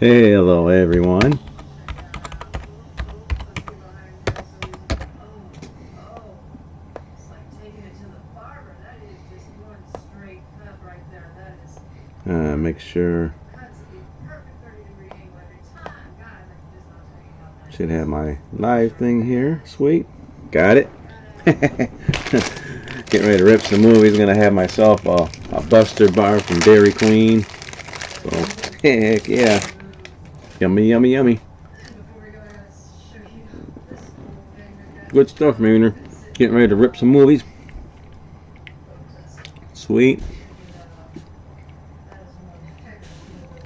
Hello everyone. Make sure should have my live thing here. Sweet, got it. Getting ready to rip some movies. Gonna have myself a Buster bar from Dairy Queen. So heck yeah, yummy, yummy, yummy. Good stuff, Mariner. Getting ready to rip some movies. Sweet.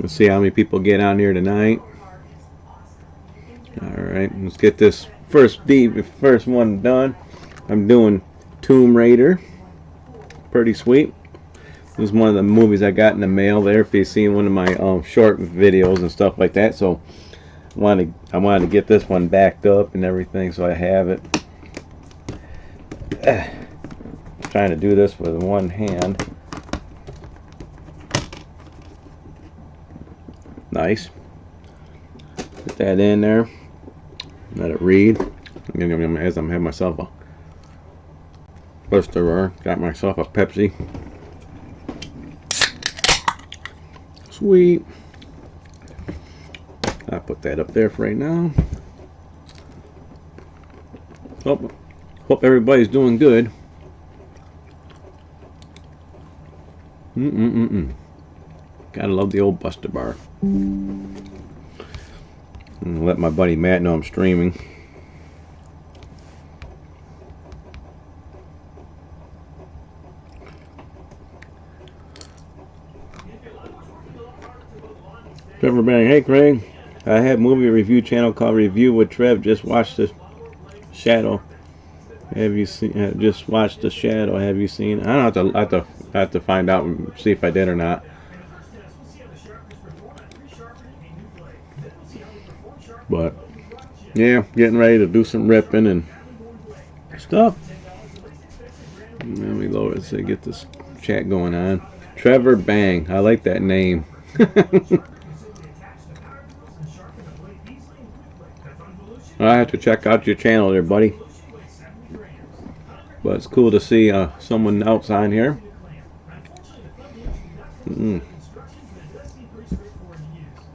Let's see how many people get on here tonight. Alright, let's get this first one done. I'm doing Tomb Raider. Pretty sweet. This is one of the movies I got in the mail there, if you've seen one of my short videos and stuff like that. So I wanted to get this one backed up and everything, so I have it. Trying to do this with one hand. Nice. Put that in there. Let it read. As I'm having myself a Buster bar. Got myself a Pepsi. Sweet. I'll put that up there for right now. Hope everybody's doing good. Gotta love the old Buster bar. And let my buddy Matt know I'm streaming. Trevor Bang, hey Craig, I have a movie review channel called Review with Trev. Just watched The Shadow. Have you seen? Just watched The Shadow. Have you seen? I don't have to find out and see if I did or not. But yeah, getting ready to do some ripping and stuff. Let me lower it so get this chat going on. Trevor Bang, I like that name. I have to check out your channel there, buddy. But it's cool to see someone else on here. I'm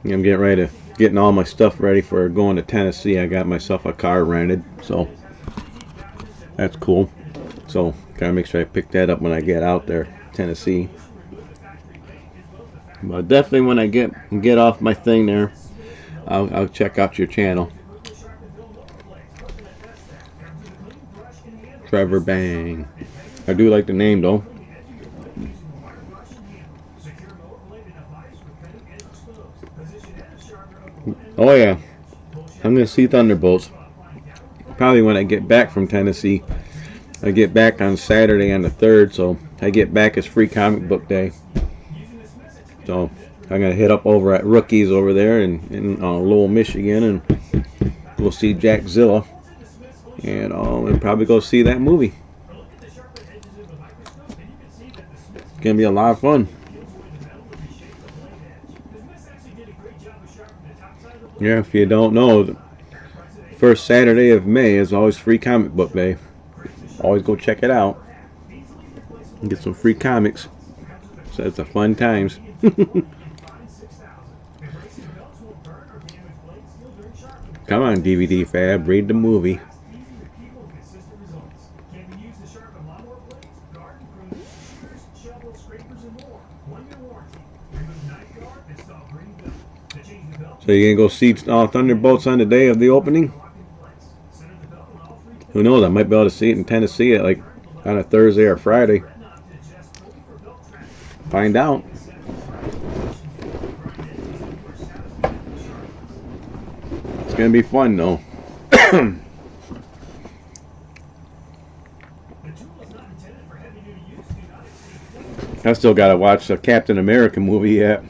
getting ready to getting all my stuff ready for going to Tennessee. I got myself a car rented, so that's cool. So gotta make sure I pick that up when I get out there, Tennessee. But definitely when I get off my thing there, I'll check out your channel. Trevor Bang. I do like the name though. Oh yeah, I'm gonna see Thunderbolts probably when I get back from Tennessee. I get back on Saturday on the 3rd, so I get back as free comic book day. So I'm gonna hit up over at Rookies over there in Lowell, Michigan, and we'll see Jackzilla, and we'll probably go see that movie. It's gonna be a lot of fun. Yeah, if you don't know, the first Saturday of May is always free comic book day. Always go check it out and get some free comics. So it's a fun times. Come on, DVD Fab, read the movie. So you're gonna go see Thunderbolts on the day of the opening? Who knows? I might be able to see it in Tennessee like on a Thursday or Friday. Find out. It's gonna be fun though. I still gotta watch the Captain America movie yet.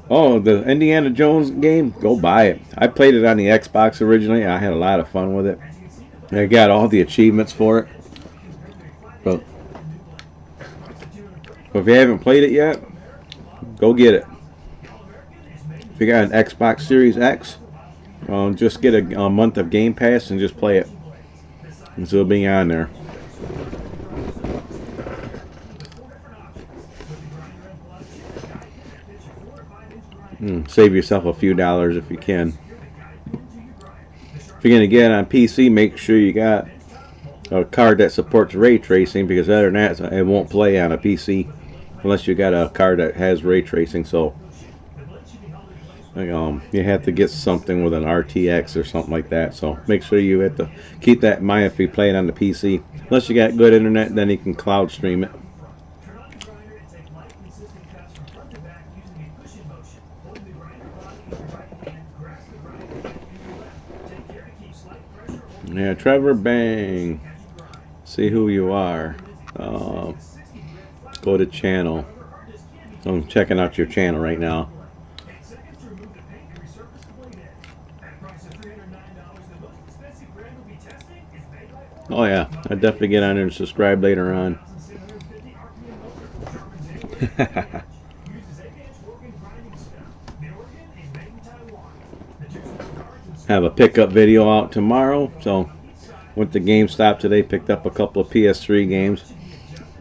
Oh, the Indiana Jones game? Go buy it. I played it on the Xbox originally. I had a lot of fun with it. I got all the achievements for it. But if you haven't played it yet, go get it. If you got an Xbox Series X, just get a month of Game Pass and just play it. And so it'll be on there. Save yourself a few dollars if you can. If you're going to get it on PC, make sure you got a card that supports ray tracing, because other than that, it won't play on a PC unless you got a card that has ray tracing. So you have to get something with an RTX or something like that. So make sure you have to keep that in mind if you play it on the PC. Unless you got good internet, then you can cloud stream it. Yeah, Trevor Bang. See who you are. Go to channel. I'm checking out your channel right now. Oh yeah, I'll definitely get on there and subscribe later on. Have a pickup video out tomorrow. So went to GameStop today, picked up a couple of PS3 games.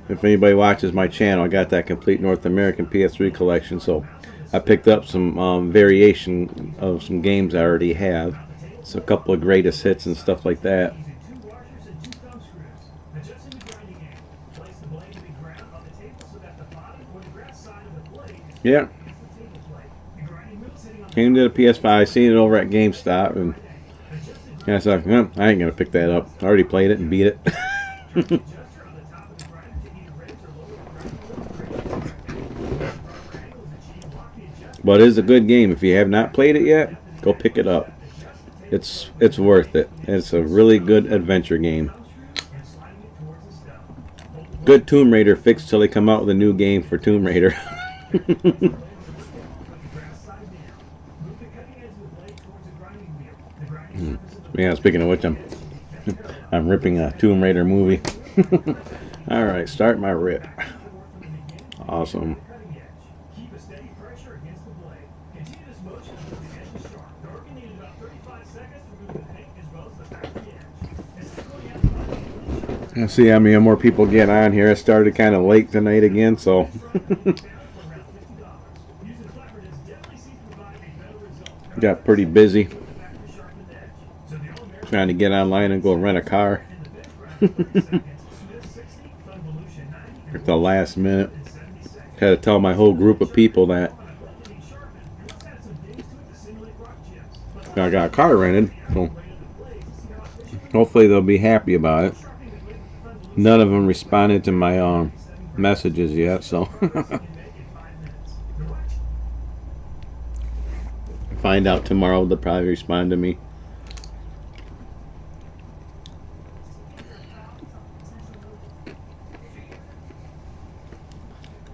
If anybody watches my channel, I got that complete North American PS3 collection. So I picked up some variation of some games I already have. So a couple of greatest hits and stuff like that. Yeah. Came to the PS5. I seen it over at GameStop, and I was like, well, I ain't gonna pick that up. I already played it and beat it. But it is a good game. If you have not played it yet, go pick it up. It's worth it. It's a really good adventure game. Good Tomb Raider fix till they come out with a new game for Tomb Raider. Yeah, speaking of which, I'm ripping a Tomb Raider movie. Alright, start my rip. Awesome. I see how many more people get on here. I started kind of late tonight again, so got pretty busy trying to get online and go rent a car at the last minute. Had to tell my whole group of people that I got a car rented, so hopefully they'll be happy about it. None of them responded to my messages yet, so find out tomorrow. They'll probably respond to me.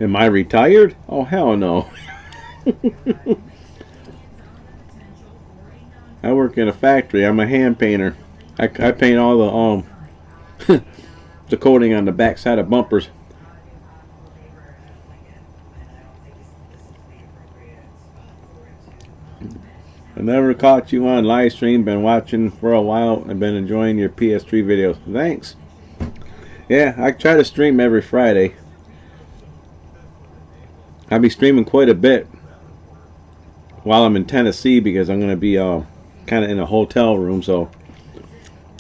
Am I retired? Oh, hell no. I work in a factory. I'm a hand painter. I paint all the the coating on the back side of bumpers. I never caught you on live stream. Been watching for a while. I've been enjoying your PS3 videos. Thanks. Yeah, I try to stream every Friday. I'll be streaming quite a bit while I'm in Tennessee, because I'm going to be kind of in a hotel room, so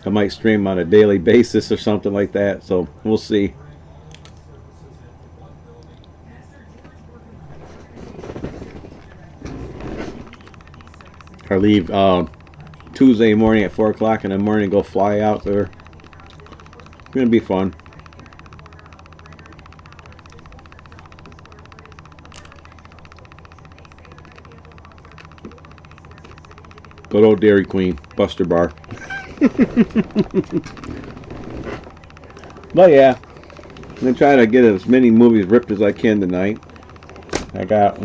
I might stream on a daily basis or something like that, so we'll see. I leave Tuesday morning at 4 o'clock in the morning, go fly out there. It's going to be fun. Good old Dairy Queen, Buster Bar. But yeah, I'm going to try to get as many movies ripped as I can tonight. I got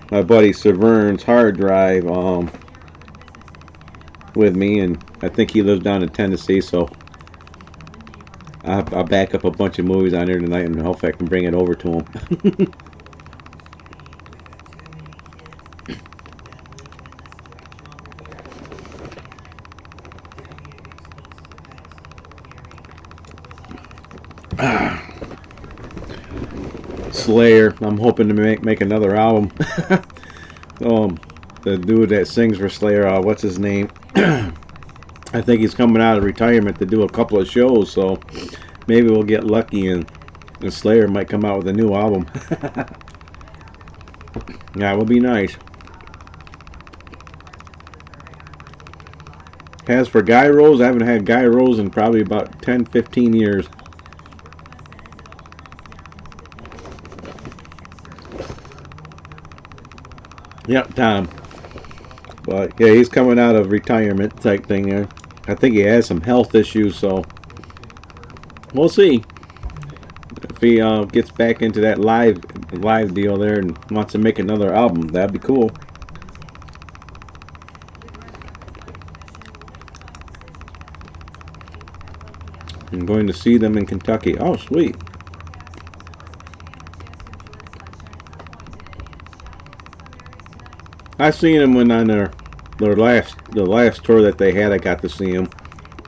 my buddy Severn's hard drive with me, and I think he lives down in Tennessee, so I'll back up a bunch of movies on there tonight and hopefully I can bring it over to him. Slayer. I'm hoping to make another album. The dude that sings for Slayer, what's his name? I think he's coming out of retirement to do a couple of shows, so maybe we'll get lucky and Slayer might come out with a new album. That would be nice. As for gyros, I haven't had gyros in probably about 10-15 years. Yep, Tom. But yeah, he's coming out of retirement type thing there. I think he has some health issues, so we'll see if he gets back into that live deal there and wants to make another album. That'd be cool. I'm going to see them in Kentucky. Oh, sweet. I seen them when on the last tour that they had. I got to see them.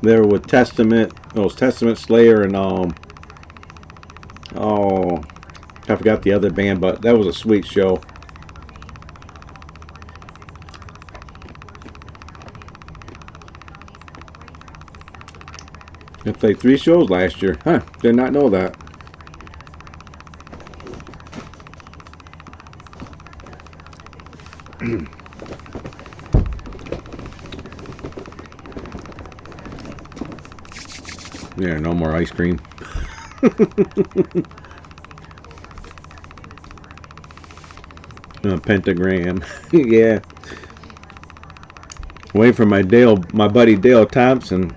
They were with Testament. It was Testament, Slayer, and oh, I forgot the other band, but that was a sweet show. They played 3 shows last year. Huh? Did not know that. Yeah, no more ice cream. Pentagram. Yeah. Waiting for my buddy Dale Thompson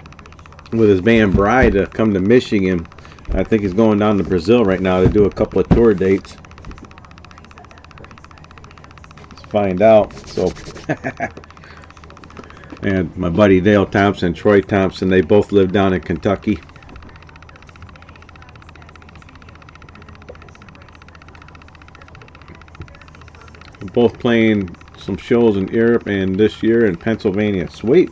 with his band Bride to come to Michigan. I think he's going down to Brazil right now to do a couple of tour dates. Let's find out. So and my buddy Dale Thompson, Troy Thompson, they both live down in Kentucky. We're both playing some shows in Europe and this year in Pennsylvania. Sweet.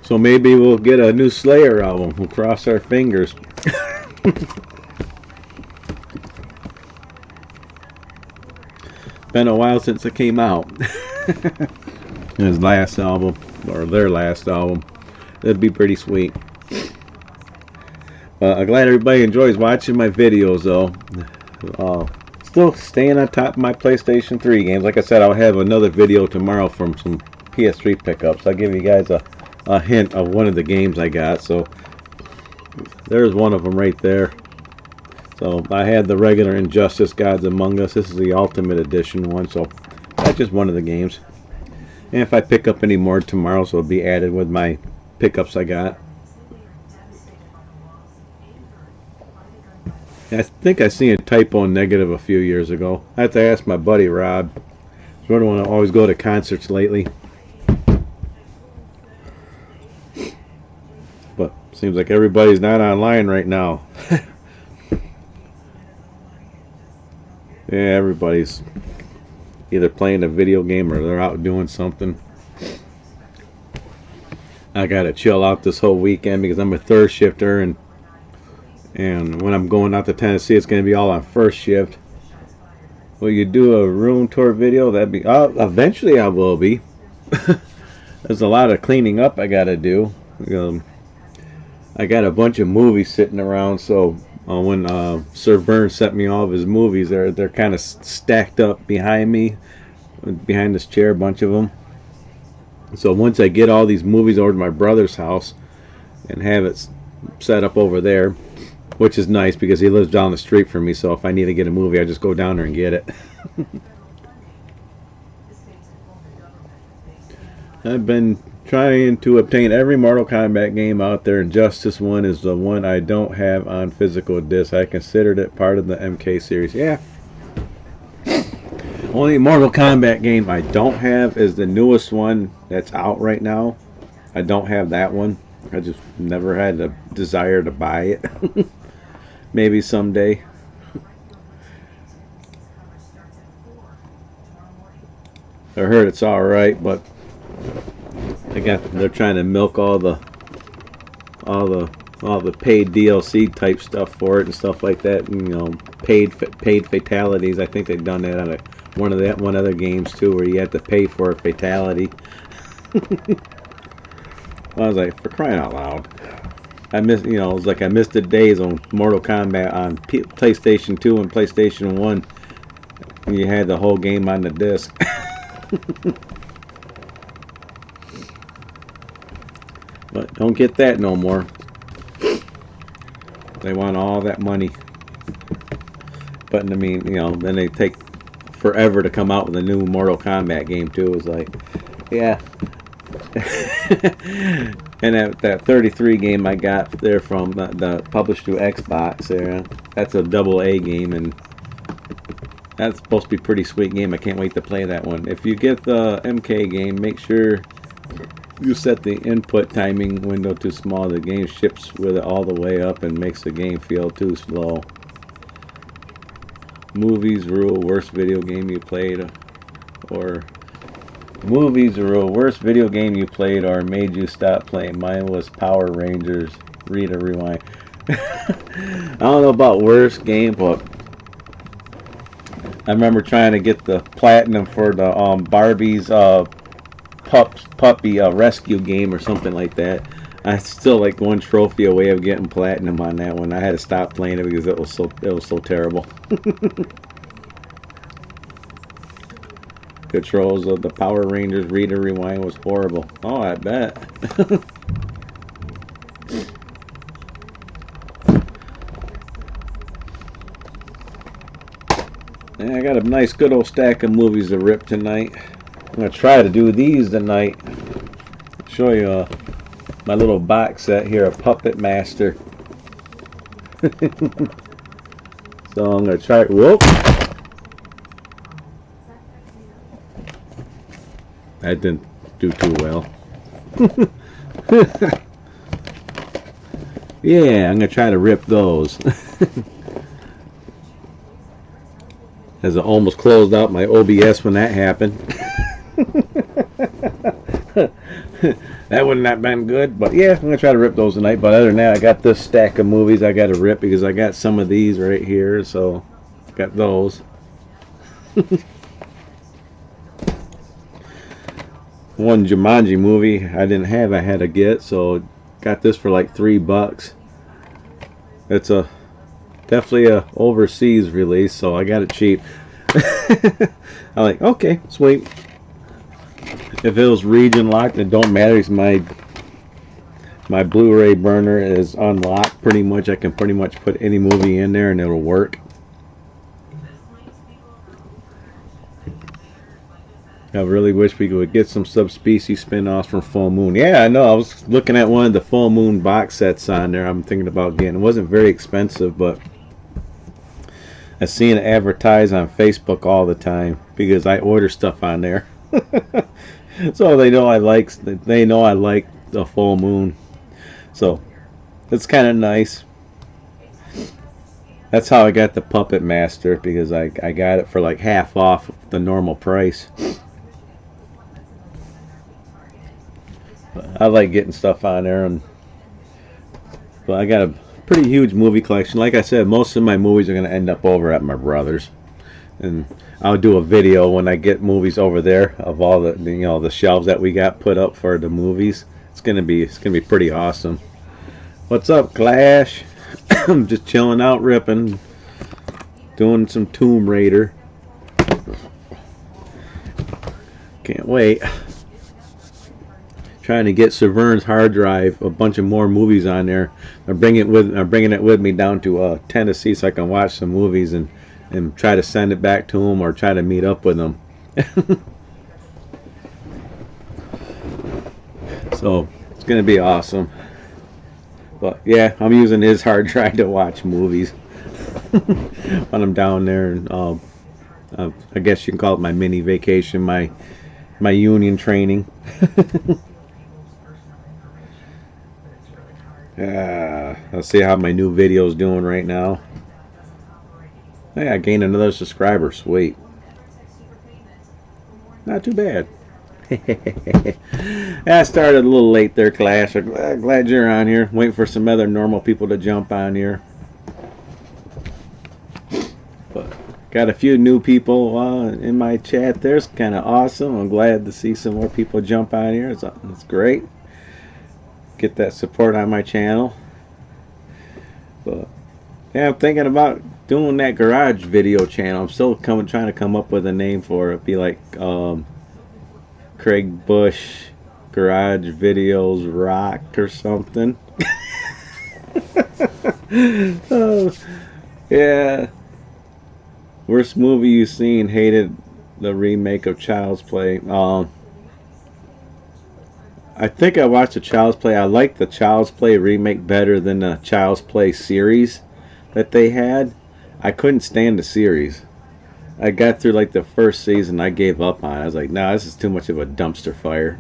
So maybe we'll get a new Slayer album. We'll cross our fingers. Been a while since it came out. His last album, or their last album. That'd be pretty sweet. I'm glad everybody enjoys watching my videos, though. Still staying on top of my PlayStation 3 games. Like I said, I'll have another video tomorrow from some PS3 pickups. I'll give you guys a hint of one of the games I got. So there's one of them right there. So I had the regular Injustice Gods Among Us. This is the Ultimate Edition one. So that's just one of the games. And if I pick up any more tomorrow, so it'll be added with my pickups I got. I think I seen a typo negative a few years ago. I have to ask my buddy Rob. I don't want to always go to concerts lately. But seems like everybody's not online right now. Yeah, everybody's either playing a video game or they're out doing something. I gotta chill out this whole weekend because I'm a third shifter, and when I'm going out to Tennessee, it's going to be all on first shift. Will you do a room tour video? That'd be eventually I will be. There's a lot of cleaning up I gotta do. I got a bunch of movies sitting around, so when Sir Vern sent me all of his movies, they're kind of stacked up behind me, behind this chair, a bunch of them. So once I get all these movies over to my brother's house and have it set up over there, which is nice because he lives down the street from me, so if I need to get a movie, I just go down there and get it. I've been trying to obtain every Mortal Kombat game out there. Injustice 1 is the one I don't have on physical disc. I considered it part of the MK series. Yeah. Only Mortal Kombat game I don't have is the newest one that's out right now. I don't have that one. I just never had the desire to buy it. Maybe someday. I heard it's alright, but they're trying to milk all the all the paid DLC type stuff for it and stuff like that. And, you know, paid fatalities. I think they've done that on one other games too, where you have to pay for a fatality. I was like, for crying out loud! I missed, you know, it was like I missed the days on Mortal Kombat on PlayStation 2 and PlayStation 1 when you had the whole game on the disc. But don't get that no more. They want all that money. But I mean, you know, then they take forever to come out with a new Mortal Kombat game too. It was like, yeah. And that 33 game I got there from the published through Xbox there, that's a AA game, and that's supposed to be a pretty sweet game. I can't wait to play that one. If you get the MK game, make sure you set the input timing window too small. The game ships with it all the way up and makes the game feel too slow. Movies rule worst video game you played, or movies rule worst video game you played or made you stop playing. Mine was Power Rangers. Read or rewind. I don't know about worst game, but I remember trying to get the platinum for the Barbie's puppy rescue game or something like that. I still like one trophy away of getting platinum on that one. I had to stop playing it because it was so terrible. Controls of the Power Rangers Read or Rewind was horrible. Oh, I bet. Yeah, I got a nice good old stack of movies to rip tonight. I'm going to try to do these tonight. Show you my little box set here of Puppet Master. So I'm going to try. Whoop! That didn't do too well. Yeah, I'm going to try to rip those. As I almost closed out my OBS when that happened. That wouldn't have been good, but yeah, I'm going to try to rip those tonight. But other than that, I got this stack of movies I got to rip because I got some of these right here, so got those. One Jumanji movie I didn't have, I had to get, so got this for like $3. It's definitely a overseas release, so I got it cheap. I'm like, okay, sweet. If it was region locked, it don't matter. My Blu-ray burner is unlocked pretty much. I can pretty much put any movie in there and it'll work. I really wish we could get some subspecies spin-offs from Full Moon. Yeah, I know. I was looking at one of the Full Moon box sets on there. I'm thinking about getting. It wasn't very expensive, but I see it advertised on Facebook all the time because I order stuff on there. So they know I like the Full Moon. So it's kind of nice. That's how I got the Puppet Master, because I got it for like half off the normal price. I like getting stuff on there, and but I got a pretty huge movie collection. Like I said, most of my movies are going to end up over at my brother's, and I'll do a video when I get movies over there of all the the shelves that we got put up for the movies. It's gonna be pretty awesome. What's up, Clash? I'm just chilling out, ripping, doing some Tomb Raider. Can't wait. Trying to get Severn's hard drive, a bunch of more movies on there. I'm bringing it with me down to Tennessee so I can watch some movies and try to send it back to him or try to meet up with him. So it's gonna be awesome. But yeah, I'm using his hard drive to watch movies when I'm down there, and I guess you can call it my mini vacation, my union training. Let's see how my new video's doing right now. Hey, I gained another subscriber. Sweet. Not too bad. I started a little late there, Clash. I'm glad you're on here. Waiting for some other normal people to jump on here. But got a few new people in my chat there. It's kind of awesome. I'm glad to see some more people jump on here. It's great. Get that support on my channel. But yeah, I'm thinking about doing that garage video channel. I'm still trying to come up with a name for it. It'd be like Craig Bush Garage Videos Rock or something. Oh, yeah. Worst movie you've seen? Hated the remake of Child's Play. I think I watched the Child's Play. I like the Child's Play remake better than the Child's Play series that they had. I couldn't stand the series. I got through like the first season, I gave up on it. I was like, nah, this is too much of a dumpster fire.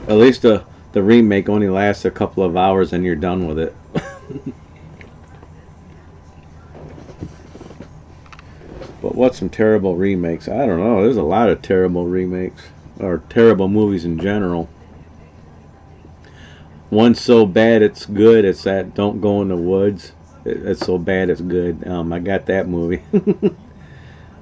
At least the remake only lasts a couple of hours and you're done with it. But what's some terrible remakes? I don't know. There's a lot of terrible remakes, or terrible movies in general. One's so bad it's good. It's that Don't Go in the Woods. It's so bad it's good. I got that movie.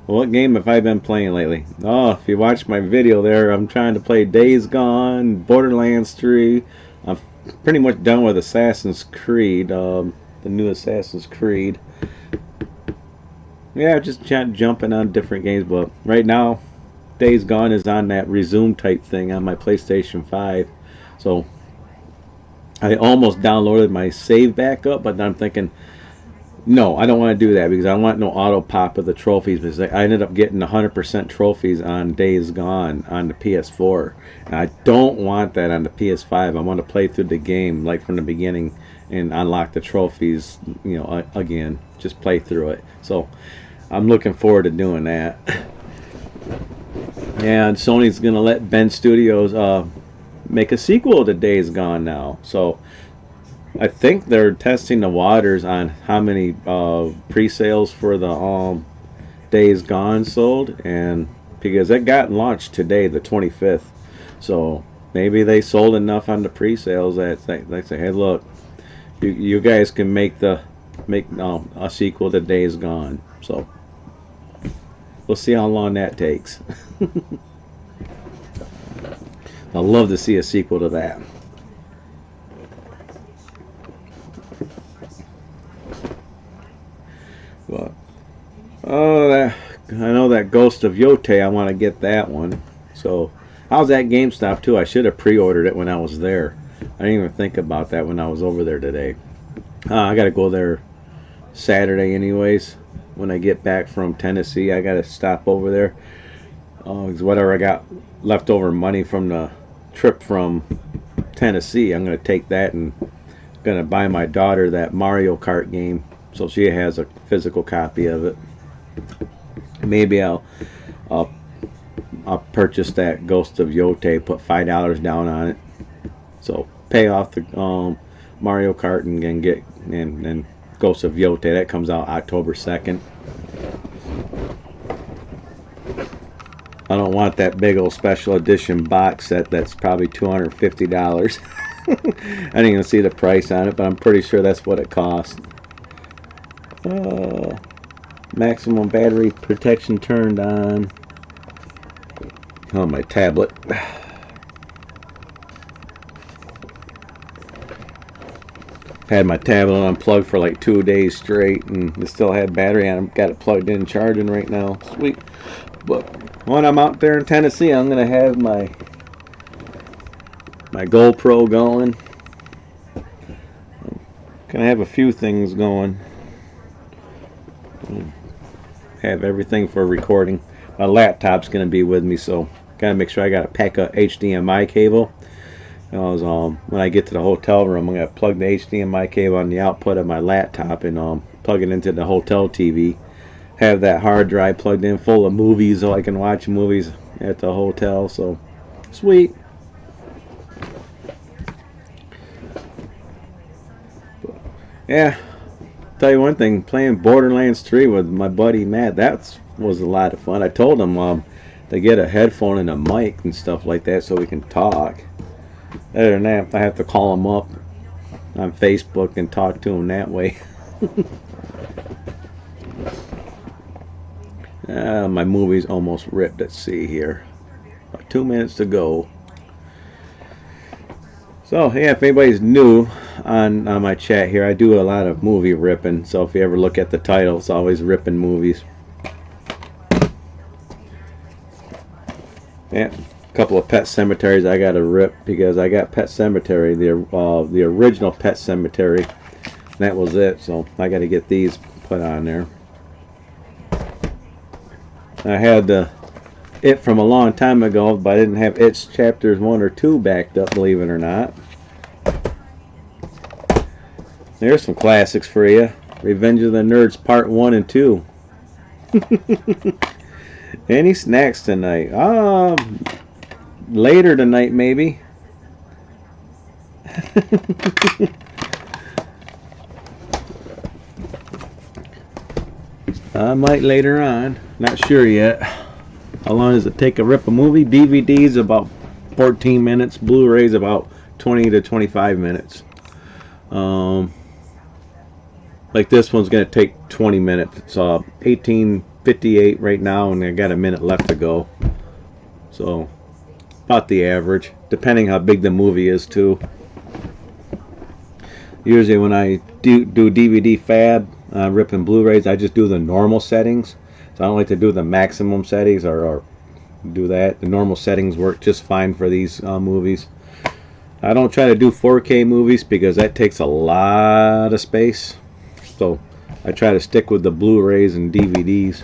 What game have I been playing lately? Oh, if you watch my video there, I'm trying to play Days Gone, Borderlands 3. I'm pretty much done with Assassin's Creed, the new Assassin's Creed. Yeah, just jumping on different games, but right now, Days Gone is on that resume type thing on my PlayStation 5. So I almost downloaded my save back up, but then I'm thinking, no, I don't want to do that because I don't want no auto pop of the trophies, because I ended up getting 100% trophies on Days Gone on the PS4. And I don't want that on the PS5. I want to play through the game like from the beginning and unlock the trophies, you know, again. Just play through it. So I'm looking forward to doing that. And Sony's going to let Ben Studios make a sequel to Days Gone now. So I think they're testing the waters on how many pre-sales for the Days Gone sold, and because it got launched today, the 25th. So maybe they sold enough on the pre-sales that they say, hey, look, you guys can make a sequel to Days Gone. So we'll see how long that takes. I'd love to see a sequel to that. But I know that Ghost of Yotei, I want to get that one. So how's that GameStop too? I should have pre-ordered it when I was there. I didn't even think about that when I was over there today. I gotta go there Saturday anyways. When I get back from Tennessee, I gotta stop over there. Cause whatever I got leftover money from the trip from Tennessee, I'm gonna take that and gonna buy my daughter that Mario Kart game, so she has a physical copy of it. Maybe I'll purchase that Ghost of Yotei, put $5 down on it, so pay off the Mario Kart and get and Ghost of Yotei. That comes out October 2nd. I don't want that big old special edition box set that's probably $250. I didn't even see the price on it, but I'm pretty sure that's what it costs. Maximum battery protection turned on. Oh, my tablet. Had my tablet unplugged for like 2 days straight, and it still had battery on it. Got it plugged in, charging right now. Sweet. But when I'm out there in Tennessee, I'm gonna have my GoPro going. Gonna have a few things going. Have everything for recording. My laptop's gonna be with me, so gotta make sure I gotta pack a HDMI cable. When I get to the hotel room, I'm gonna plug the HDMI cable on the output of my laptop and plug it into the hotel TV. Have that hard drive plugged in full of movies so I can watch movies at the hotel. So sweet. Yeah, tell you one thing, playing Borderlands 3 with my buddy Matt, that's was a lot of fun. I told them to get a headphone and a mic and stuff like that so we can talk. Other than that, I have to call them up on Facebook and talk to them that way. My movie's almost ripped. Let's see here. About 2 minutes to go. So yeah, if anybody's new on my chat here, I do a lot of movie ripping. So if you ever look at the title, it's always ripping movies. Yeah, a couple of Pet Cemeteries I got to rip because I got Pet Cemetery, the original Pet Cemetery. That was it. So I got to get these put on there. I had It from a long time ago, but I didn't have It's chapters 1 or 2 backed up, believe it or not. There's some classics for you. Revenge of the Nerds Part 1 and 2. Any snacks tonight? Later tonight maybe. I might later on. Not sure yet. How long does it take to rip a movie? DVD's about 14 minutes. Blu-ray's about 20 to 25 minutes. Like this one's going to take 20 minutes. It's 18:58 right now, and I got a minute left to go. So, about the average, depending how big the movie is too. Usually when I do DVD fab, ripping Blu-rays, I just do the normal settings. So I don't like to do the maximum settings or do that. The normal settings work just fine for these movies. I don't try to do 4K movies because that takes a lot of space. So I try to stick with the Blu-rays and DVDs.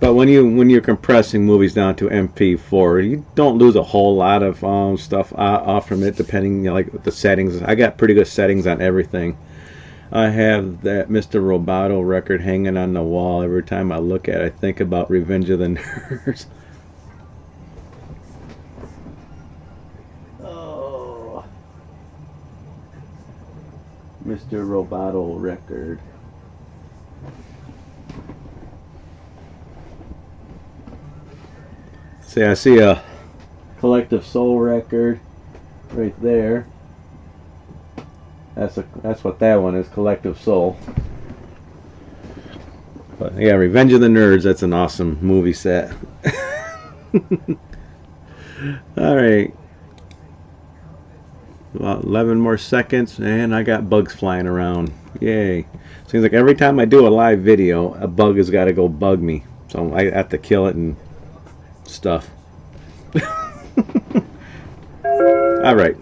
But when you're compressing movies down to MP4, you don't lose a whole lot of stuff off from it, depending, you know, like the settings. I got pretty good settings on everything. I have that Mr. Roboto record hanging on the wall. Every time I look at it, I think about Revenge of the Nerds. Oh, Mr. Roboto record. See, I see a Collective Soul record right there. That's what that one is, Collective Soul. But yeah, Revenge of the Nerds, that's an awesome movie set. Alright. About 11 more seconds and I got bugs flying around. Yay. Seems like every time I do a live video, a bug has got to go bug me. So I have to kill it and stuff. Alright,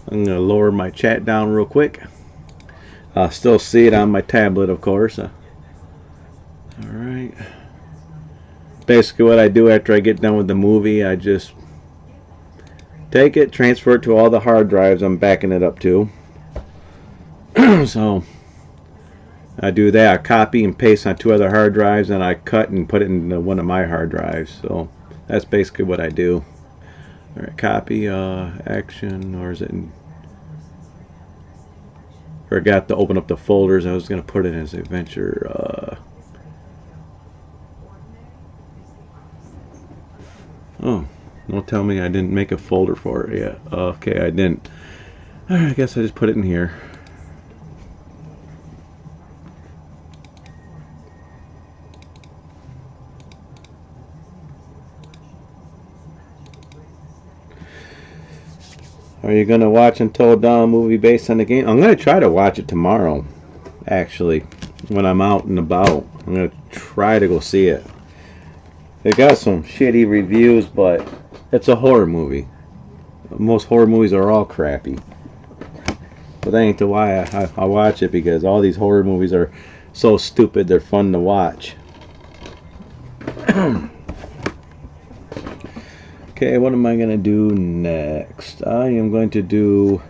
I'm going to lower my chat down real quick. I'll still see it on my tablet, of course. Alright. Basically what I do after I get done with the movie, I just take it, transfer it to all the hard drives I'm backing it up to. So I do that. I copy and paste on 2 other hard drives, and I cut and put it into one of my hard drives. So that's basically what I do. Alright, copy, action, or is it in... Forgot to open up the folders. I was going to put it as adventure. Oh, don't tell me I didn't make a folder for it yet. Okay, I didn't. Alright, I guess I just put it in here. Are you going to watch Until Dawn movie based on the game? I'm going to try to watch it tomorrow, actually, when I'm out and about. I'm going to try to go see it. It got some shitty reviews, but it's a horror movie. Most horror movies are all crappy. But that ain't the why I watch it, because all these horror movies are so stupid they're fun to watch. Okay, what am I going to do next? I am going to do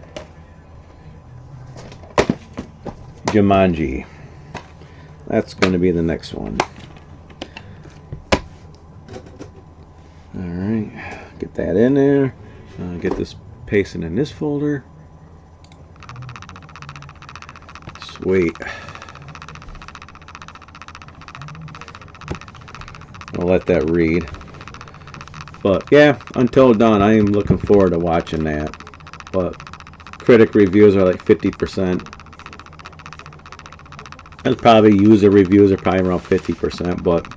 Jumanji. That's going to be the next one. Alright, get that in there. Get this pasted in this folder. Sweet. I'll let that read. But yeah, Until Dawn, I am looking forward to watching that. But critic reviews are like 50%. And probably user reviews are probably around 50%. But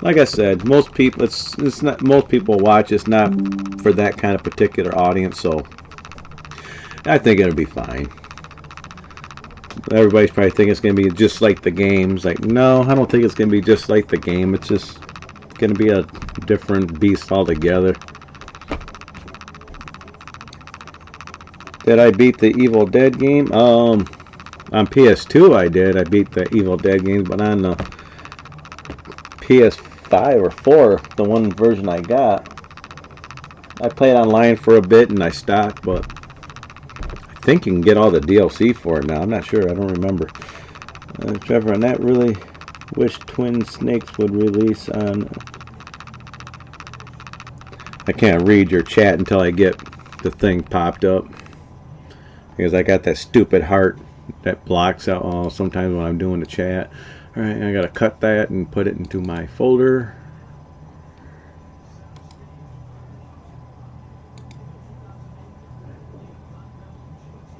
like I said, most people it's not most people watch. It's not for that kind of particular audience. So I think it'll be fine. Everybody's probably thinking it's going to be just like the games. Like, no, I don't think it's going to be just like the game. It's just going to be a different beast altogether. Did I beat the Evil Dead game? On PS2 I did. I beat the Evil Dead games, but on the PS5 or 4, the one version I got, I played online for a bit and I stopped, but I think you can get all the DLC for it now. I'm not sure. I don't remember. Trevor, and that really wish Twin Snakes would release on... I can't read your chat until I get the thing popped up, because I got that stupid heart that blocks out sometimes when I'm doing the chat. Alright, I gotta cut that and put it into my folder.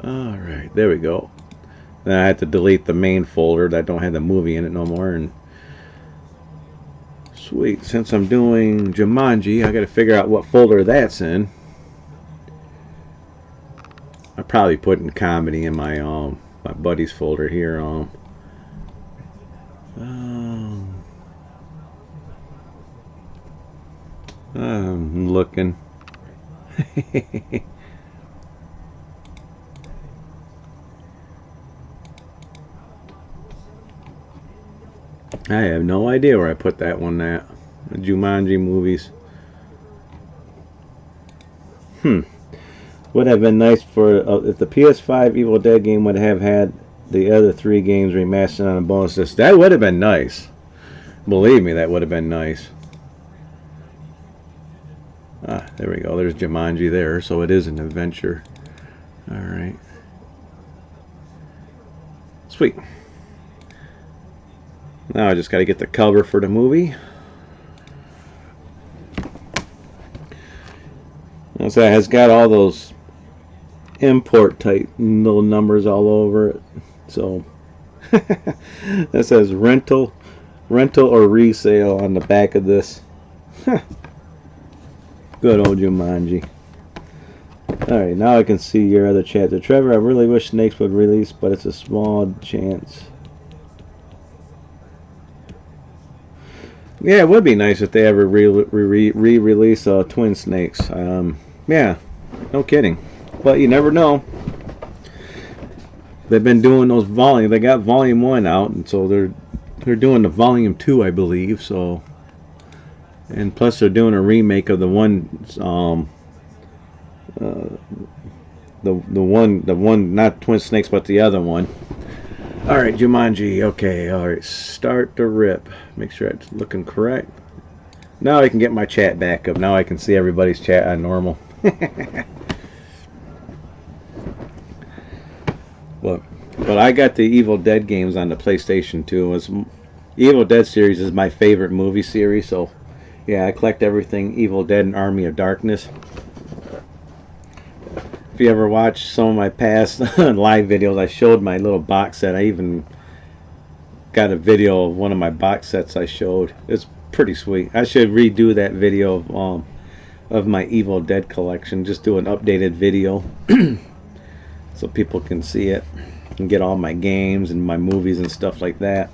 Alright, there we go. Then I have to delete the main folder that don't have the movie in it no more. And sweet, since I'm doing Jumanji, I gotta figure out what folder that's in. I probably put in comedy in my my buddy's folder here. I'm looking. I have no idea where I put that one at. The Jumanji movies. Would have been nice for if the PS5 Evil Dead game would have had the other 3 games remastered on a bonus disc. That would have been nice. Believe me, that would have been nice. Ah, there we go. There's Jumanji there, so it is an adventure. Alright. Sweet. Now I just got to get the cover for the movie. So it has got all those import type little numbers all over it. So that says rental or resale on the back of this. Good old Jumanji. Alright, now I can see your other chat. Trevor, I really wish Snakes would release, but it's a small chance. Yeah, it would be nice if they ever re-release Twin Snakes. Yeah, no kidding. But you never know. They've been doing those volume. They got volume 1 out, and so they're doing the volume 2, I believe. So, and plus they're doing a remake of the one, the one not Twin Snakes, but the other one. All right, Jumanji. Okay, all right. Start the rip. Make sure it's looking correct. Now I can get my chat back up. Now I can see everybody's chat on normal. But I got the Evil Dead games on the PlayStation 2. Evil Dead series is my favorite movie series. So yeah, I collect everything Evil Dead and Army of Darkness. If you ever watched some of my past live videos, I showed my little box set. I even got a video of one of my box sets I showed. It's pretty sweet. I should redo that video of my Evil Dead collection. Just do an updated video so people can see it and get all my games and my movies and stuff like that.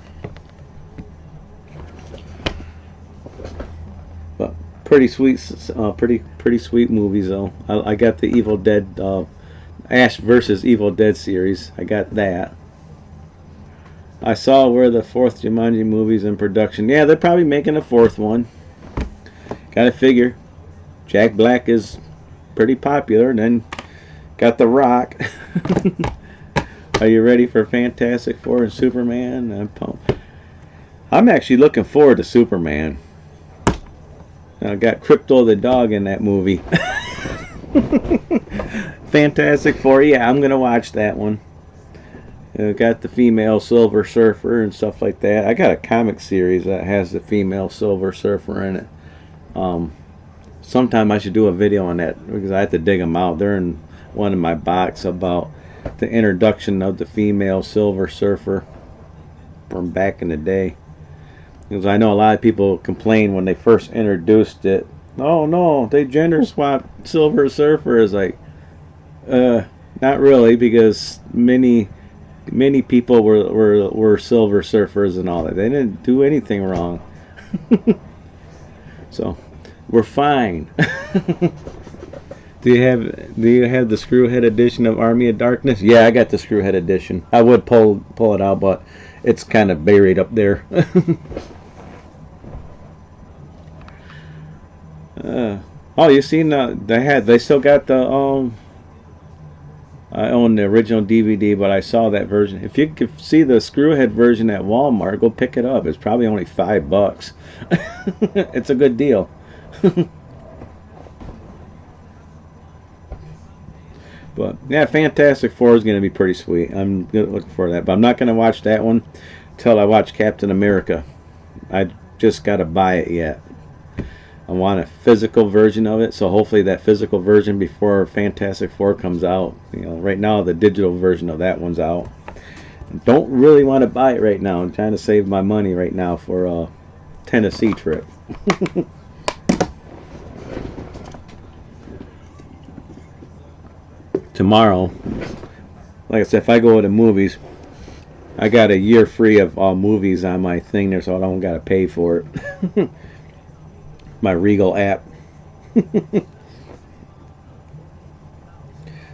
But pretty sweet, pretty sweet movies though. I got the Evil Dead Ash vs. Evil Dead series. I got that. I saw where the 4th Jumanji movie's in production. Yeah, they're probably making a 4th one. Gotta figure. Jack Black is pretty popular. And then got The Rock. Are you ready for Fantastic Four and Superman? I'm pumped. I'm actually looking forward to Superman. I got Crypto the dog in that movie. Fantastic Four, yeah, I'm gonna watch that one. Got the female Silver Surfer and stuff like that. I got a comic series that has the female Silver Surfer in it. Sometime I should do a video on that because I have to dig them out. They're in one of my box about the introduction of the female Silver Surfer from back in the day. Because I know a lot of people complain when they first introduced it. Oh no, they gender swapped Silver Surfer. Is like, not really, because many people were Silver Surfers and all that. They didn't do anything wrong. So we're fine. Do you have the Screwhead edition of Army of Darkness? Yeah, I got the Screwhead edition. I would pull it out, but it's kind of buried up there. Oh, you seen they still got the I own the original DVD, but I saw that version. If you could see the Screwhead version at Walmart, go pick it up. It's probably only $5. It's a good deal. But yeah, Fantastic Four is going to be pretty sweet. I'm looking for that, but I'm not going to watch that one till I watch Captain America. I just got to buy it yet. I want a physical version of it, so hopefully that physical version before Fantastic Four comes out. You know, right now the digital version of that one's out. Don't really want to buy it right now. I'm trying to save my money right now for a Tennessee trip. Tomorrow, like I said, if I go to the movies, I got a year free of all movies on my thing there, so I don't got to pay for it. My Regal app.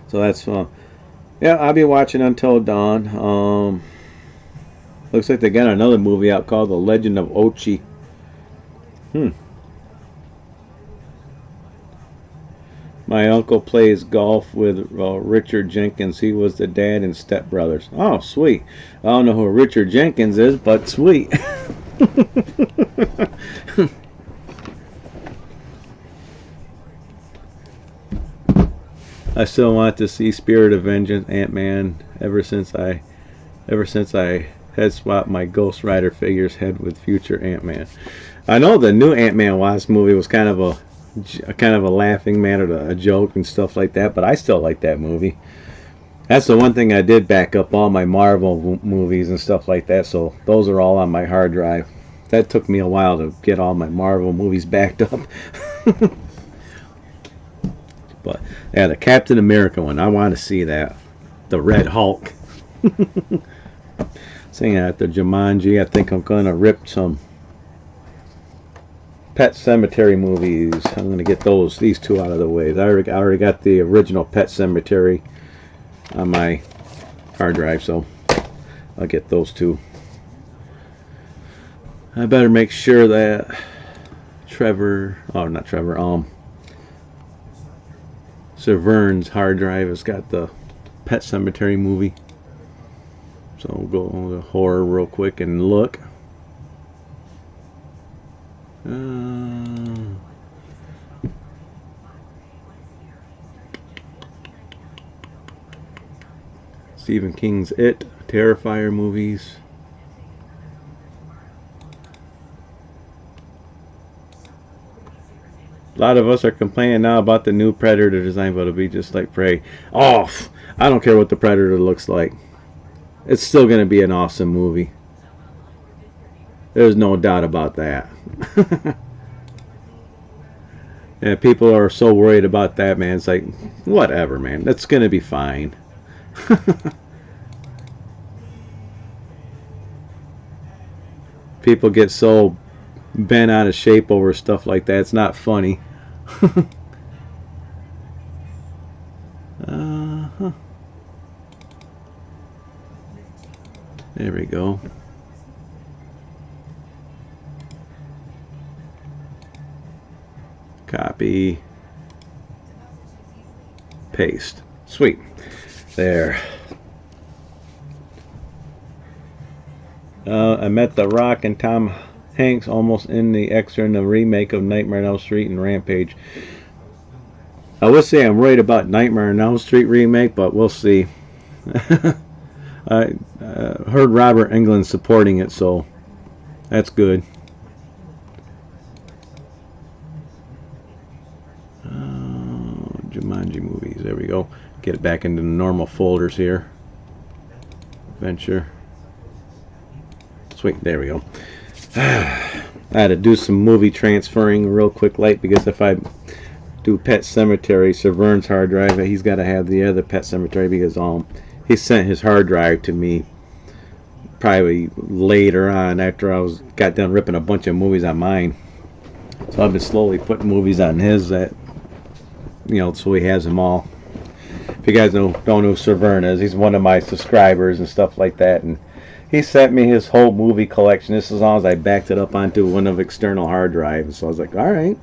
So that's fun. Yeah, I'll be watching Until Dawn. Looks like they got another movie out called The Legend of Ochi. My uncle plays golf with Richard Jenkins. He was the dad in Step Brothers. Oh, sweet. I don't know who Richard Jenkins is, but sweet. I still want to see Spirit of Vengeance, Ant-Man, ever since I had swapped my Ghost Rider figure's head with future Ant-Man. I know the new Ant-Man Wasp movie was kind of a laughing matter, a joke and stuff like that, but I still like that movie. That's the one thing I did back up all my Marvel movies and stuff like that, so those are all on my hard drive. That took me a while to get all my Marvel movies backed up. But yeah, the Captain America one, I want to see that. The Red Hulk. Saying at the Jumanji, I think I'm going to rip some Pet Sematary movies. I'm going to get these two out of the way. I already got the original Pet Sematary on my hard drive, so I'll get those two. I better make sure that Sir Vern's hard drive has got the Pet Sematary movie. So we'll go on the horror real quick and look. Stephen King's It, Terrifier movies. A lot of us are complaining now about the new Predator design, but it'll be just like Prey. Oh, I don't care what the Predator looks like. It's still going to be an awesome movie. There's no doubt about that. Yeah, people are so worried about that, man. It's like, whatever, man. That's going to be fine. People get so bent out of shape over stuff like that. It's not funny. There we go. Copy. Paste. Sweet. There. I met The Rock and Tom Hanks almost in the extra in the remake of Nightmare on Elm Street and Rampage. I would say I'm worried about Nightmare on Elm Street remake, but we'll see. I heard Robert Englund supporting it, so that's good. Jumanji movies. There we go. Get it back into the normal folders here. Adventure. Sweet. There we go. I had to do some movie transferring real quick, light, because if I do Pet Sematary, Sir Vern's hard drive, he's got to have the other Pet Sematary because he sent his hard drive to me probably later on after I got done ripping a bunch of movies on mine. So I've been slowly putting movies on his that, so he has them all. If you guys don't know who Sir Vern is, he's one of my subscribers and stuff like that, and he sent me his whole movie collection. This is as long as I backed it up onto one of external hard drives. So I was like, all right.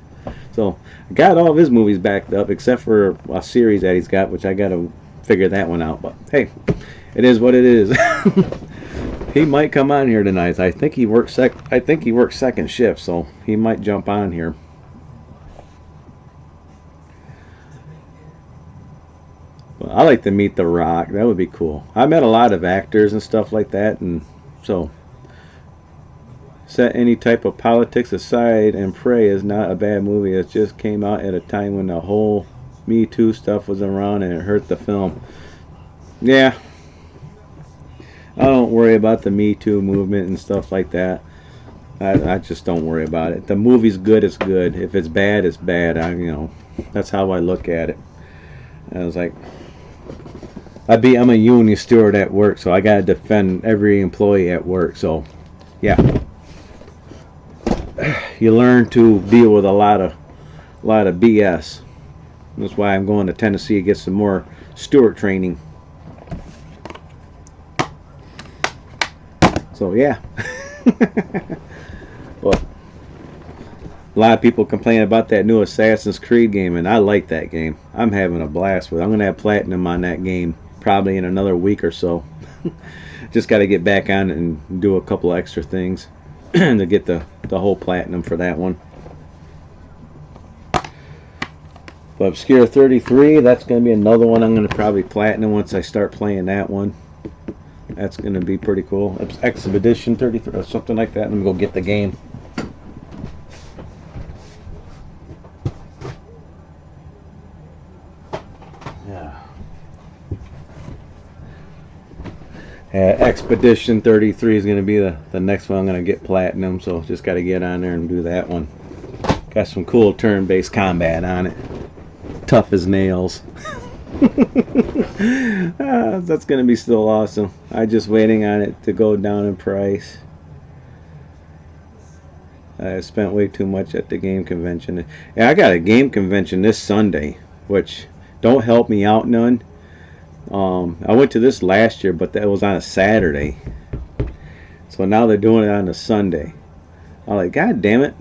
So I got all of his movies backed up except for a series that he's got, which I got to figure that one out. But hey, it is what it is. He might come on here tonight. I think he works second shift, so he might jump on here. Well, I like to meet The Rock. That would be cool. I met a lot of actors and stuff like that, and so set any type of politics aside, and Prey is not a bad movie. It just came out at a time when the whole Me Too stuff was around and it hurt the film. Yeah, I don't worry about the Me Too movement and stuff like that. I just don't worry about it. The movie's good, it's good. If it's bad, it's bad. That's how I look at it. I was like, I'm a union steward at work, so I gotta defend every employee at work. So, yeah, you learn to deal with a lot of BS. That's why I'm going to Tennessee to get some more steward training. So yeah, but a lot of people complain about that new Assassin's Creed game, and I like that game. I'm having a blast with it. I'm gonna have platinum on that game probably in another week or so. Just got to get back on it and do a couple extra things to get the whole platinum for that one. But Obscure 33, that's going to be another one I'm going to probably platinum once I start playing that one. That's going to be pretty cool. Expedition 33 or something like that. Let me go get the game. Expedition 33 is going to be the next one I'm going to get platinum, so just got to get on there and do that one. Got some cool turn-based combat on it. Tough as nails. That's going to be still awesome. I'm just waiting on it to go down in price. I spent way too much at the game convention. Yeah, I got a game convention this Sunday, which don't help me out none. I went to this last year, but that was on a Saturday. So now they're doing it on a Sunday. I'm like, God damn it.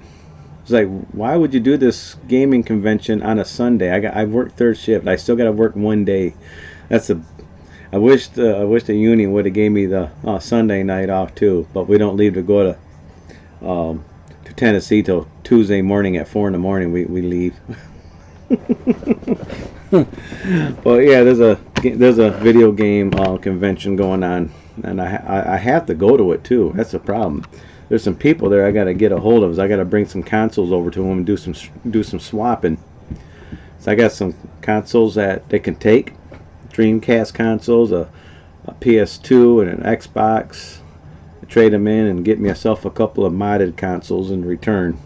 It's like, why would you do this gaming convention on a Sunday? I worked third shift. I still got to work one day. I wish the union would have gave me the Sunday night off too. But we don't leave to go to Tennessee till Tuesday morning at 4 in the morning. We leave. Well, yeah, there's a video game convention going on, and I have to go to it too. That's the problem. There's some people there I got to get a hold of. So I got to bring some consoles over to them and do some swapping. So I got some consoles that they can take, Dreamcast consoles, a PS2 and an Xbox. Trade them in and get myself a couple of modded consoles in return.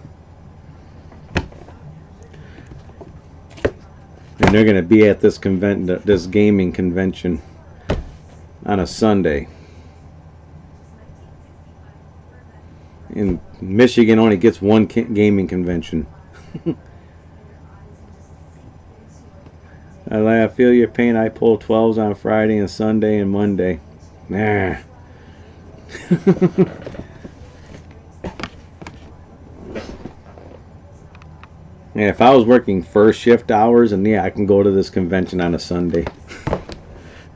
And they're going to be at this gaming convention on a Sunday. In Michigan, only gets one gaming convention. I feel your pain. I pull 12s on Friday and Sunday and Monday. Nah. Yeah, if I was working first shift hours, and yeah, I can go to this convention on a Sunday.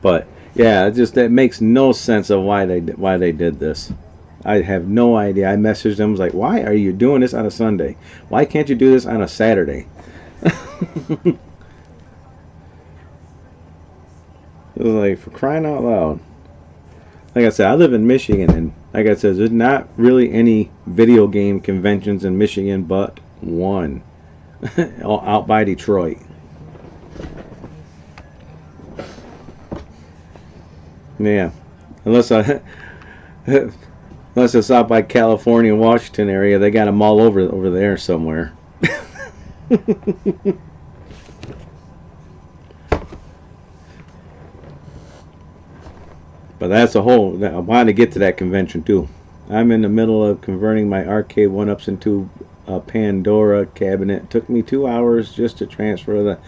But yeah, that makes no sense of why they did this. I have no idea. I messaged them, was like, why are you doing this on a Sunday? Why can't you do this on a Saturday? It was like, for crying out loud. like I said, I live in Michigan, and like I said, there's not really any video game conventions in Michigan but one out by Detroit. Yeah, unless it's out by California, Washington area, they got them all over there somewhere. But that's a whole. I wanted to get to that convention too. I'm in the middle of converting my arcade 1-ups into a Pandora cabinet. It took me 2 hours just to transfer the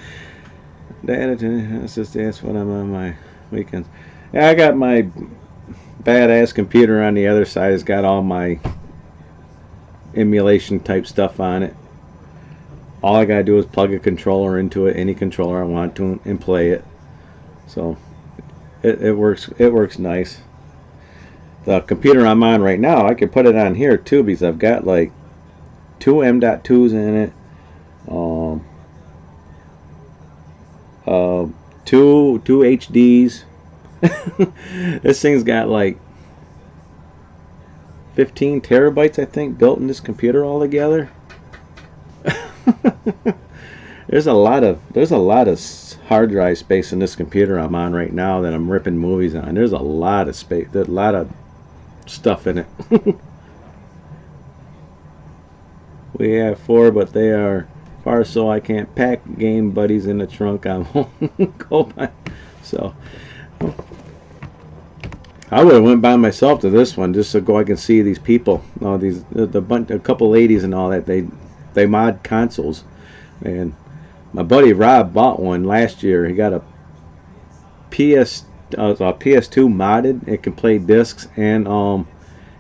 data. That's what I'm on my weekends. Yeah, I got my badass computer on the other side. It's got all my emulation type stuff on it. All I gotta do is plug a controller into it, any controller I want to, and play it. So it works nice. The computer I'm on right now, I can put it on here too, because I've got like 2 M.2s in it, 2 HDs. This thing's got like 15 terabytes, I think, built in this computer altogether. There's a lot of hard drive space in this computer I'm on right now that I'm ripping movies on. There's a lot of space, there's a lot of stuff in it. We have 4, but they are far so I can't pack Game Buddies in the trunk. I'm go by. So I would have went by myself to this one just to go. I can see these people, a couple ladies and all that. They mod consoles, and my buddy Rob bought one last year. He got a PS2 modded. It can play discs, and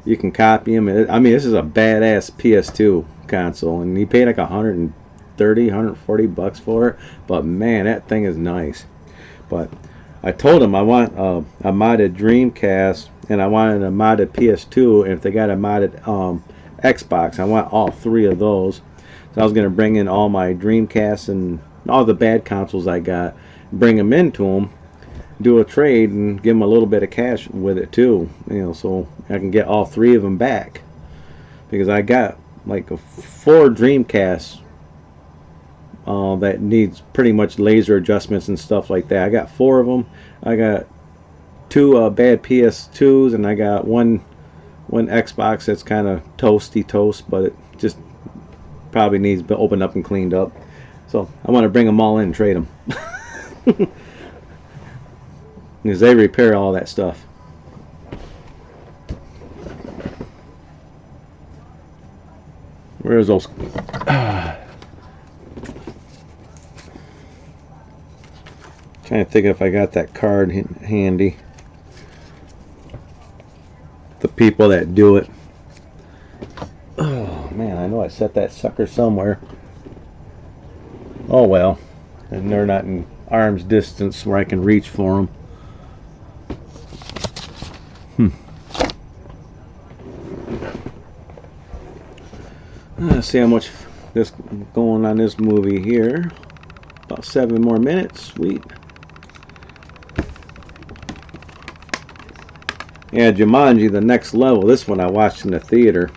you can copy them. I mean, this is a badass PS2 console, and he paid like $130, $140 for it. But man, that thing is nice. But I told him I want a modded Dreamcast, and I wanted a modded PS2, and if they got a modded Xbox, I want all 3 of those. So I was going to bring in all my Dreamcasts and all the bad consoles I got, bring them into them, do a trade, and give them a little bit of cash with it too, so I can get all 3 of them back, because I got like 4 Dreamcasts that needs pretty much laser adjustments and stuff like that. I got 4 of them. I got 2 bad PS2s, and I got one Xbox that's kind of toast, but it just probably needs to be opened up and cleaned up. So I want to bring them all in and trade them. Because they repair all that stuff. Where's those? Trying to think if I got that card handy. The people that do it. Oh man, I know I set that sucker somewhere. Oh well, and they're not in arm's distance where I can reach for them. Let's see how much this going on this movie here. About 7 more minutes. Sweet. Yeah, Jumanji, The Next Level. This one I watched in the theater.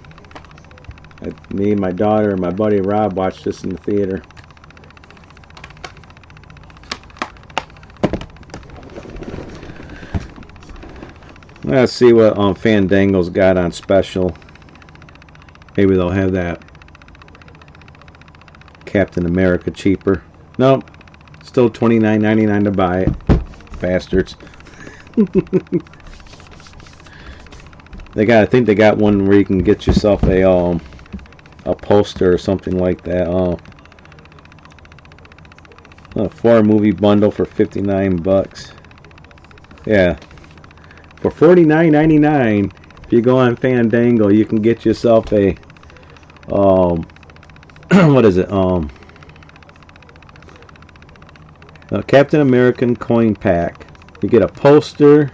Me, my daughter, and my buddy Rob watched this in the theater. Let's see what Fandango's got on special. Maybe they'll have that Captain America cheaper. Nope, still $29.99 to buy it. Bastards. I think they got one where you can get yourself a poster or something like that. A 4-movie bundle for $59. Yeah, for $49.99. If you go on Fandango, you can get yourself a what is it? A Captain American coin pack. You get a poster.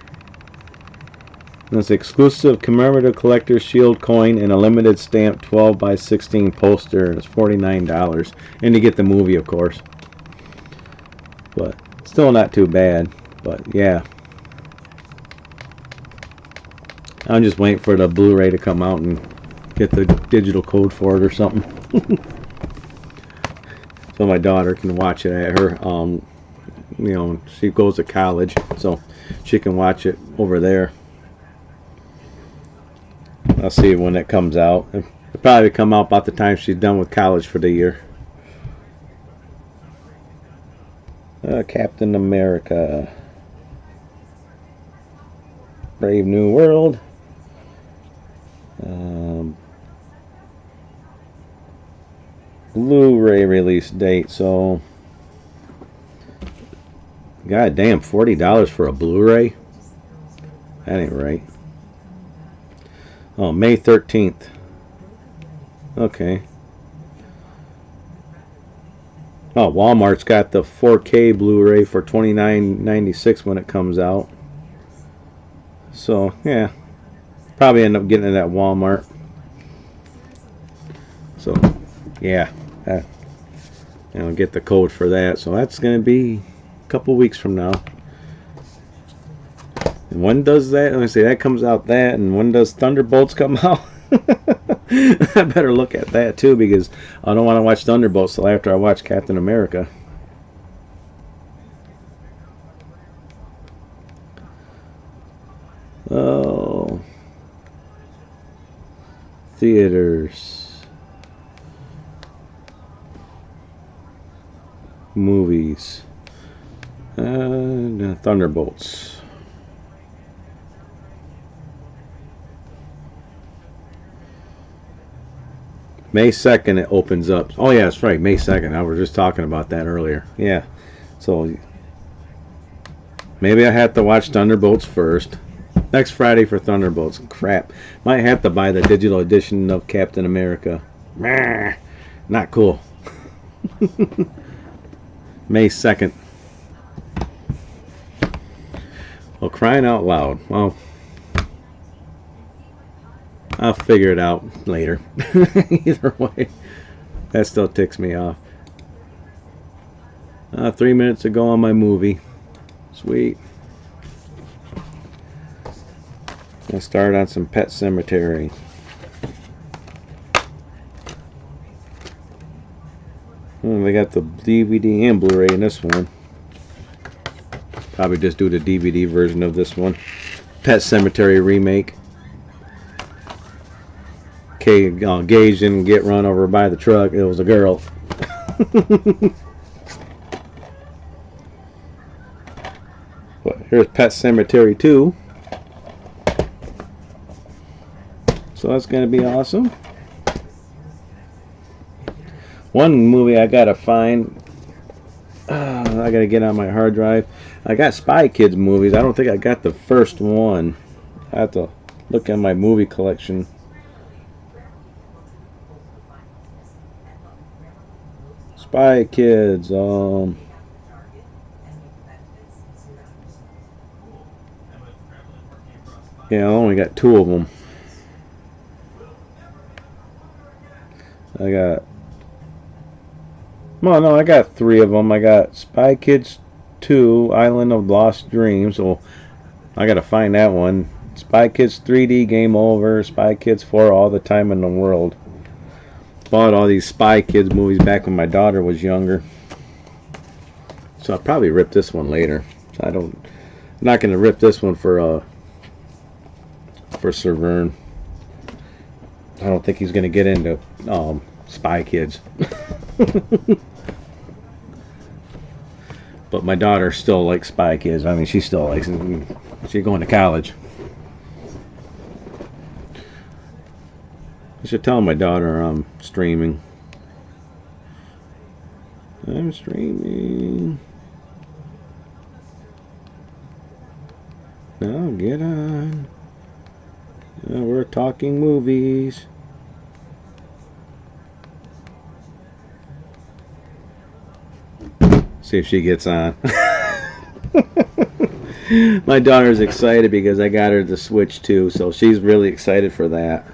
This exclusive commemorative collector's shield coin and a limited stamp 12x16 poster. It's $49, and you get the movie, of course. But still not too bad. But yeah. I'm just waiting for the Blu-ray to come out and get the digital code for it or something. So my daughter can watch it at her, you know, she goes to college, so she can watch it over there. I'll see when it comes out. It'll probably come out about the time she's done with college for the year. Captain America. Brave New World. Blu-ray release date, so god damn, $40 for a Blu-ray? That ain't right. Oh, May 13th. Okay. Oh, Walmart's got the 4K Blu-ray for $29.96 when it comes out. So, yeah. Probably end up getting it at Walmart. So, yeah. I'll get the code for that. So that's going to be a couple weeks from now. And when does that? Let me see. That comes out that. And when does Thunderbolts come out? I better look at that too, because I don't want to watch Thunderbolts till after I watch Captain America. Oh, theaters, movies, Thunderbolts. May 2nd it opens up. Oh yeah, that's right, May 2nd. I was just talking about that earlier. Yeah. So maybe I have to watch Thunderbolts first. Next Friday for Thunderbolts. Crap. Might have to buy the digital edition of Captain America. Not cool. May 2nd. Well, crying out loud. Well, I'll figure it out later. Either way, that still ticks me off. 3 minutes to go on my movie. Sweet. I started on some Pet Sematary. They got the DVD and Blu-ray in this one. Probably just do the DVD version of this one. Pet Sematary remake. Gage didn't get run over by the truck. It was a girl. But here's Pet Sematary 2. So that's going to be awesome. One movie I gotta find. I gotta get on my hard drive. I got Spy Kids movies. I don't think I got the first one. I have to look at my movie collection. Spy Kids. Yeah, I only got 2 of them. I got. Well, no, I got 3 of them. I got Spy Kids 2, Island of Lost Dreams. So I gotta find that one. Spy Kids 3D, Game Over. Spy Kids 4, All the Time in the World. Bought all these Spy Kids movies back when my daughter was younger. So I'll probably rip this one later. So I'm not gonna rip this one for Sir Vern. I don't think he's gonna get into Spy Kids. But my daughter still likes Spy Kids. I mean, she still likes it. She's going to college. I should tell my daughter I'm streaming. I'm streaming. Now get on. Now we're talking movies. See if she gets on. My daughter's excited because I got her the Switch too, so she's really excited for that.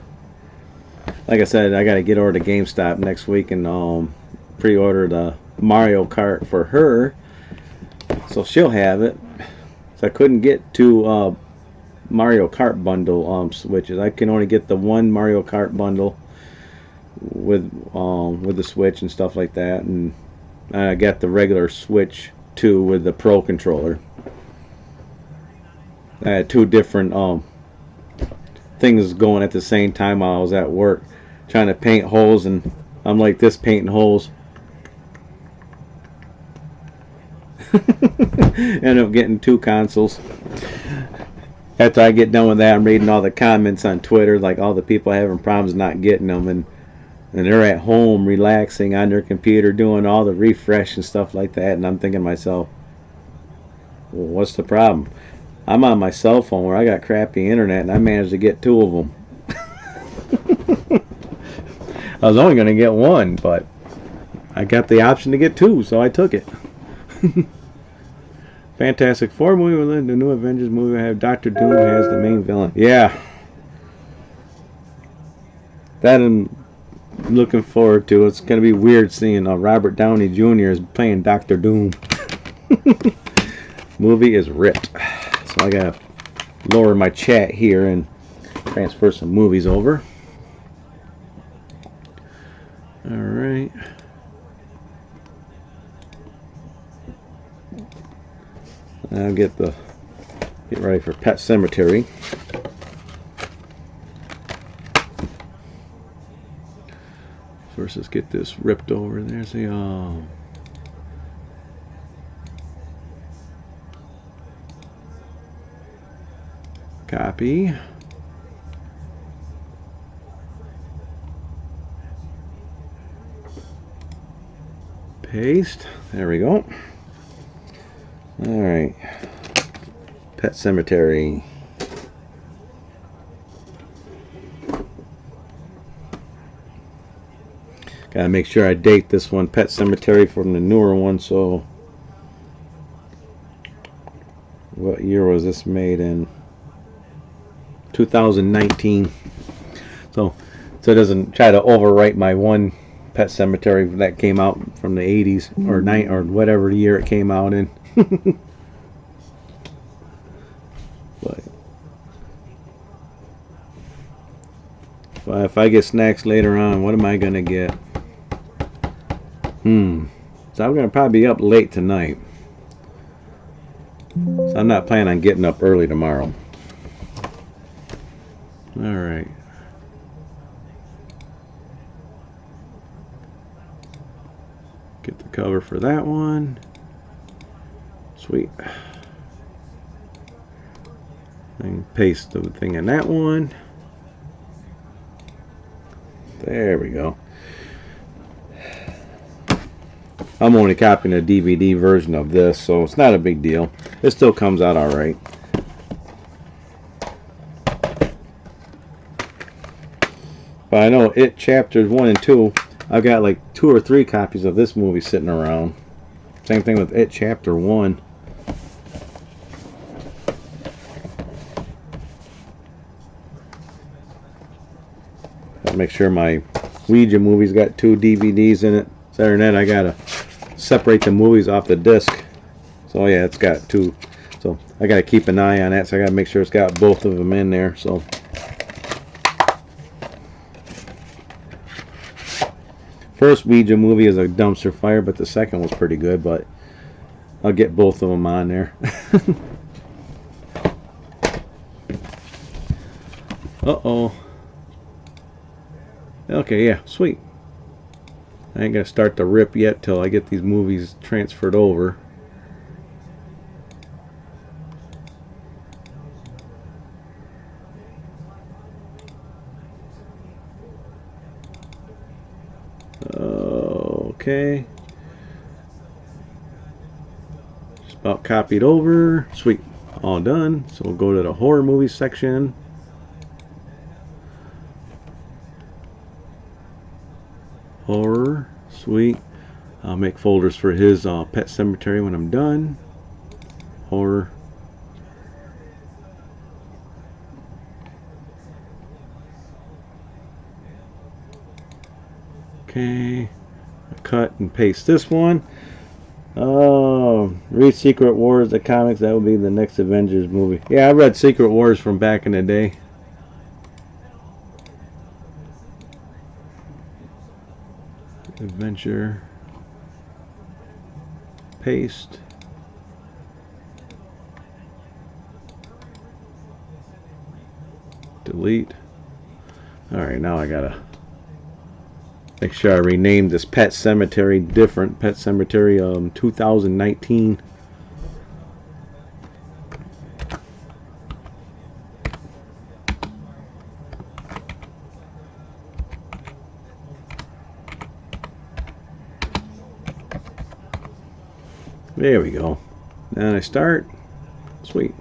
Like I said, I got to get over to GameStop next week and pre-order the Mario Kart for her, so she'll have it. So I couldn't get to Mario Kart bundle switches. I can only get the one Mario Kart bundle with the Switch and stuff like that, and I got the regular Switch 2 with the Pro controller. I had two different things going at the same time while I was at work trying to paint holes, and I'm like this painting holes. End up getting two consoles. After I get done with that, I'm reading all the comments on Twitter, like all the people having problems not getting them, and they're at home relaxing on their computer doing all the refresh and stuff like that, and I'm thinking to myself, well, what's the problem? I'm on my cell phone where I got crappy internet, and I managed to get two of them. I was only going to get one, but I got the option to get two, so I took it. Fantastic Four movie will end the new Avengers movie. I have Doctor Doom as the main villain. Yeah, that I'm looking forward to. It's going to be weird seeing Robert Downey Jr. is playing Doctor Doom. Movie is ripped. So I got to lower my chat here and transfer some movies over. All right. I'll get ready for Pet Sematary. First, let's get this ripped over. There's the copy. Paste. There we go. Alright, Pet Sematary. Gotta make sure I date this one, Pet Sematary, from the newer one. So what year was this made in? 2019. So it doesn't try to overwrite my one Pet Sematary that came out from the 80s or whatever year it came out in. But if I get snacks later on, what am I gonna get? So I'm gonna probably be up late tonight, so I'm not planning on getting up early tomorrow. All right. Get the cover for that one. Sweet. And paste the thing in that one. There we go. I'm only copying a DVD version of this, so it's not a big deal. It still comes out alright. But I know It Chapters 1 and 2, I've got like 2 or 3 copies of this movie sitting around. Same thing with It Chapter 1. I'll make sure my Ouija movie's got 2 DVDs in it. Other than that, I gotta separate the movies off the disc. So yeah, it's got 2. So I gotta keep an eye on that. So I gotta make sure it's got both of them in there. So first Ouija movie is a dumpster fire, but the second was pretty good. But I'll get both of them on there. Uh-oh. Okay, yeah, sweet. I ain't gonna start the rip yet till I get these movies transferred over. Okay. Just about copied over. Sweet. All done. So we'll go to the horror movie section. Horror. Sweet. I'll make folders for his Pet Sematary when I'm done. Horror. Okay. Cut and paste this one. Oh, read Secret Wars, the comics. That would be the next Avengers movie. Yeah, I read Secret Wars from back in the day. Adventure. Paste. Delete. Alright, now I gotta make sure I renamed this Pet Cemetery different. Pet Cemetery 2019. There we go. Then I start. Sweet.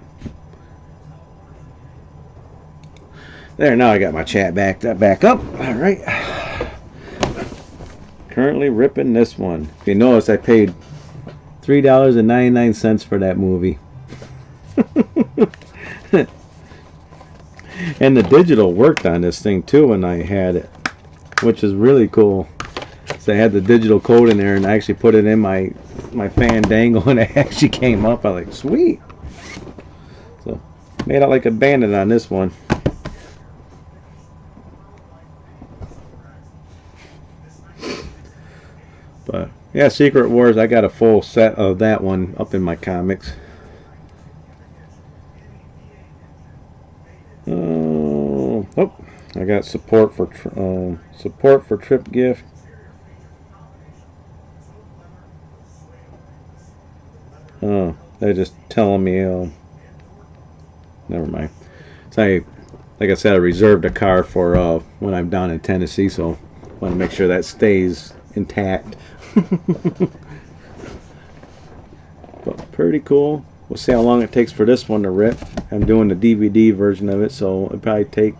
There, now I got my chat back up. Alright. Currently ripping this one. If you notice, I paid $3.99 for that movie. And the digital worked on this thing too when I had it, which is really cool. So I had the digital code in there and I actually put it in my Fandango and it actually came up. I was like, sweet. So made out like a bandit on this one. But yeah, Secret Wars, I got a full set of that one up in my comics. Oh, I got support for Trip Gift. Oh, they're just telling me. Never mind. So like I said, I reserved a car for when I'm down in Tennessee, so I want to make sure that stays intact. But pretty cool. We'll see how long it takes for this one to rip. I'm doing the DVD version of it, so it'll probably take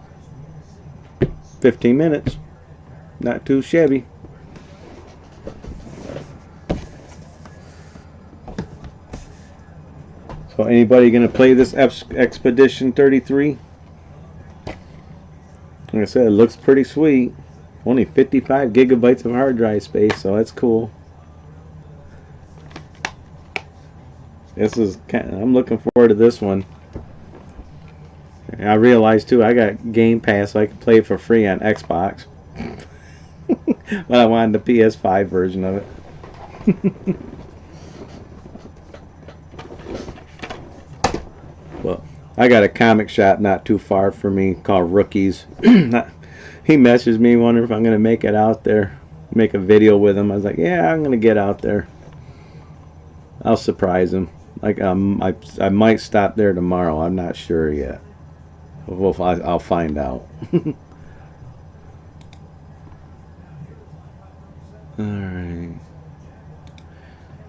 15 minutes. Not too shabby. So anybody gonna play this Expedition 33? Like I said, it looks pretty sweet. Only 55 gigabytes of hard drive space, so that's cool. This is I'm looking forward to this one. I realized too I got Game Pass, so I can play it for free on Xbox. But I wanted the PS5 version of it. Well, I got a comic shop not too far from me called Rookies. He messaged me wondering if I'm going to make it out there, make a video with him. I was like, yeah, I'm going to get out there. I'll surprise him. Like I might stop there tomorrow. I'm not sure yet. Well, I'll find out. Alright.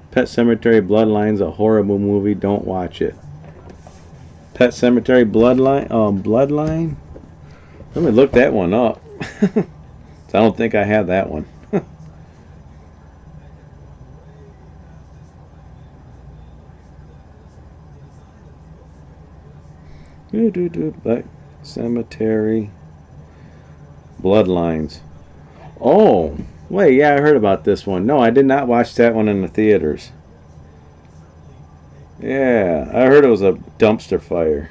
Pet Sematary Bloodline's a horrible movie. Don't watch it. Pet Sematary Bloodline? Let me look that one up. So I don't think I have that one. Pet Sematary Bloodlines. Oh, wait, yeah, I heard about this one. No, I did not watch that one in the theaters. Yeah, I heard it was a dumpster fire.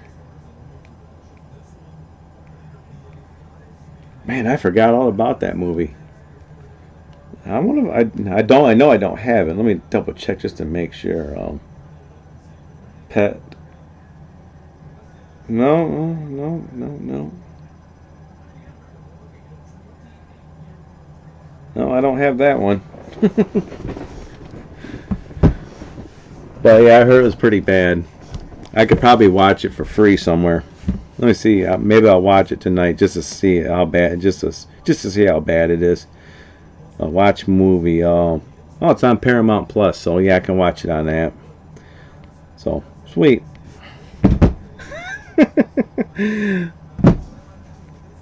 Man, I forgot all about that movie. I know I don't have it. Let me double check just to make sure. Pet. No. No, I don't have that one. But yeah, I heard it was pretty bad. I could probably watch it for free somewhere. Let me see. Maybe I'll watch it tonight just to see how bad. Just to see how bad it is. Watch movie. Oh, it's on Paramount Plus, so yeah, I can watch it on that. So sweet.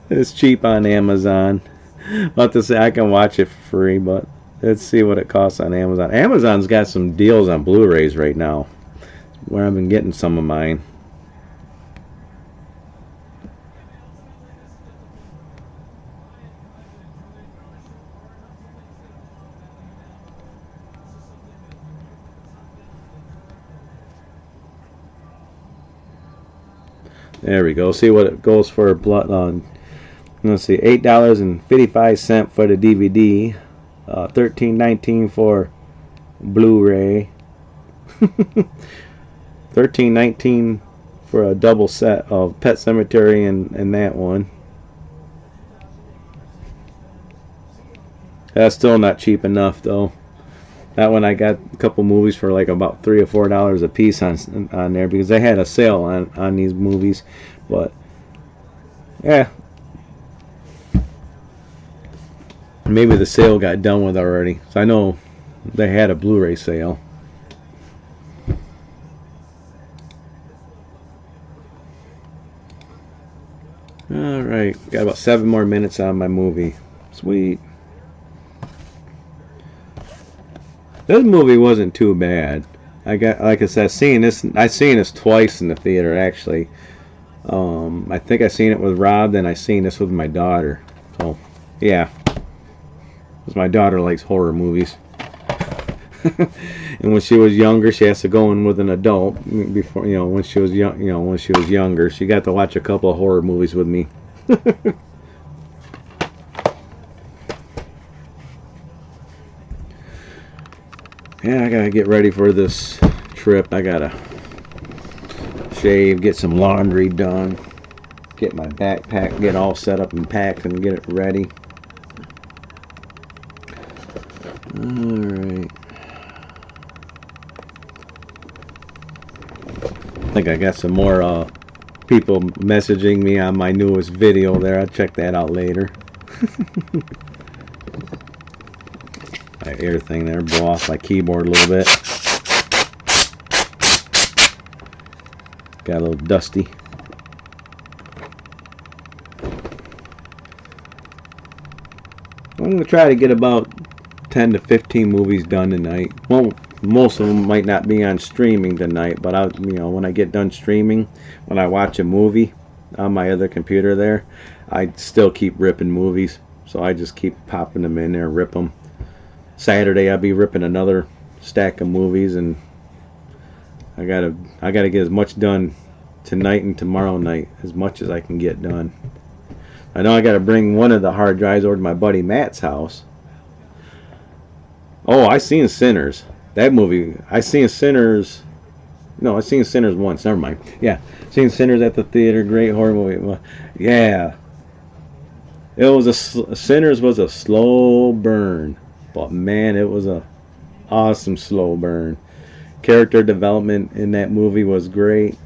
It's cheap on Amazon. I'll have to say I can watch it for free, but let's see what it costs on Amazon. Amazon's got some deals on Blu-rays right now, where I've been getting some of mine. There we go. See what it goes for. Blood on. Let's see, $8.55 for the DVD, $13.19 for Blu-ray, $13.19 for a double set of Pet Sematary and that one. That's still not cheap enough though. That one I got a couple movies for like about $3 or $4 a piece on there because they had a sale on these movies. But yeah, maybe the sale got done with already. So I know they had a Blu-ray sale. Alright, got about 7 more minutes on my movie. Sweet. This movie wasn't too bad. Like I said, I seen this twice in the theater actually. I think I seen it with Rob, then I seen this with my daughter. So yeah, because my daughter likes horror movies. And when she was younger, she has to go in with an adult. Before, when she was young, when she was younger, she got to watch a couple of horror movies with me. Yeah, I gotta get ready for this trip. I gotta shave, get some laundry done, get my backpack, get all set up and packed, and get it ready. Alright. I think I got some more people messaging me on my newest video there. I'll check that out later. My air thing there, blow off my keyboard a little bit. Got a little dusty. I'm going to try to get about 10 to 15 movies done tonight. Well, most of them might not be on streaming tonight, but when I get done streaming, when I watch a movie on my other computer there, I still keep ripping movies. So I just keep popping them in there, rip them. Saturday I'll be ripping another stack of movies, and I gotta get as much done tonight and tomorrow night, as much as I can get done. I know I gotta bring one of the hard drives over to my buddy Matt's house. Oh, I seen Sinners. That movie, I seen Sinners. No, I seen Sinners once. Never mind. Yeah, seen Sinners at the theater. Great horror movie. Yeah, it was Sinners was a slow burn. But man, it was a awesome slow burn. Character development in that movie was great.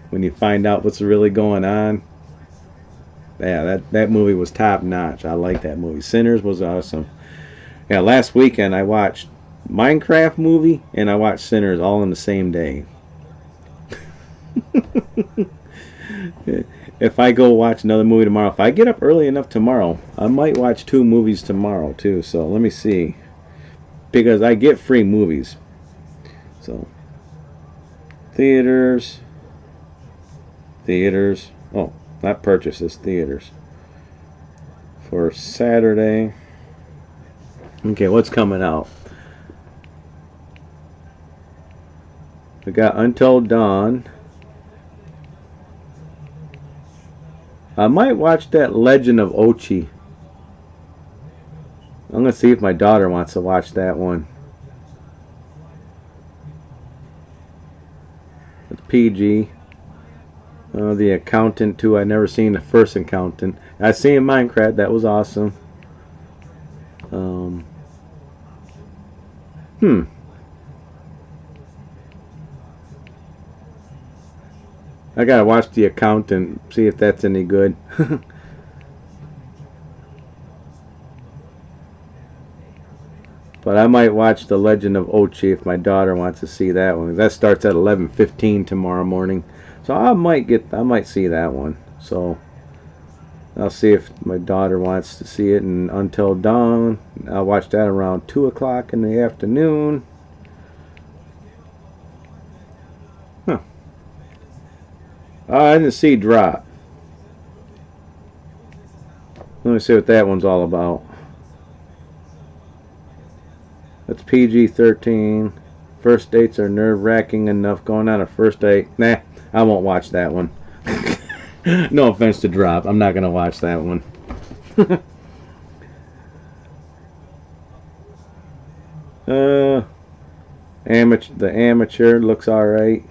When you find out what's really going on, yeah, that movie was top notch. I like that movie. Sinners was awesome. Yeah, last weekend I watched Minecraft movie and I watched Sinners all in the same day. If I go watch another movie tomorrow, if I get up early enough tomorrow, I might watch 2 movies tomorrow too. So let me see, because I get free movies. So theaters. Oh, not purchases, theaters for Saturday. Okay, what's coming out? We got Until Dawn. I might watch that Legend of Ochi. I'm going to see if my daughter wants to watch that one. It's PG. The Accountant too. I never seen the first Accountant. I seen Minecraft. That was awesome. I gotta watch The Accountant, see if that's any good. But I might watch The Legend of Ochi if my daughter wants to see that one. That starts at 11:15 tomorrow morning, so I might see that one. So I'll see if my daughter wants to see it. And Until Dawn, I'll watch that around 2 o'clock in the afternoon. I didn't see Drop. Let me see what that one's all about. That's PG-13. First dates are nerve-wracking enough. Going on a first date. Nah, I won't watch that one. No offense to Drop. I'm not going to watch that one. uh, the Amateur looks alright.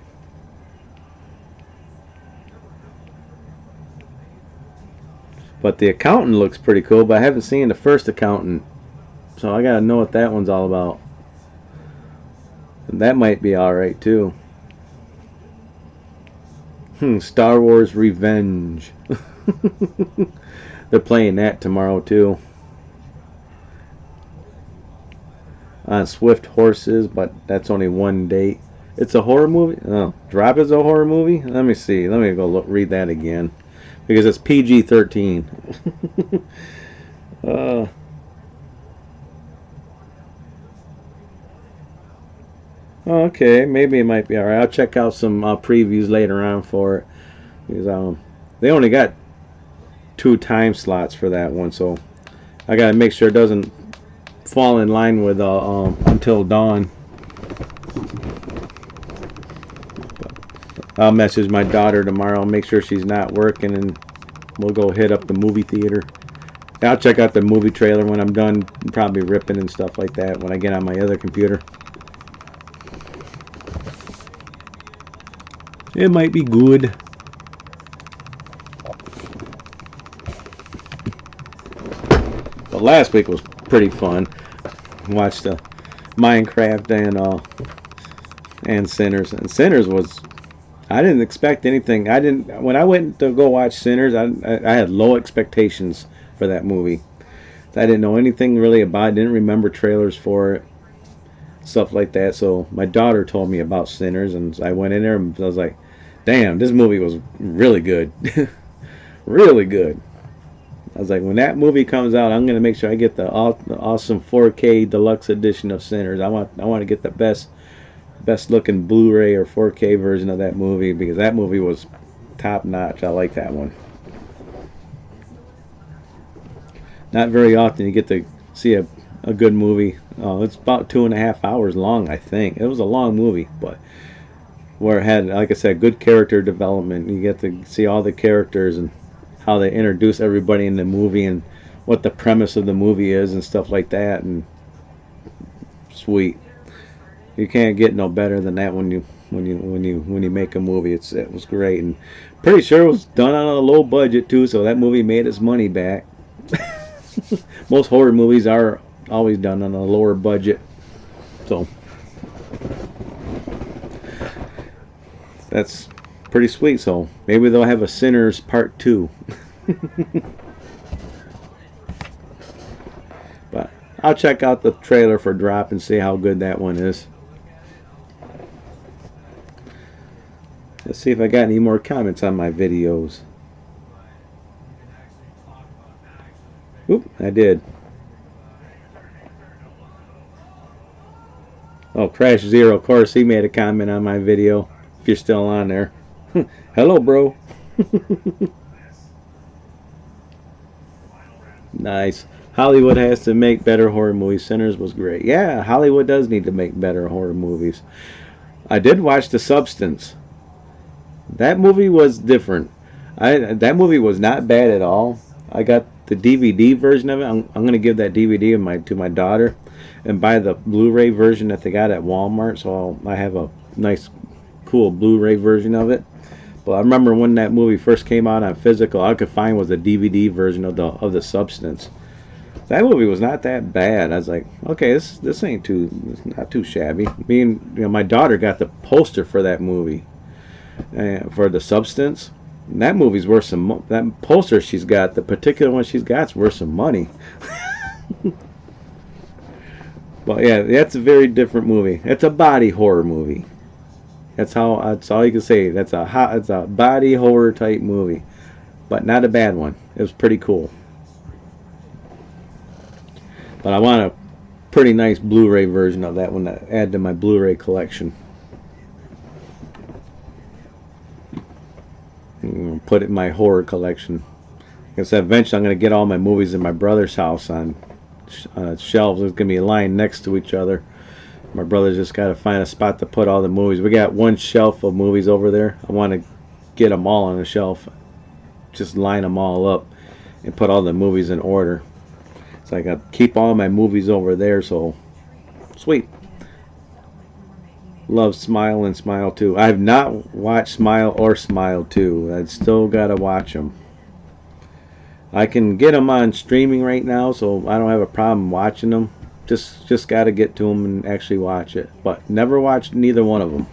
But the Accountant looks pretty cool, but I haven't seen the first Accountant. So I gotta know what that one's all about. And that might be alright too. Star Wars Revenge. They're playing that tomorrow too. On Swift Horses, but that's only one date. It's a horror movie? Oh, Drop is a horror movie? Let me see. Let me go read that again. Because it's PG-13. Okay, maybe it might be alright. I'll check out some previews later on for it. Because they only got 2 time slots for that one, so I gotta make sure it doesn't fall in line with Until Dawn. I'll message my daughter tomorrow, make sure she's not working, and we'll go hit up the movie theater. I'll check out the movie trailer when I'm done, probably ripping and stuff like that when I get on my other computer. It might be good. But last week was pretty fun. Watched the Minecraft and Sinners. And Sinners was, I didn't expect anything. When I went to go watch Sinners, I had low expectations for that movie. I didn't know anything really about it. Didn't remember trailers for it, stuff like that. So my daughter told me about Sinners, and I went in there and I was like, damn, this movie was really good. Really good. I was like, when that movie comes out, I'm gonna make sure I get the awesome 4K deluxe edition of Sinners. I want to get the best looking Blu-ray or 4K version of that movie, because that movie was top notch. I like that one. Not very often you get to see a good movie. It's about 2.5 hours long, I think. It was a long movie, but where it had, like I said, good character development. You get to see all the characters and how they introduce everybody in the movie and what the premise of the movie is and stuff like that. And sweet, you can't get no better than that when you make a movie. It was great, and pretty sure it was done on a low budget too, so that movie made its money back. Most horror movies are always done on a lower budget, so that's pretty sweet. So maybe they'll have a Sinners Part 2. But I'll check out the trailer for Drop and see how good that one is. Let's see if I got any more comments on my videos. Oop, I did. Oh, Crash Zero, of course, he made a comment on my video. If you're still on there. Hello, bro. Nice. Hollywood has to make better horror movies. Sinners was great. Yeah, Hollywood does need to make better horror movies. I did watch The Substance. That movie was different. That movie was not bad at all. I got the DVD version of it. I'm going to give that DVD to my daughter and buy the Blu-ray version that they got at Walmart. So I have a nice, cool Blu-ray version of it. But I remember when that movie first came out on physical, all I could find was a DVD version of the Substance. That movie was not that bad. I was like, okay, this ain't not too shabby. My daughter got the poster for that movie, for The Substance. And that movie's worth some. That poster she's got, the particular one she's got's worth some money. But yeah, that's a very different movie. It's a body horror movie. That's all you can say. It's a body horror type movie, but not a bad one. It was pretty cool. But I want a pretty nice Blu-ray version of that one to add to my Blu-ray collection. Put it in my horror collection. Like I said, eventually I'm going to get all my movies in my brother's house on shelves. There's going to be a line next to each other. My brother's just got to find a spot to put all the movies. We got one shelf of movies over there. I want to get them all on a shelf. just line them all up and put all the movies in order. So I got keep all my movies over there. So sweet. Love Smile and Smile 2. I have not watched Smile or Smile 2. I've still got to watch them. I can get them on streaming right now, so I don't have a problem watching them. Just got to get to them and actually watch it. But never watched neither one of them.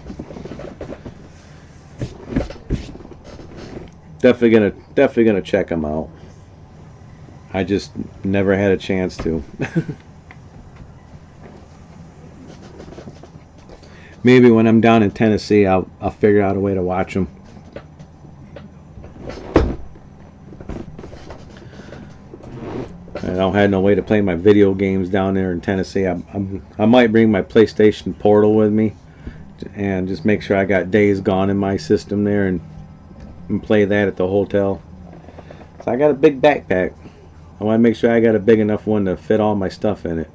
Definitely gonna check them out. I just never had a chance to. Maybe when I'm down in Tennessee, I'll figure out a way to watch them. I don't have no way to play my video games down there in Tennessee. I might bring my PlayStation Portal with me and just make sure I got Days Gone in my system there and play that at the hotel. So I got a big backpack. I want to make sure I got a big enough one to fit all my stuff in it.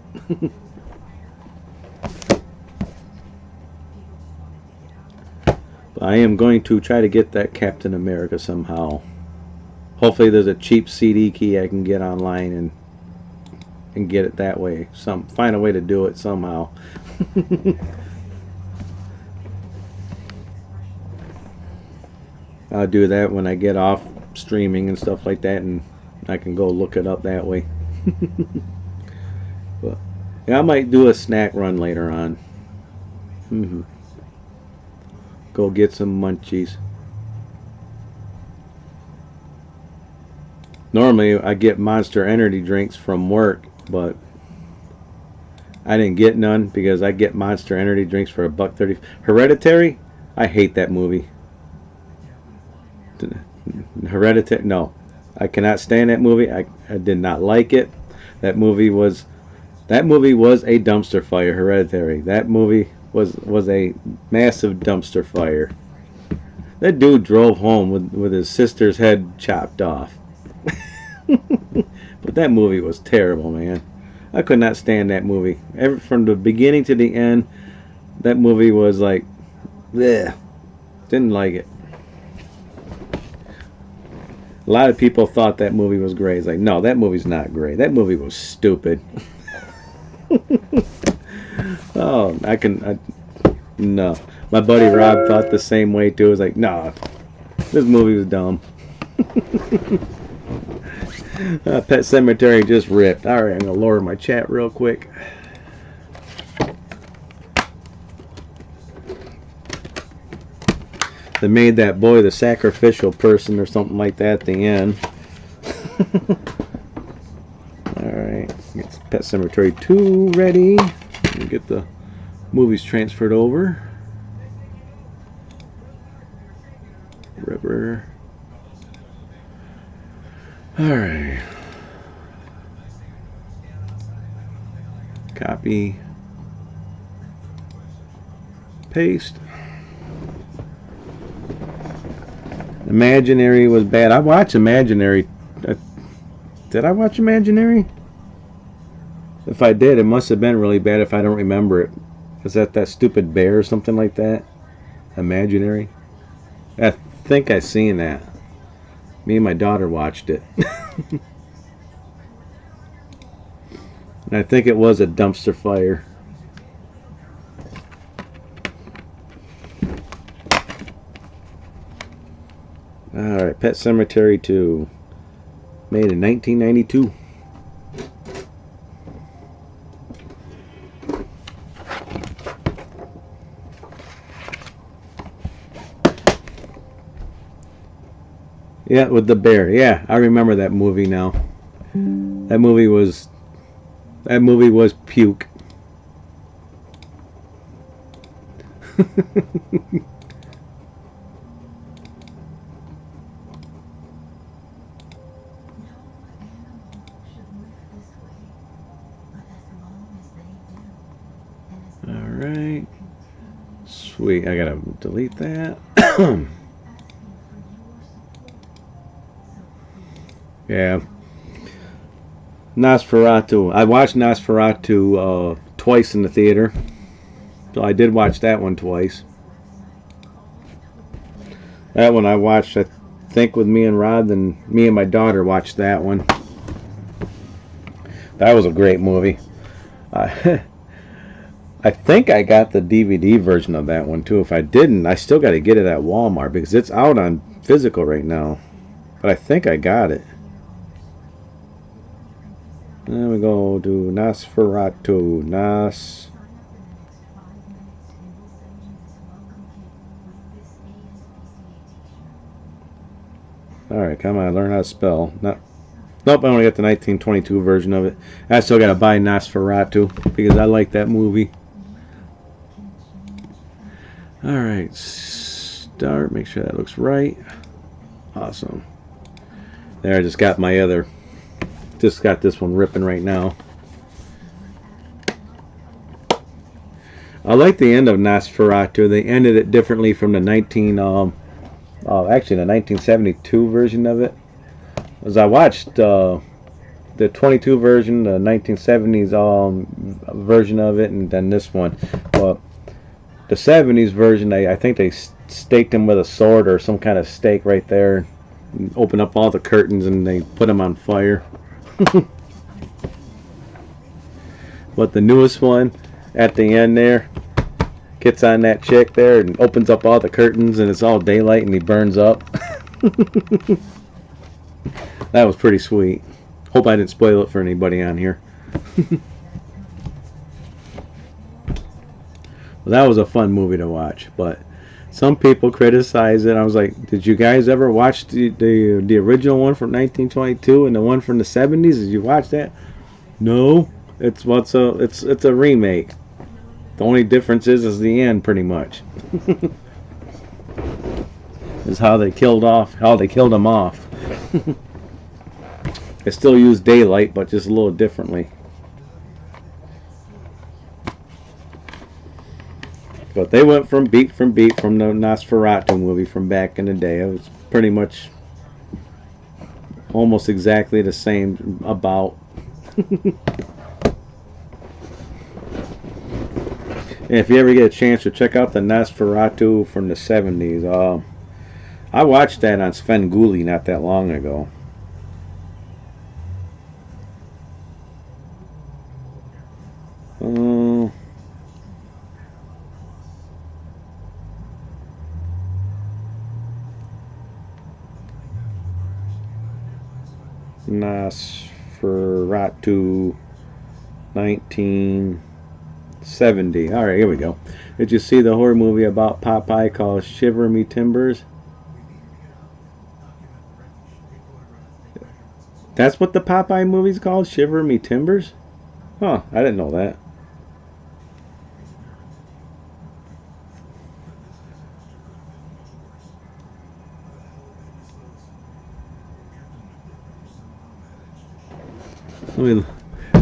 I am going to try to get that Captain America somehow. Hopefully there's a cheap CD key I can get online and get it that way. Find a way to do it somehow. I'll do that when I get off streaming and stuff like that, and I can go look it up that way. But yeah, I might do a snack run later on. Go get some munchies. Normally I get Monster Energy drinks from work, but I didn't get none because I get Monster Energy drinks for $1.30. Hereditary? I hate that movie. Hereditary? No, I cannot stand that movie. I did not like it. That movie was a dumpster fire. Hereditary. That movie was a massive dumpster fire. That dude drove home with his sister's head chopped off. But that movie was terrible, man. I could not stand that movie. From the beginning to the end, that movie was like, bleh. Didn't like it. A lot of people thought that movie was great. It's like, no, that movie's not great. That movie was stupid. Oh, no. My buddy Rob thought the same way too. It was like, no, this movie was dumb. Pet Sematary just ripped. Alright, I'm going to lower my chat real quick. They made that boy the sacrificial person or something like that at the end. Alright, get Pet Sematary 2 ready. Get the movies transferred over. River. Alright. Copy. Paste. Imaginary was bad. I watched Imaginary. Did I watch Imaginary? If I did, it must have been really bad if I don't remember it. Is that stupid bear or something like that? Imaginary? I think I seen that. Me and my daughter watched it. And I think it was a dumpster fire. Alright, Pet Sematary 2. Made in 1992. Yeah, with the bear. Yeah, I remember that movie now. That movie was puke. Alright. Sweet, I gotta delete that. Yeah. Nosferatu. I watched Nosferatu twice in the theater. So I did watch that one twice. That one I watched, I think with me and Rod, then me and my daughter watched that one. That was a great movie. I think I got the DVD version of that one too. If I didn't, I still got to get it at Walmart because it's out on physical right now. But I think I got it. Then we go to Nosferatu. Alright, come on, learn how to spell. Nope, I only got the 1922 version of it. I still got to buy Nosferatu because I like that movie. Alright, start. Make sure that looks right. Awesome. There, I just got my other. Just got this one ripping right now. I like the end of Nosferatu. They ended it differently from the 1972 version of it. As I watched the 22 version, the 1970s version of it, and then this one. But the 70s version, I think they staked him with a sword or some kind of stake right there. Open up all the curtains and they put him on fire. But the newest one, at the end there, gets on that chick there and opens up all the curtains and it's all daylight and he burns up. That was pretty sweet. Hope I didn't spoil it for anybody on here. Well, that was a fun movie to watch, but some people criticize it. I was like, did you guys ever watch the original one from 1922 and the one from the 70s? Did you watch that? No. It's a remake. The only difference is the end, pretty much. Is how they killed him off. They still use daylight, but just a little differently. But they went from beat from the Nosferatu movie from back in the day. It was pretty much almost exactly the same about. And if you ever get a chance to check out the Nosferatu from the 70s, I watched that on Svengoolie not that long ago. Nosferatu 1970. Alright, here we go. Did you see the horror movie about Popeye called Shiver Me Timbers? That's what the Popeye movie's called? Shiver Me Timbers? Huh, I didn't know that.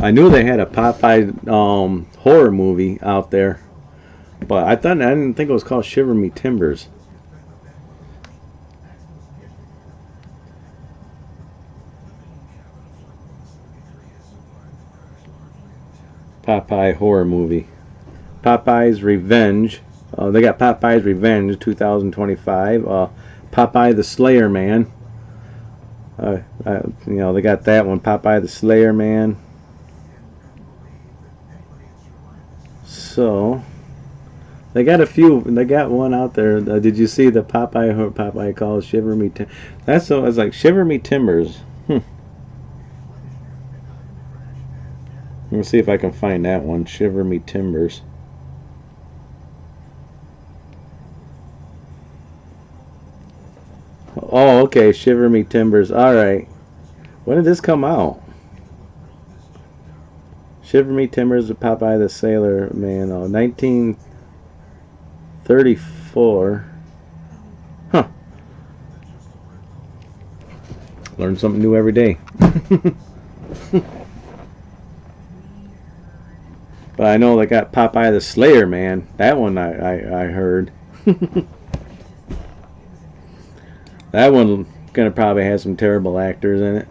I knew they had a Popeye horror movie out there, but I didn't think it was called Shiver Me Timbers. Popeye horror movie. Popeye's Revenge. They got Popeye's Revenge 2025. Popeye the Slayer Man. They got that one, Popeye the Slayer Man. So they got a few. They got one out there. Did you see the Popeye calls Shiver Me Timbers? That's so. It's like Shiver Me Timbers. Let me see if I can find that one. Shiver Me Timbers. Oh, okay. Shiver Me Timbers. Alright. When did this come out? Shiver Me Timbers with Popeye the Sailor Man. 1934. Huh. Learn something new every day. But I know they got Popeye the Slayer Man. That one I heard. That one gonna probably have some terrible actors in it.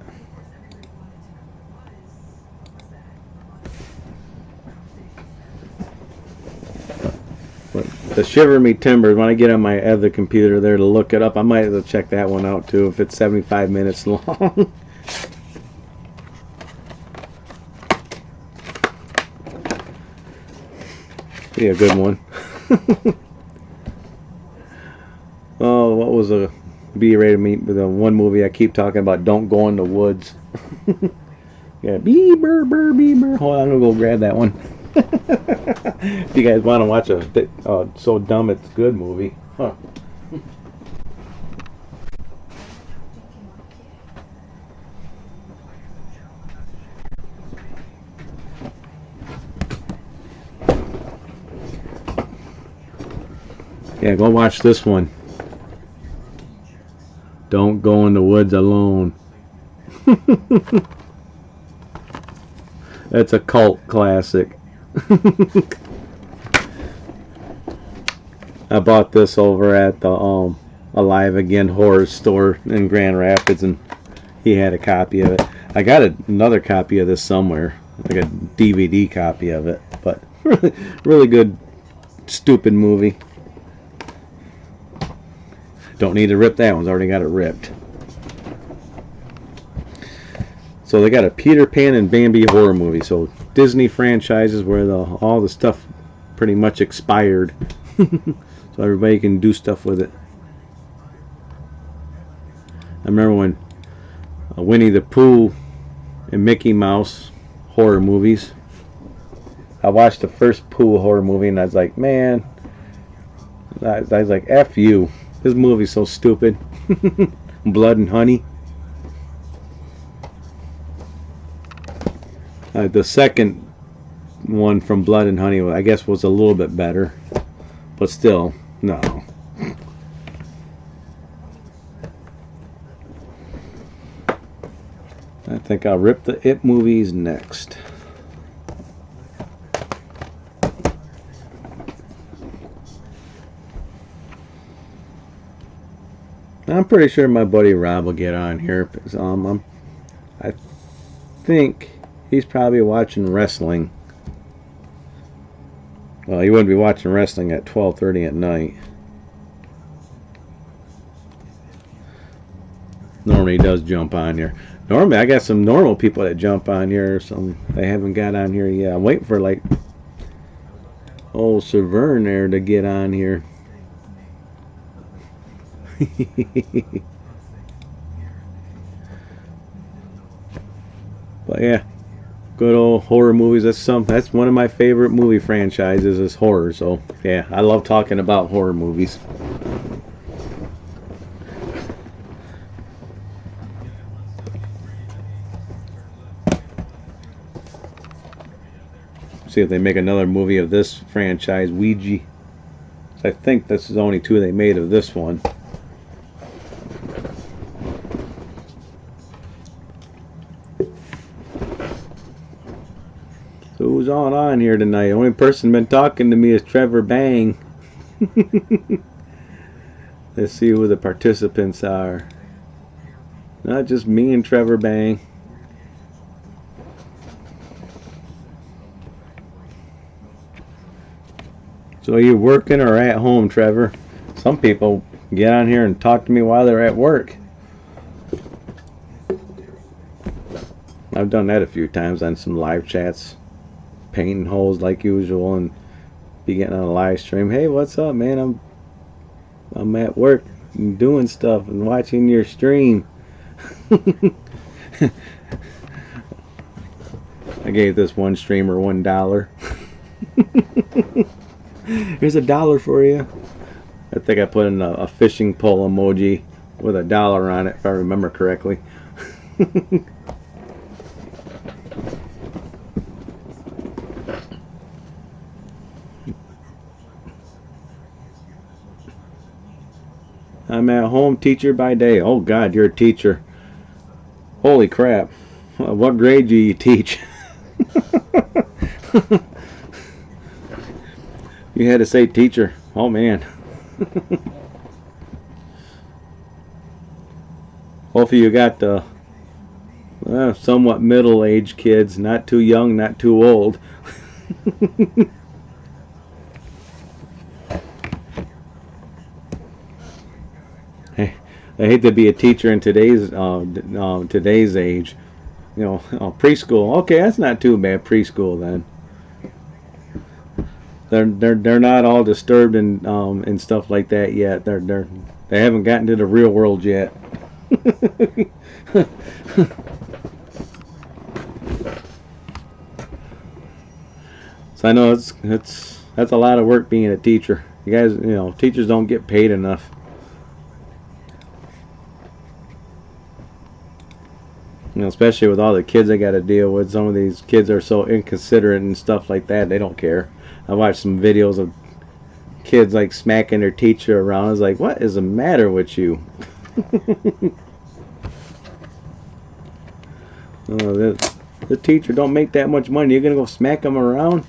But the Shiver Me Timbers. When I get on my other computer there to look it up, I might have to check that one out too if it's 75 minutes long. Be a good one. Oh, what was a B-rated the one movie I keep talking about? Don't Go in the Woods. Yeah, Bieber, Bieber. Hold on, I'm gonna go grab that one. If you guys want to watch a So Dumb It's Good movie, huh? Yeah, go watch this one. Don't Go in the Woods Alone. That's a cult classic. I bought this over at the Alive Again horror store in Grand Rapids, and he had a copy of it. I got another copy of this somewhere, like a DVD copy of it, but really good, stupid movie. Don't need to rip that one's already got it ripped. So they got a Peter Pan and Bambi horror movie. So Disney franchises where all the stuff pretty much expired. So everybody can do stuff with it. I remember when Winnie the Pooh and Mickey Mouse horror movies. I watched the first Pooh horror movie and I was like, man, I was like, F you. This movie's so stupid. Blood and Honey. The second one from Blood and Honey, I guess, was a little bit better. But still, no. I think I'll rip the It movies next. I'm pretty sure my buddy Rob will get on here. I think he's probably watching wrestling. Well, he wouldn't be watching wrestling at 12:30 at night. Normally he does jump on here. Normally I got some normal people that jump on here. Some they haven't got on here yet. I'm waiting for like old Severn there to get on here. But yeah, good old horror movies. That's one of my favorite movie franchises is horror. So yeah, I love talking about horror movies. See if they make another movie of this franchise, Ouija. I think this is the only two they made of this one. So who's on here tonight? The only person been talking to me is Trevor Bang. Let's see who the participants are. Not just me and Trevor Bang. So are you working or at home, Trevor? Some people get on here and talk to me while they're at work. I've done that a few times on some live chats. Painting holes like usual and be getting on a live stream. Hey, what's up, man? I'm at work and doing stuff and watching your stream. I gave this one streamer $1. Here's $1 for you. I think I put in a fishing pole emoji with $1 on it, if I remember correctly. I'm at home, teacher by day. Oh God, you're a teacher. Holy crap. What grade do you teach? You had to say teacher. Oh man. Hopefully you got the somewhat middle-aged kids. Not too young, not too old. I hate to be a teacher in today's age. You know, preschool. Okay, that's not too bad. Preschool then. They're not all disturbed and stuff like that yet. They haven't gotten to the real world yet. So I know that's a lot of work being a teacher. You guys, teachers don't get paid enough. Especially with all the kids I got to deal with. Some of these kids are so inconsiderate and stuff like that. They don't care. I watched some videos of kids like smacking their teacher around. I was like, what is the matter with you? The teacher don't make that much money. You're gonna go smack them around?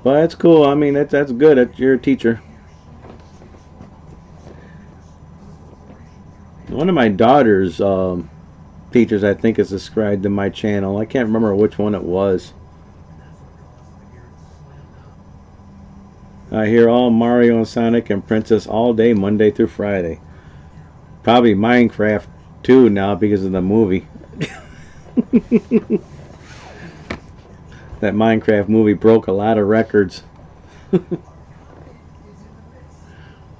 Well, that's cool. I mean, that's good. You're a teacher. One of my daughter's teachers, I think, is subscribed to my channel. I can't remember which one it was. I hear all Mario and Sonic and Princess all day, Monday through Friday. Probably Minecraft too now because of the movie. That Minecraft movie broke a lot of records.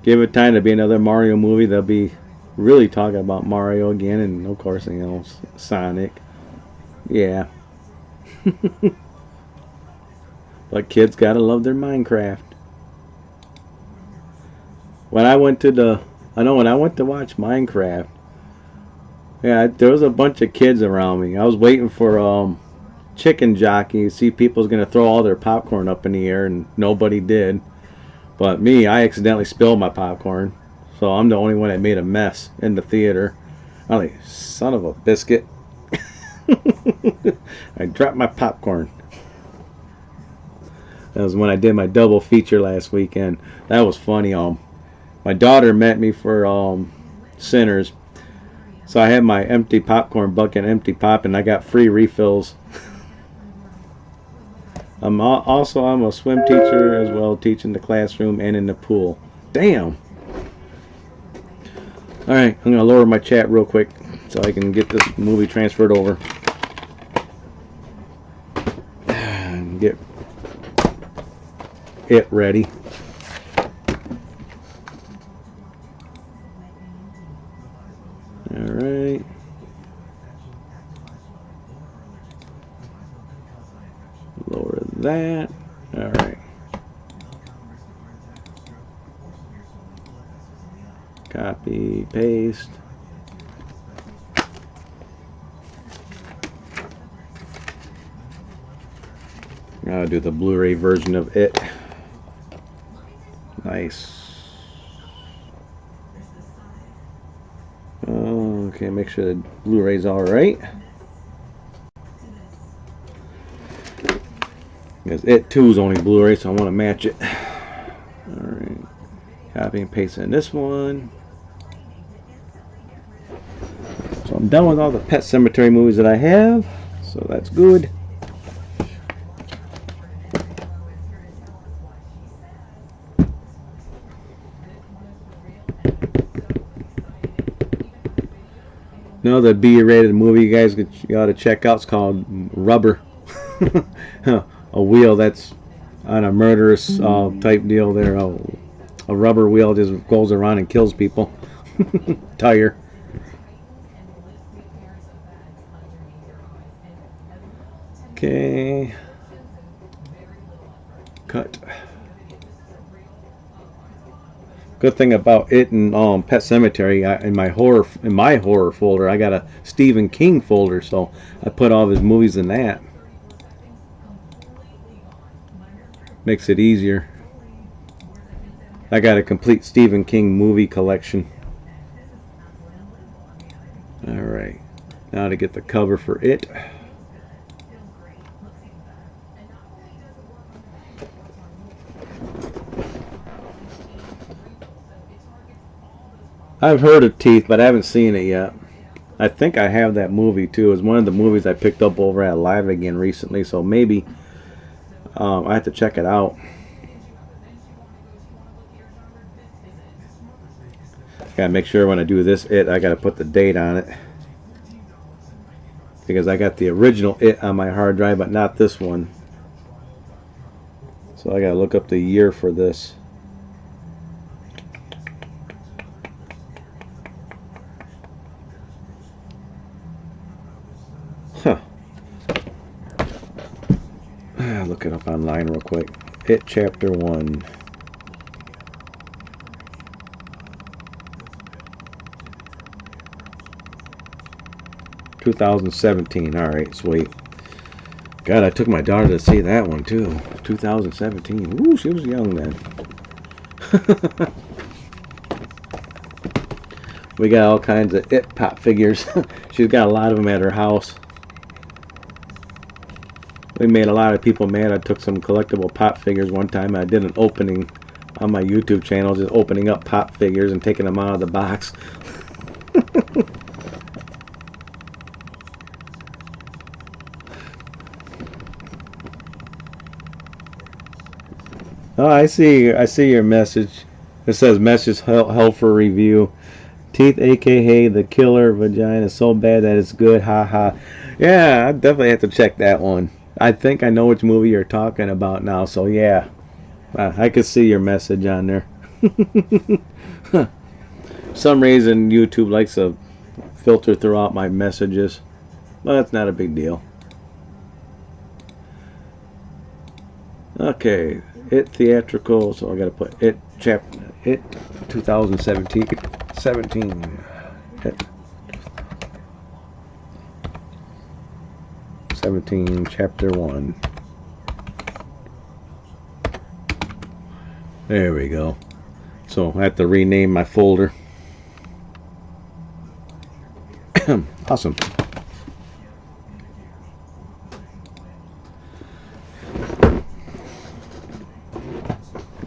Give it time to be another Mario movie. They'll be really talking about Mario again, and of course, Sonic. Yeah. But kids gotta love their Minecraft. When I went to watch Minecraft, yeah, there was a bunch of kids around me. I was waiting for Chicken Jockey. See, people's gonna throw all their popcorn up in the air, and nobody did. But me, I accidentally spilled my popcorn, so I'm the only one that made a mess in the theater. I'm like, son of a biscuit! I dropped my popcorn. That was when I did my double feature last weekend. That was funny. My daughter met me for Sinners, so I had my empty popcorn bucket empty pop, and I got free refills. I'm a swim teacher as well, teaching the classroom and in the pool. Damn. All right, I'm gonna lower my chat real quick so I can get this movie transferred over and get it ready. Alright. Lower that. Alright. Copy, paste. I'll do the Blu-ray version of it. Nice. Okay, make sure the Blu-ray's alright. Because it too is only Blu-ray, so I want to match it. Alright. Copy and paste in this one. So I'm done with all the Pet Sematary movies that I have. So that's good. Another B-rated movie you guys got to check out. It's called Rubber. A wheel that's on a murderous type deal there. A rubber wheel just goes around and kills people. Tire. Okay. Cut. Good thing about it and Pet Sematary, in my horror folder, I got a Stephen King folder, so I put all of his movies in that. Makes it easier. I got a complete Stephen King movie collection. Alright, now to get the cover for it. I've heard of Teeth, but I haven't seen it yet. I think I have that movie too. It's one of the movies I picked up over at Live Again recently, so maybe I have to check it out. Gotta make sure when I do this I gotta put the date on it, because I got the original on my hard drive, but not this one. So I gotta look up the year for this. Huh. Look it up online real quick. It Chapter 1. (2017). Alright, sweet. God, I took my daughter to see that one too. 2017. Ooh, she was young then. We got all kinds of It pop figures. She's got a lot of them at her house. We made a lot of people mad. I took some collectible pop figures one time. I did an opening on my YouTube channel, just opening up pop figures and taking them out of the box. Oh, I see your message. It says message held for review. Teeth, aka the killer vagina, is so bad that it's good. Haha. Yeah, I definitely have to check that one. I think I know which movie you're talking about now. So yeah, I could see your message on there. For some reason YouTube likes to filter throughout my messages, but that's not a big deal. Okay. It theatrical, so I gotta put it 2017 17 Chapter 1. There we go. So I have to rename my folder. Awesome.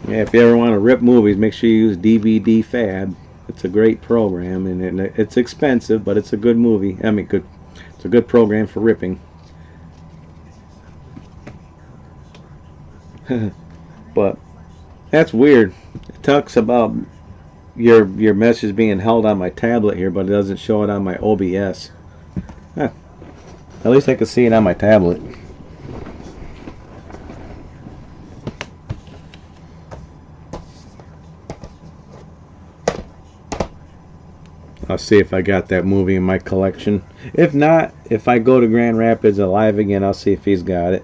Yeah, if you ever want to rip movies, make sure you use DVD Fab. It's a great program, and it's expensive, but it's a good movie. I mean, good. It's a good program for ripping. But that's weird. It talks about your message being held on my tablet here, but it doesn't show it on my OBS. Huh. At least I can see it on my tablet. I'll see if I got that movie in my collection. If not, if I go to Grand Rapids Alive again, I'll see if he's got it.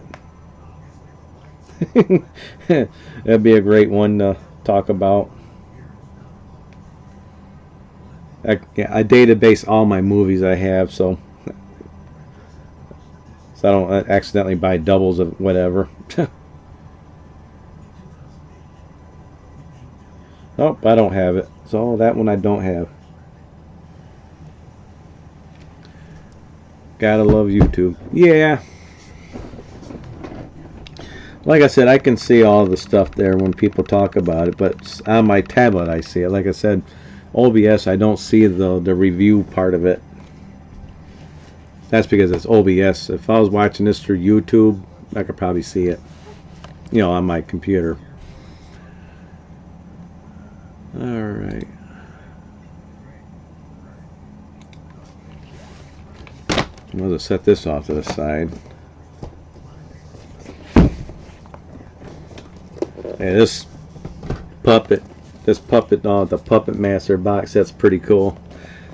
That'd be a great one to talk about. I database all my movies I have, so I don't accidentally buy doubles of whatever. Nope, I don't have it. So that one I don't have. Gotta love YouTube. Yeah. Like I said, I can see all the stuff there when people talk about it, but on my tablet I see it. Like I said, OBS, I don't see the review part of it. That's because it's OBS. If I was watching this through YouTube, I could probably see it, you know, on my computer. Alright. I'm going to set this off to the side. Yeah, this puppet, the Puppet Master box, that's pretty cool.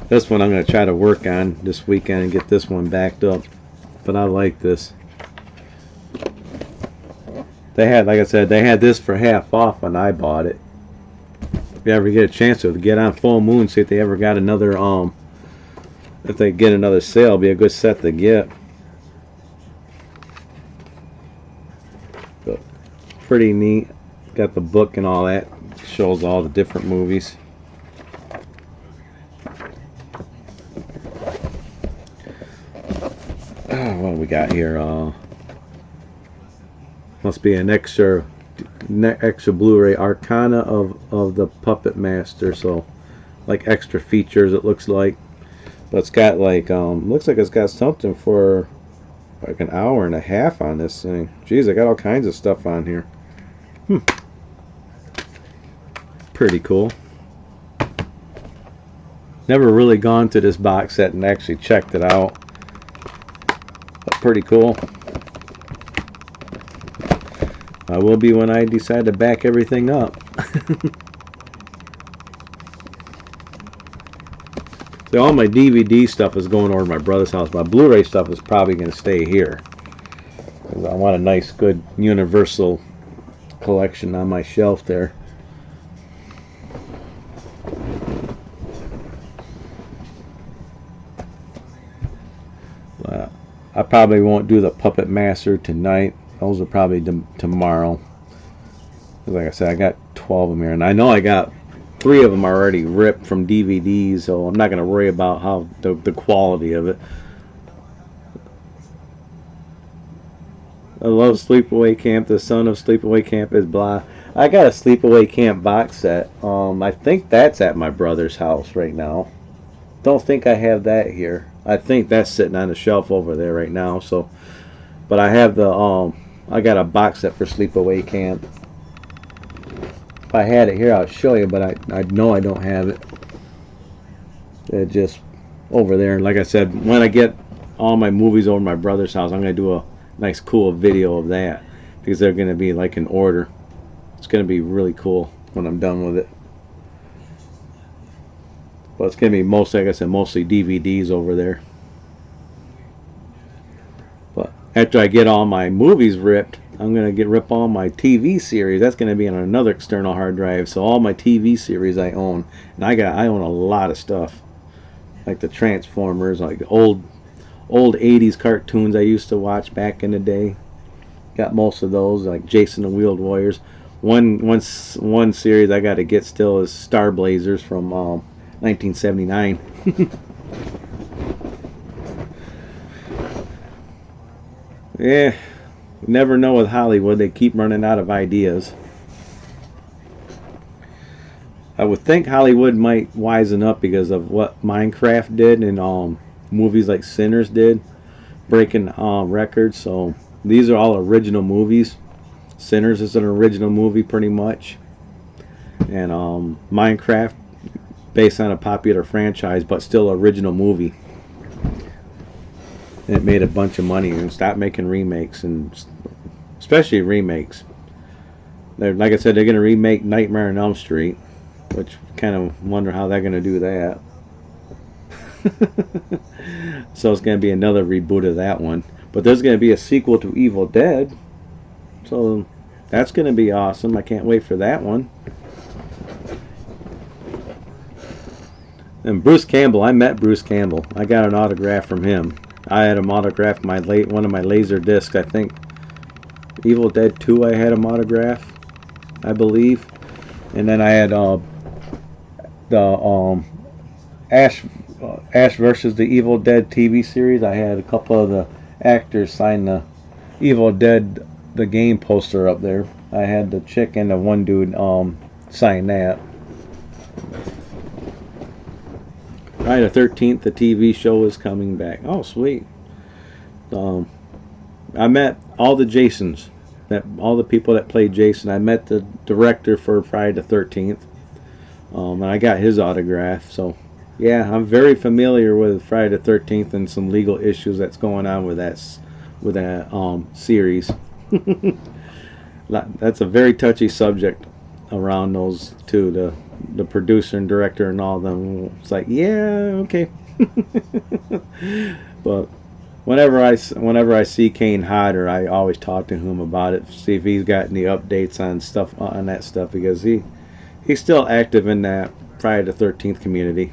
This one I'm going to try to work on this weekend and get this one backed up. But I like this. They had, like I said, they had this for half off when I bought it. If you ever get a chance to get on Full Moon, see if they ever got another if they get another sale, it'll be a good set to get. But pretty neat. Got the book and all that. Shows all the different movies. What do we got here? Must be an extra Blu-ray Arcana of the Puppet Master. So like extra features, it looks like. But it's got like looks like it's got something for like an hour and a half on this thing. Jeez, I got all kinds of stuff on here. Pretty cool. Never really gone to this box set and actually checked it out. But pretty cool. I will be when I decide to back everything up. So all my DVD stuff is going over to my brother's house. My Blu-ray stuff is probably going to stay here. I want a nice, good, universal collection on my shelf there. I probably won't do the Puppet Master tonight. Those are probably tomorrow. Like I said, I got 12 of them here, and I know I got 3 of them already ripped from DVDs, so I'm not going to worry about how the quality of it. I love Sleepaway Camp. The son of Sleepaway Camp is blah. I got a Sleepaway Camp box set. I think that's at my brother's house right now. Don't think I have that here. I think that's sitting on the shelf over there right now. So, but I have the I got a box set for Sleepaway Camp. If I had it here, I'll show you, but I know I don't have it. It's just over there. And like I said, when I get all my movies over to my brother's house, I'm going to do a nice, cool video of that, because they're going to be like in order. It's going to be really cool when I'm done with it. But it's going to be mostly, like I said, mostly DVDs over there. But after I get all my movies ripped, I'm going to rip all my TV series. That's going to be on another external hard drive. So all my TV series I own. And I own a lot of stuff. Like the Transformers, like old 80s cartoons I used to watch back in the day. Got most of those, like Jason the Wheeled Warriors. One series I got to get still is Star Blazers from 1979. Yeah, you never know with Hollywood. They keep running out of ideas. I would think Hollywood might wisen up because of what Minecraft did and movies like Sinners did, breaking records. So these are all original movies. Sinners is an original movie pretty much, and Minecraft based on a popular franchise but still original movie. And it made a bunch of money and stopped making remakes, and especially remakes. Like I said, they're going to remake Nightmare on Elm Street, which kind of wonder how they're going to do that. So it's going to be another reboot of that one. But there's going to be a sequel to Evil Dead, so that's going to be awesome. I can't wait for that one. And Bruce Campbell, I met Bruce Campbell. I got an autograph from him. I had him autograph one of my laser discs. I think Evil Dead 2 I had him autograph, I believe. And then I had the Ash versus the Evil Dead TV series. I had a couple of the actors sign the Evil Dead the game poster up there. I had the chick and the one dude sign that. Friday the 13th, the TV show is coming back. Oh, sweet. I met all the Jasons, all the people that played Jason. I met the director for Friday the 13th, and I got his autograph. So, yeah, I'm very familiar with Friday the 13th and some legal issues that's going on with that series. That's a very touchy subject around those two, the producer and director and all of them. It's like, yeah, okay. But whenever I see Kane Hodder, I always talk to him about it, see if he's got any updates on that stuff, because he's still active in that Friday the 13th community.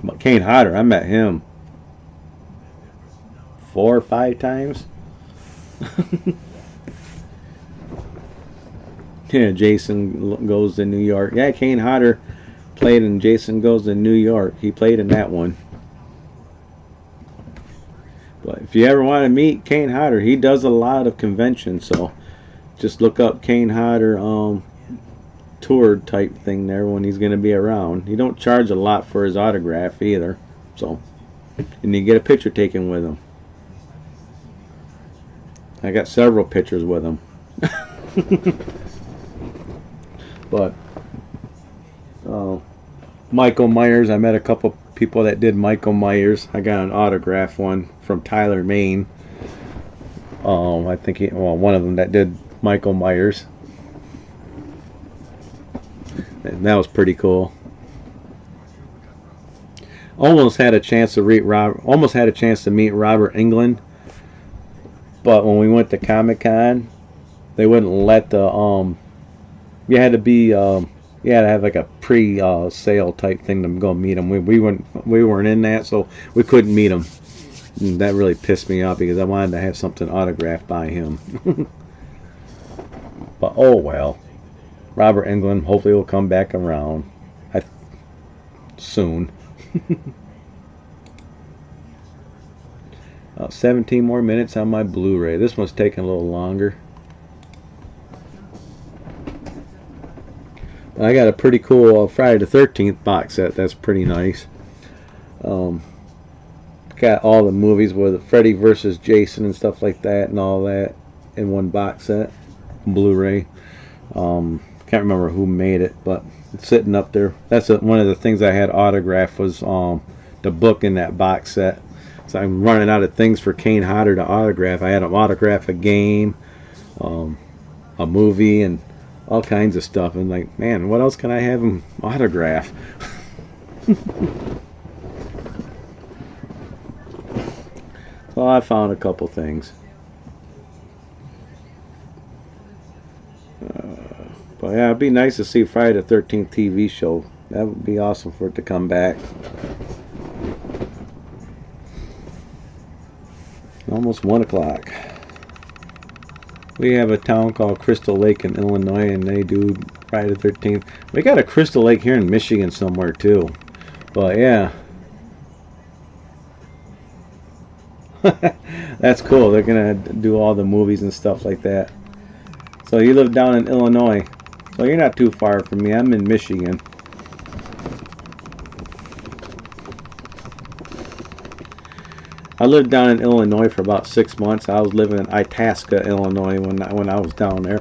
But Kane Hodder, I met him 4 or 5 times. Yeah, Jason Goes to New York. Yeah, Kane Hodder played in Jason Goes to New York. He played in that one. But if you ever want to meet Kane Hodder, he does a lot of conventions. So just look up Kane Hodder tour type thing there when he's going to be around. He don't charge a lot for his autograph either. So, and you get a picture taken with him. I got several pictures with him. But Michael Myers. I met a couple people that did Michael Myers. I got an autograph one from Tyler, Maine. I think one of them that did Michael Myers. And that was pretty cool. Almost had a chance to meet Robert Englund, but when we went to Comic-Con, they wouldn't let the you had to have like a pre-sale type thing to go meet him. We weren't in that, so we couldn't meet him. And that really pissed me off because I wanted to have something autographed by him. But oh well. Robert Englund hopefully will come back around soon. 17 more minutes on my Blu-ray. This one's taking a little longer. But I got a pretty cool Friday the 13th box set. That's pretty nice. Got all the movies with Freddy versus Jason and stuff like that and all that in one box set. Blu-ray. Can't remember who made it, but it's sitting up there. That's one of the things I had autographed was the book in that box set. So I'm running out of things for Kane Hodder to autograph. I had him autograph a game, a movie, and all kinds of stuff. And like, man, what else can I have him autograph? So I found a couple things. But yeah, it'd be nice to see Friday the 13th TV show. That would be awesome for it to come back. Almost 1 o'clock. We have a town called Crystal Lake in Illinois, and they do Friday the 13th. We got a Crystal Lake here in Michigan somewhere too. But yeah. That's cool. They're gonna do all the movies and stuff like that. So you live down in Illinois. So you're not too far from me. I'm in Michigan. I lived down in Illinois for about 6 months. I was living in Itasca, Illinois when I was down there.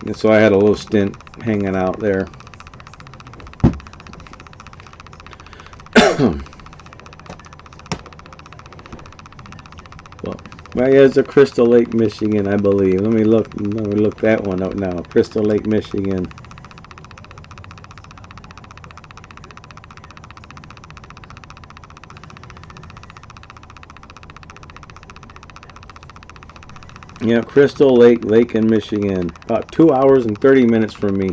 And so I had a little stint hanging out there. Well, yeah, it's a Crystal Lake, Michigan, I believe. Let me look that one up now. Crystal Lake, Michigan. Yeah, Crystal Lake in Michigan. About 2 hours and 30 minutes from me.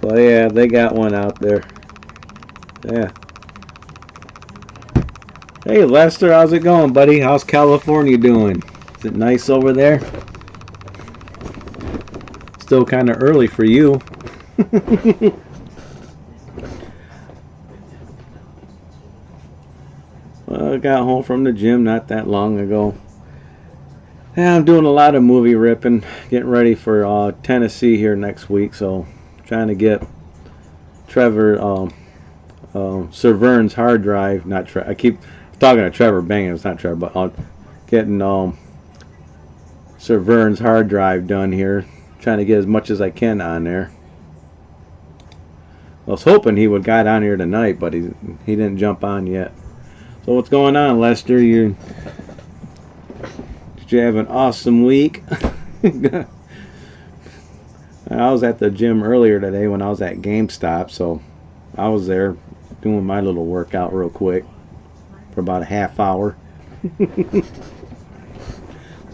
But yeah, they got one out there. Yeah. Hey Lester, how's it going, buddy? How's California doing? Is it nice over there? Still kind of early for you. Well, I got home from the gym not that long ago. Yeah, I'm doing a lot of movie ripping, getting ready for Tennessee here next week. So, trying to get Trevor Sir Vern's hard drive. Not I keep talking to Trevor Bangin', it's not Trevor, but getting Sir Vern's hard drive done here. Trying to get as much as I can on there. I was hoping he would got on here tonight, but he didn't jump on yet. So what's going on, Lester? Did you have an awesome week? I was at the gym earlier today when I was at GameStop, so I was there doing my little workout real quick for about a half hour. It's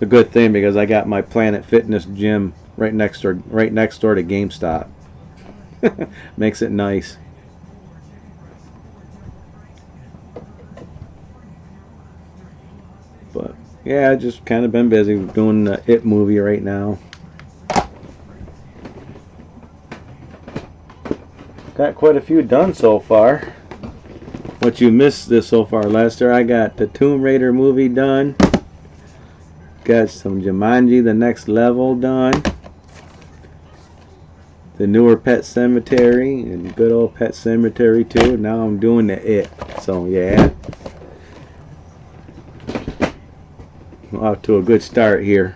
a good thing because I got my Planet Fitness gym right next door to GameStop. Makes it nice. But yeah, I just kind of been busy doing the It movie right now. Got quite a few done so far. What you missed this so far, Lester? I got the Tomb Raider movie done. Got some Jumanji: The Next Level done. The newer Pet Sematary and good old Pet Sematary 2. Now I'm doing the It. So yeah. Off to a good start here.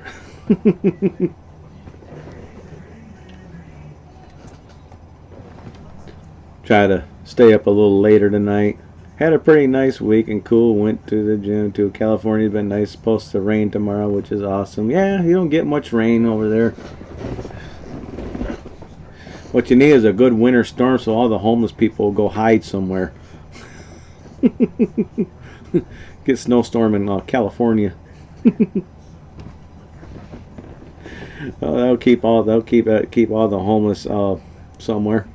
try to stay up a little later tonight. Had a pretty nice week and cool. Went to the gym too. California's been nice. Supposed to rain tomorrow, which is awesome. Yeah, you don't get much rain over there. What you need is a good winter storm so all the homeless people will go hide somewhere. Get snowstorm in California. They'll keep all the homeless somewhere.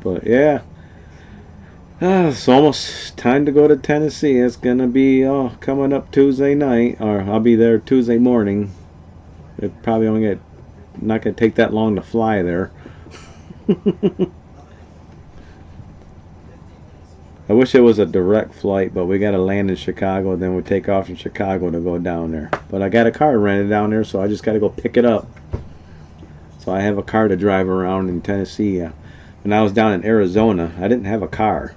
But yeah, it's almost time to go to Tennessee. It's gonna be coming up Tuesday night, or I'll be there Tuesday morning. It probably only not gonna take that long to fly there. I wish it was a direct flight, but we gotta land in Chicago, then we take off in Chicago to go down there. But I got a car rented down there, so I just gotta go pick it up. So I have a car to drive around in Tennessee. When I was down in Arizona, I didn't have a car.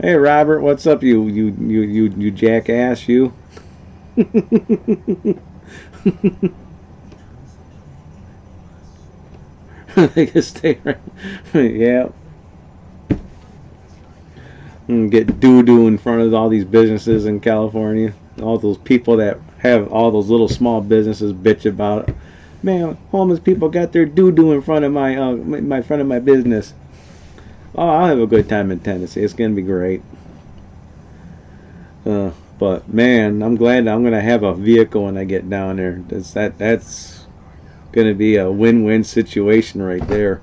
Hey Robert, what's up, you jackass, you? They can stay right. Yeah. And get doo-doo in front of all these businesses in California. All those people that have all those little small businesses bitch about it. Man, homeless people got their doo-doo in front of my business. Oh, I'll have a good time in Tennessee. It's gonna be great. But man, I'm glad I'm gonna have a vehicle when I get down there. That's gonna be a win-win situation right there.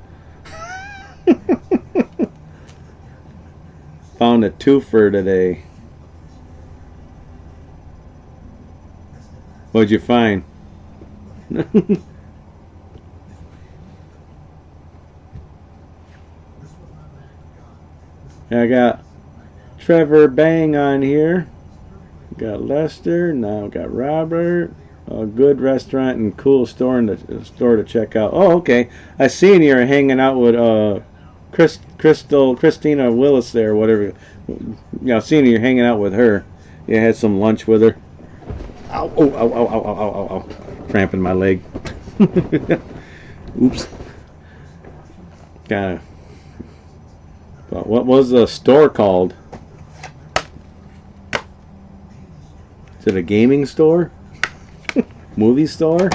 Found a twofer today. What'd you find? I got Trevor Bang on here. Got Lester. Now got Robert. A good restaurant and cool store to check out. Oh, okay. I seen you hanging out with Christina Willis there, whatever. Yeah, I seen you hanging out with her. You had some lunch with her. Ow! Oh! Ow! Ow! Ow! Ow! Ow! Ow! Cramping my leg. Oops. Kinda. But what was the store called? Is it a gaming store? Movie store?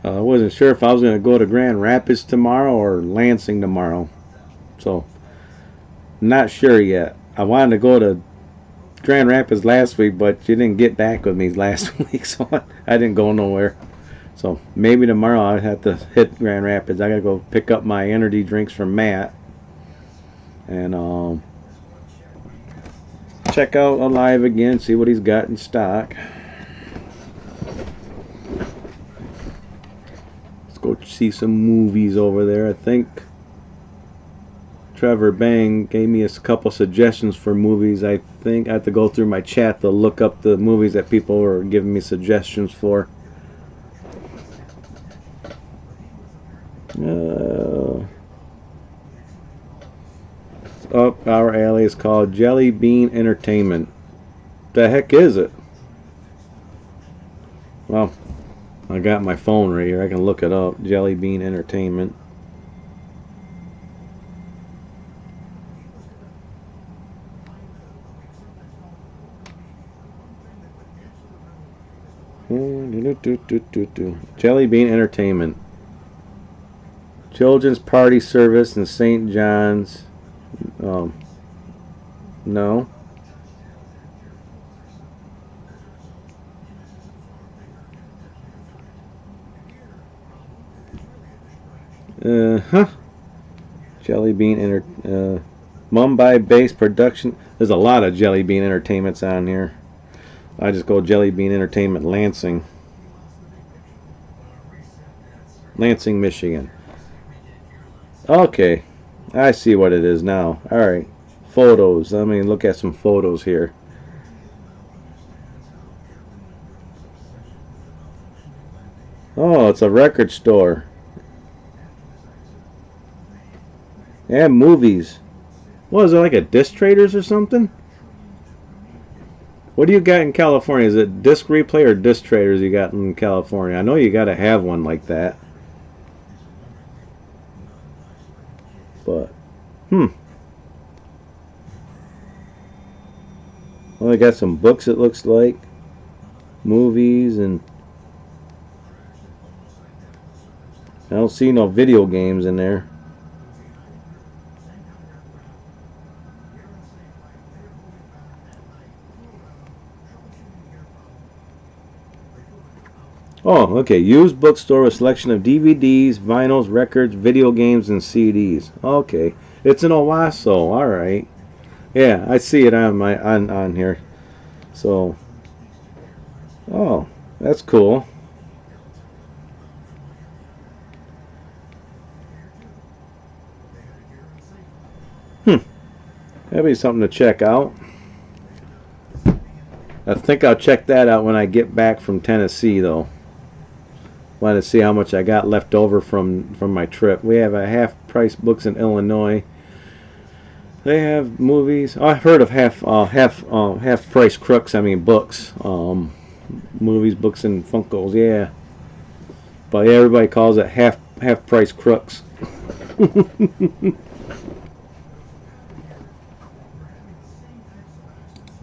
I wasn't sure if I was going to go to Grand Rapids tomorrow or Lansing tomorrow. So, not sure yet. I wanted to go to Grand Rapids last week, but you didn't get back with me last week, so I didn't go nowhere. So, maybe tomorrow I'll have to hit Grand Rapids. I got to go pick up my energy drinks from Matt. And check out Alive again, see what he's got in stock. Let's go see some movies over there. I think Trevor Bang gave me a couple suggestions for movies. I think I have to go through my chat to look up the movies that people are giving me suggestions for. Up our alley is called Jelly Bean Entertainment. The heck is it? Well, I got my phone right here. I can look it up. Jelly Bean Entertainment. Jelly Bean Entertainment. Children's Party Service in St. John's. No. Jelly Bean Mumbai-based production. There's a lot of Jelly Bean Entertainments on here. I just go Jelly Bean Entertainment Lansing. Lansing, Michigan. Okay. I see what it is now. Alright. Photos. Let me look at some photos here. Oh, it's a record store. And movies. What is it, like a disc traders or something? What do you got in California? Is it disc replay or disc traders you got in California? I know you got to have one like that. But, well, they got some books, it looks like. Movies, and I don't see no video games in there. Oh, okay. Used bookstore, a selection of DVDs, vinyls, records, video games, and CDs. Okay, it's in Owasso. All right. Yeah, I see it on my on here. So, oh, that's cool. That'd be something to check out. I think I'll check that out when I get back from Tennessee, though. Want to see how much I got left over from my trip. We have a half-price books in Illinois. They have movies. Oh, I've heard of half-price crooks. I mean books, movies, books, and Funkos. Yeah, but yeah, everybody calls it half-price crooks.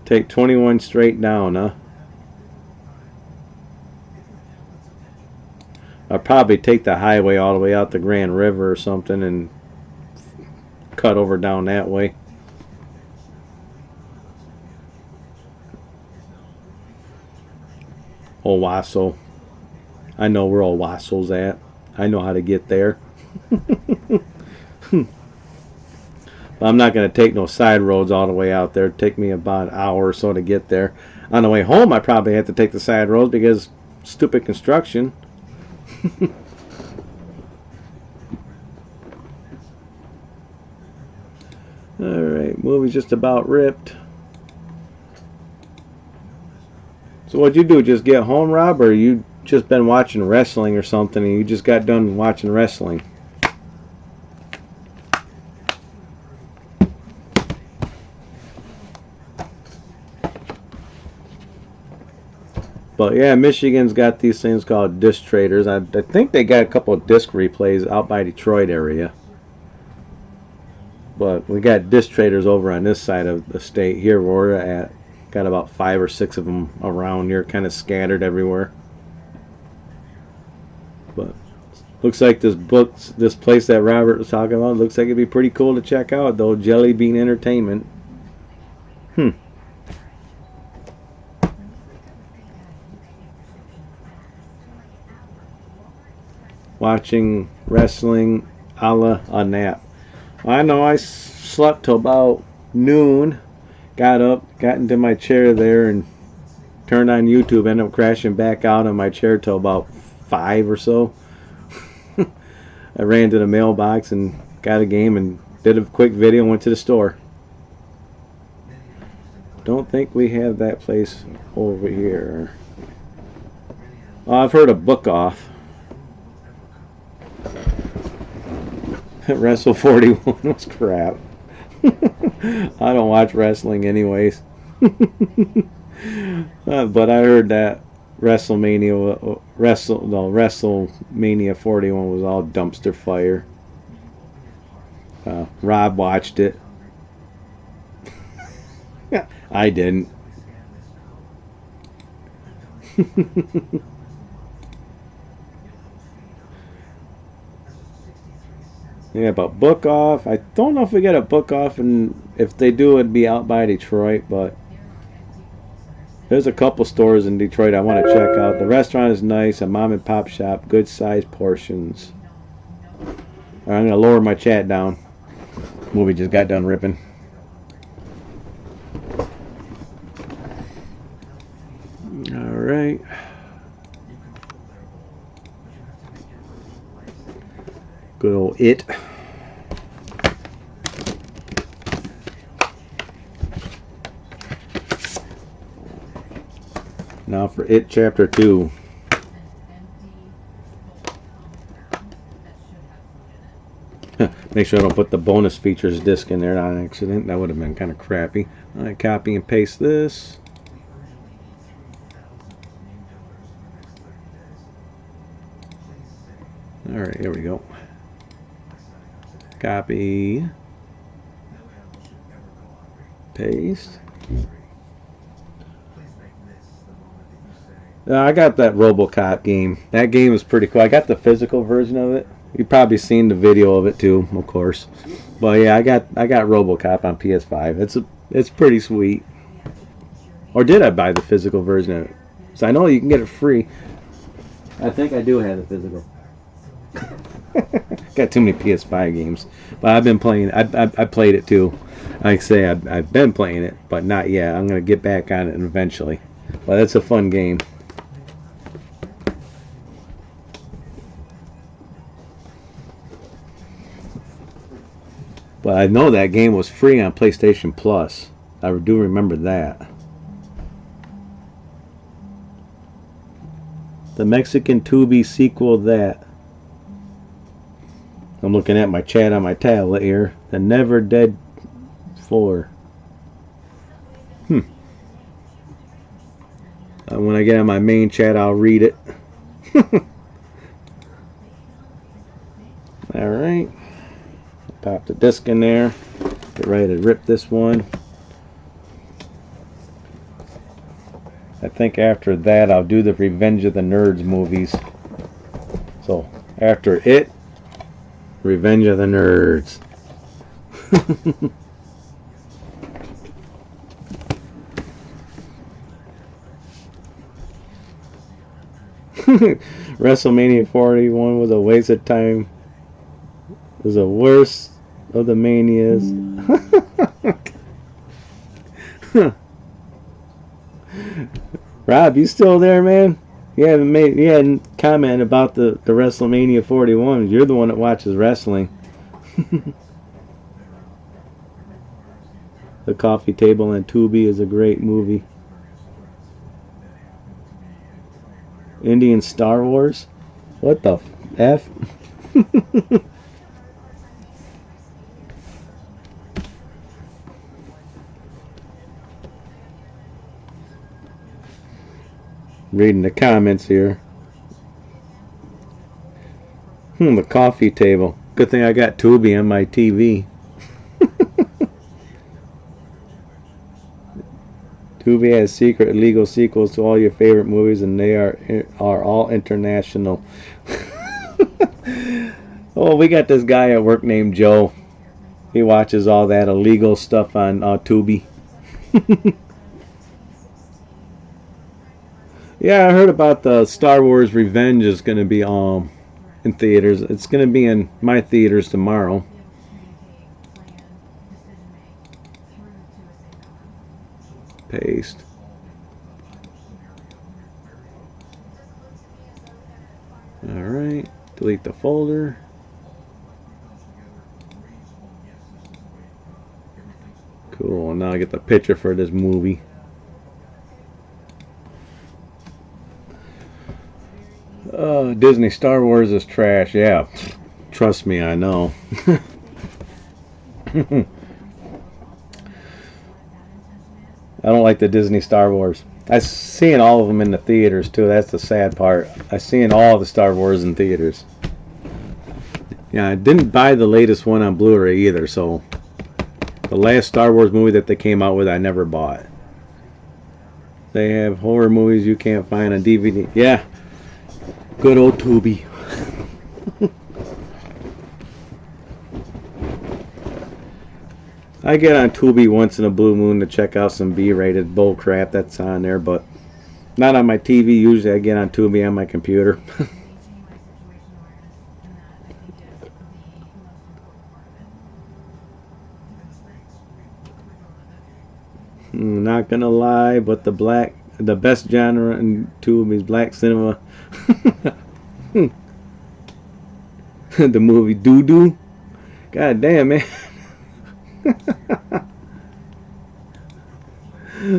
Take 21 straight down, huh? I'll probably take the highway all the way out the Grand River or something and cut over down that way. Owasso. I know where Owasso's at. I know how to get there. I'm not going to take no side roads all the way out there. It'd take me about an hour or so to get there. On the way home, I probably have to take the side roads because stupid construction. Alright, movie's just about ripped. So what'd you do? Just get home, Rob, or you just been watching wrestling or something and you just got done watching wrestling? But yeah, Michigan's got these things called disc traders. I think they got a couple of disc replays out by Detroit area. But we got disc traders over on this side of the state here where we're at. Got about 5 or 6 of them around here, kind of scattered everywhere. But looks like this place that Robert was talking about, looks like it'd be pretty cool to check out, though. Jelly Bean Entertainment. Watching wrestling a la a nap. I know I slept till about noon, got up, got into my chair there and turned on YouTube, ended up crashing back out on my chair till about 5 or so. I ran to the mailbox and got a game and did a quick video and went to the store. Don't think we have that place over here. Oh, I've heard of Book Off. Wrestle 41 was crap. I don't watch wrestling anyways. But I heard that WrestleMania 41 was all dumpster fire. Rob watched it. I didn't. Yeah, but Book Off, I don't know if we get a Book Off, and if they do, it'd be out by Detroit, but there's a couple stores in Detroit I want to check out. The restaurant is nice, a mom and pop shop, good sized portions. All right, I'm going to lower my chat down. Movie just got done ripping. All right. Good old It. Now for It Chapter 2. Make sure I don't put the bonus features disc in there on accident. That would have been kind of crappy. Alright, copy and paste this. Alright, here we go. Copy. Paste. I got that RoboCop game. That game is pretty cool. I got the physical version of it. You've probably seen the video of it too, of course. But yeah, I got RoboCop on PS5. It's pretty sweet. Or did I buy the physical version of it? So I know you can get it free. I think I do have the physical. Got too many PS5 games, but I've been playing. I played it too. Like I say, I've been playing it, but not yet. I'm gonna get back on it eventually. But it's a fun game. But I know that game was free on PlayStation Plus. I do remember that. The Mexican Tubi sequel, that. I'm looking at my chat on my tablet here. The Never Dead 4. When I get on my main chat, I'll read it. Alright. Pop the disc in there. Get ready to rip this one. I think after that I'll do the Revenge of the Nerds movies. So after it, Revenge of the Nerds. WrestleMania 41 was a waste of time. It was the worst of the manias. Rob, you still there, man? You hadn't commented about the WrestleMania 41. You're the one that watches wrestling. The Coffee Table and Tubi is a great movie. Indian Star Wars? What the F? Reading the comments here. The Coffee Table. Good thing I got Tubi on my TV. Tubi has secret illegal sequels to all your favorite movies, and they are all international. Oh, we got this guy at work named Joe. He watches all that illegal stuff on Tubi. Yeah, I heard about the Star Wars Revenge is going to be in theaters. It's going to be in my theaters tomorrow. Paste. Alright, delete the folder. Cool, now I get the picture for this movie. Disney Star Wars is trash. Yeah, trust me, I know. I don't like the Disney Star Wars. I've seen all of them in the theaters too. That's the sad part. I've seen all the Star Wars in theaters. Yeah, I didn't buy the latest one on Blu-ray either, so the last Star Wars movie that they came out with, I never bought. They have horror movies you can't find on DVD. Yeah, good old Tubi. I get on Tubi once in a blue moon to check out some B-rated bull crap that's on there, but not on my TV. Usually I get on Tubi on my computer. Not gonna lie, but the best genre in Tubi is black cinema. The movie Doo-Doo. God damn, man.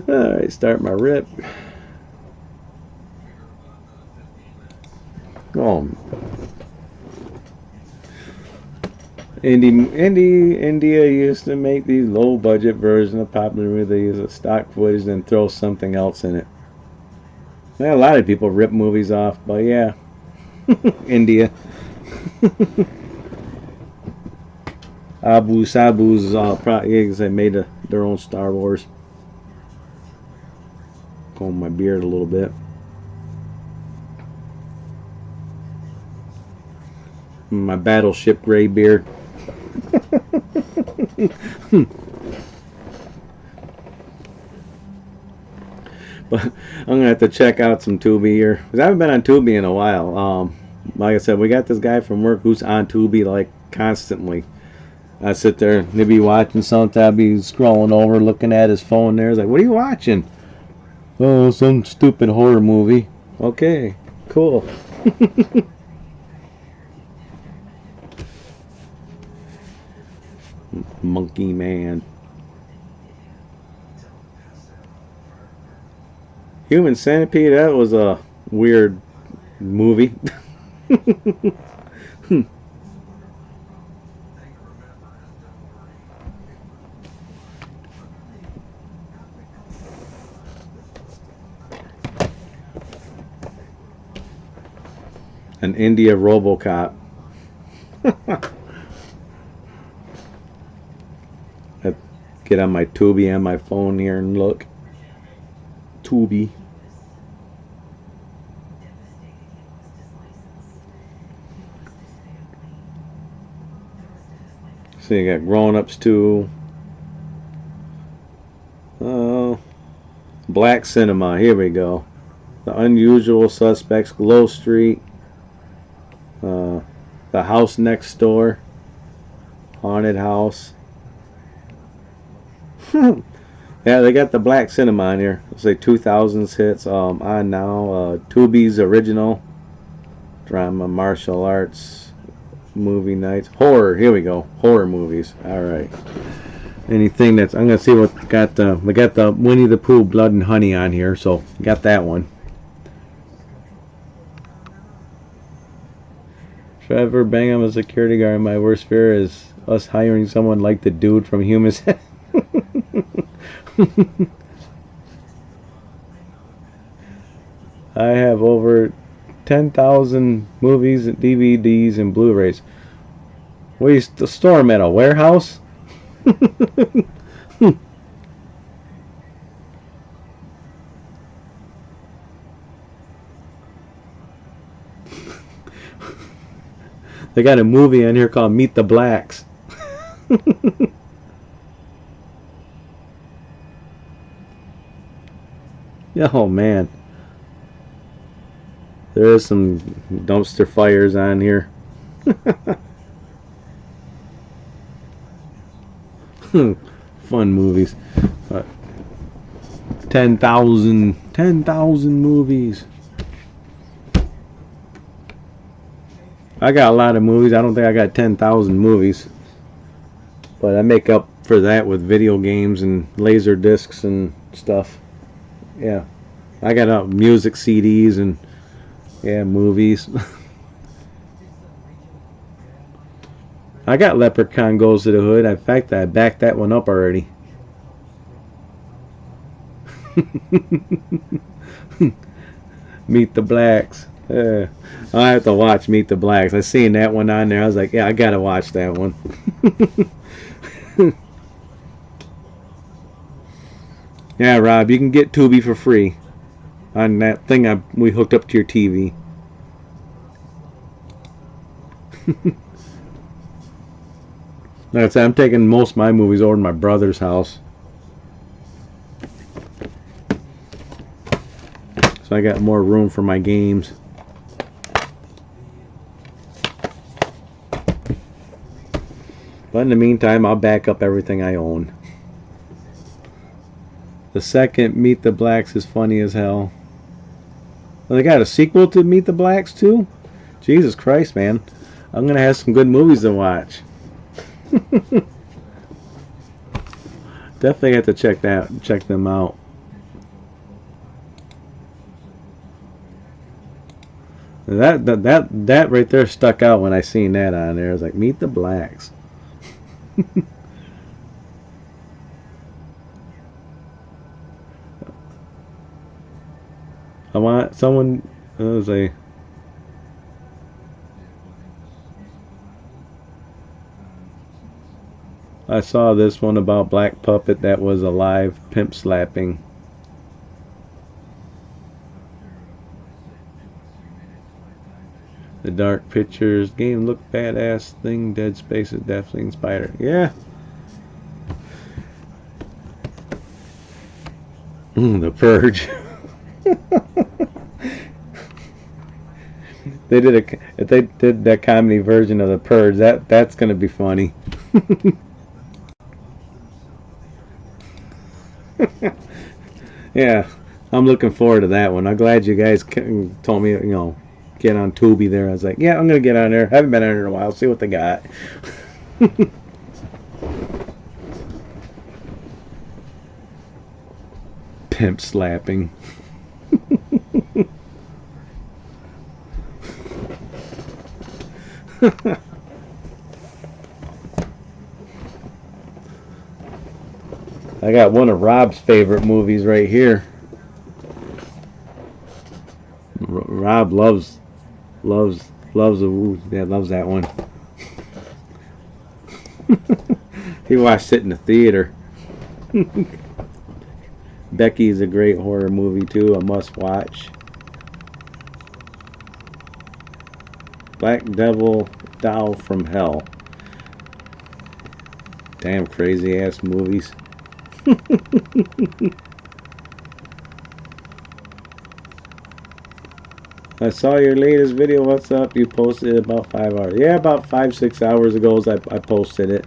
Alright, start my rip. India used to make these low budget versions of popular movies. They use a stock footage and throw something else in it. Well, a lot of people rip movies off, but yeah, India. Abu Sabu's is all probably they made their own Star Wars. Comb my beard a little bit. My battleship gray beard. But I'm gonna have to check out some Tubi here because I haven't been on Tubi in a while. Like I said, we got this guy from work who's on Tubi like constantly. I sit there, and he'll be watching something. I'll be scrolling over, looking at his phone. There, it's like, what are you watching? Oh, some stupid horror movie. Okay, cool. Monkey Man. Human Centipede, that was a weird movie. An India RoboCop. I get on my Tubi on my phone here and look. Tubi. So you got Grown Ups 2. Black Cinema. Here we go. The Unusual Suspects. Glow Street. The House Next Door. Haunted House. Yeah, they got the Black Cinema on here. It's like 2000s hits on now. Tubi's original drama, martial arts, movie nights, horror. Here we go, horror movies. All right. Anything that's I'm gonna see what got we got the Winnie the Pooh Blood and Honey on here, so got that one. Trevor Bingham, a security guard. My worst fear is us hiring someone like the dude from Humans. I have over 10,000 movies, DVDs, and Blu-rays. We store them at a warehouse? They got a movie on here called Meet the Blacks. Oh man, there is some dumpster fires on here. Fun movies. 10,000 movies. I got a lot of movies. I don't think I got 10,000 movies, but I make up for that with video games and laser discs and stuff. Yeah, I got music CDs and yeah, movies. I got Leprechaun Goes to the Hood. In fact, I backed that one up already. Meet the Blacks. I have to watch Meet the Blacks. I seen that one on there. I was like, yeah, I gotta watch that one. Yeah, Rob, you can get Tubi for free on that thing we hooked up to your TV. Like I said, I'm taking most of my movies over to my brother's house. So I got more room for my games. But in the meantime, I'll back up everything I own. The second Meet the Blacks is funny as hell. Well, they got a sequel to Meet the Blacks too? Jesus Christ, man. I'm going to have some good movies to watch. Definitely have to check them out. That right there stuck out when I seen that on there. I was like, Meet the Blacks. I want someone. Say. I saw this one about Black Puppet that was a live pimp slapping. The dark pictures game looked badass. Thing Dead Space is definitely inspired. Yeah. The Purge. They did if they did that comedy version of The Purge, that's gonna be funny. Yeah, I'm looking forward to that one. I'm glad you guys told me, get on Tubi there. I was like, yeah, I'm gonna get on there. I haven't been on there in a while. See what they got. Pimp slapping. I got one of Rob's favorite movies right here. Rob loves that one. He watched it in the theater. Becky's a great horror movie too, a must watch. Black Devil Doll from Hell. Damn crazy ass movies. I saw your latest video. What's up? You posted it about 5 hours. Yeah, about 5-6 hours ago I posted it.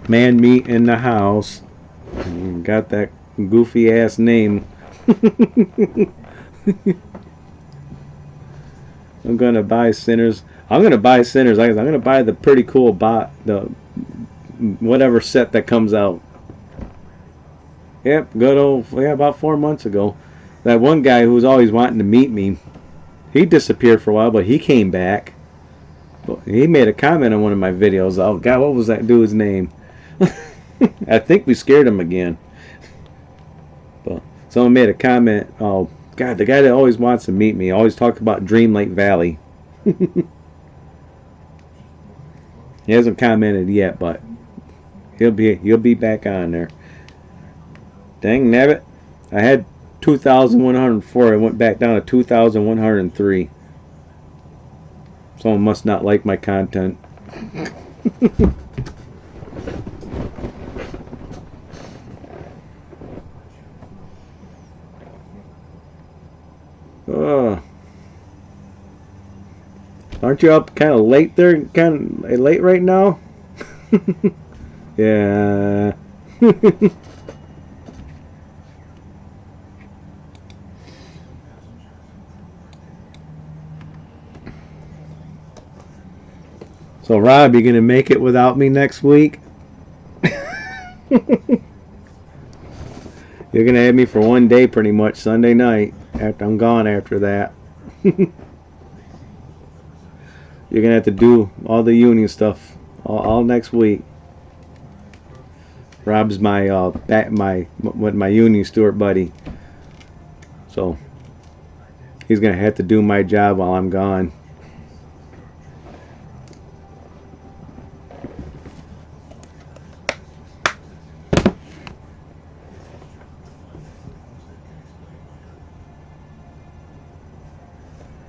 Man meat in the house. Got that goofy ass name. I'm gonna buy Sinners. I'm gonna buy Sinners. I'm gonna buy the pretty cool the whatever set that comes out. Yep, good old, yeah, about 4 months ago. That one guy who was always wanting to meet me, he disappeared for a while, but he came back. He made a comment on one of my videos. Oh God, what was that dude's name? I think we scared him again. But someone made a comment. Oh God, the guy that always wants to meet me always talked about Dream Lake Valley. He hasn't commented yet, but he'll be back on there. Dang nabbit, I had 2,104. I went back down to 2,103. Someone must not like my content. Aren't you up kind of late there? Kind of late right now? Yeah. So Rob, you gonna make it without me next week? You're gonna have me for one day pretty much, Sunday night. After I'm gone after that. You're gonna have to do all the union stuff all next week. Rob's my my union steward buddy, so he's gonna have to do my job while I'm gone.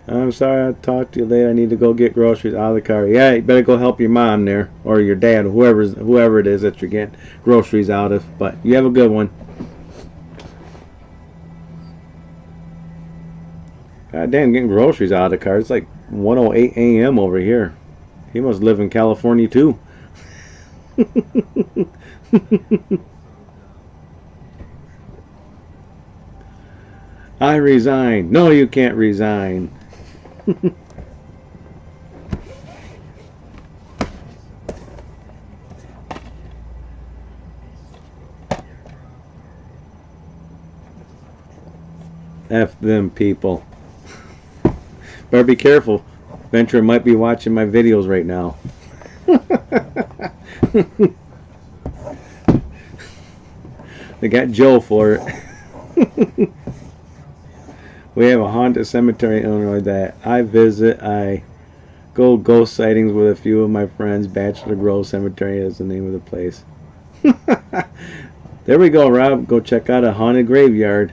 I'm sorry I talked to you late. I need to go get groceries out of the car. Yeah, you better go help your mom there, or your dad, whoever it is that you're getting groceries out of. But you have a good one. God damn, getting groceries out of the car. It's like 1:08 a.m. over here. He must live in California too. I resign. No, you can't resign. F them people. Better be careful. Ventura might be watching my videos right now. They got Joe for it. We have a haunted cemetery in Illinois that I visit. I go ghost sightings with a few of my friends. Bachelor Grove Cemetery is the name of the place. There we go, Rob. Go check out a haunted graveyard.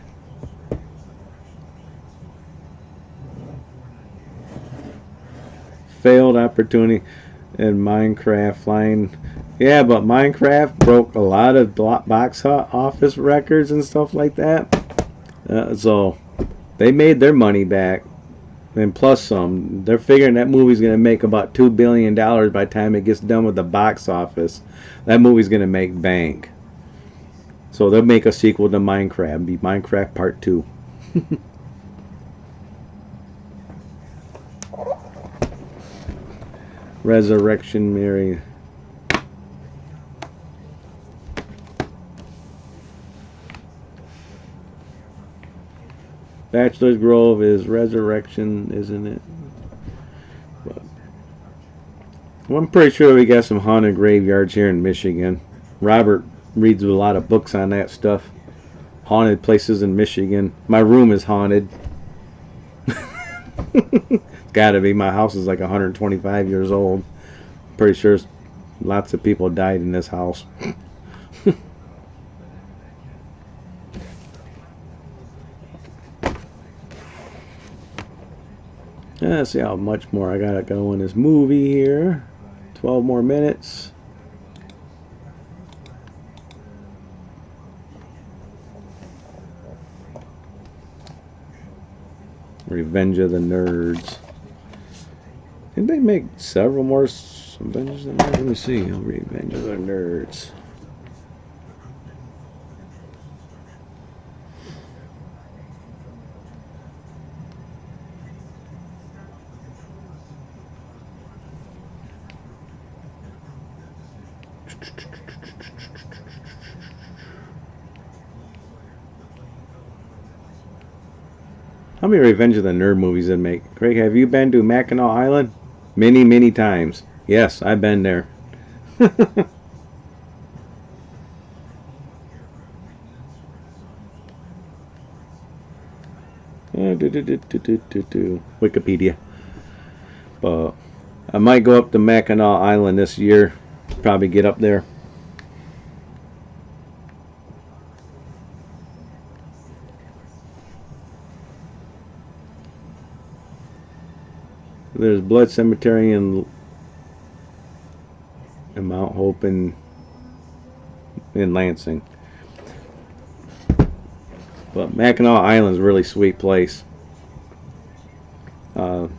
Failed opportunity in Minecraft flying. Yeah, but Minecraft broke a lot of box office records and stuff like that. So they made their money back, and plus some. They're figuring that movie's going to make about $2 billion by the time it gets done with the box office. That movie's going to make bank. So they'll make a sequel to Minecraft, be Minecraft Part 2. Resurrection Mary. Bachelor's Grove is Resurrection, isn't it? But, well, I'm pretty sure we got some haunted graveyards here in Michigan. Robert reads a lot of books on that stuff. Haunted places in Michigan. My room is haunted. Gotta be. My house is like 125 years old. Pretty sure lots of people died in this house. Let's see how much more I gotta go in this movie here. 12 more minutes. Revenge of the Nerds. Didn't they make several more Revenge of the Nerds? Let me see. Revenge of the Nerds. How many Revenge of the Nerd movies did it make? Craig, have you been to Mackinac Island? Many, many times. Yes, I've been there. Wikipedia. But I might go up to Mackinac Island this year. Probably get up there. There's Blood Cemetery in Mount Hope in Lansing. But Mackinac Island's a really sweet place. God,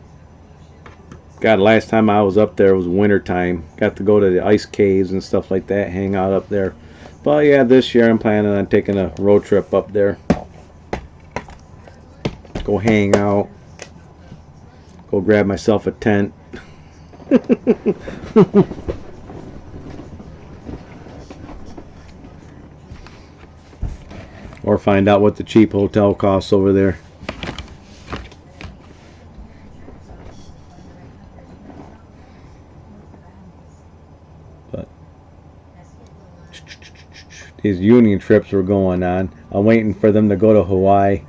last time I was up there was winter time. Got to go to the ice caves and stuff like that, hang out up there. But yeah, this year I'm planning on taking a road trip up there. Go hang out. Go grab myself a tent. Or find out what the cheap hotel costs over there. But these union trips were going on. I'm waiting for them to go to Hawaii.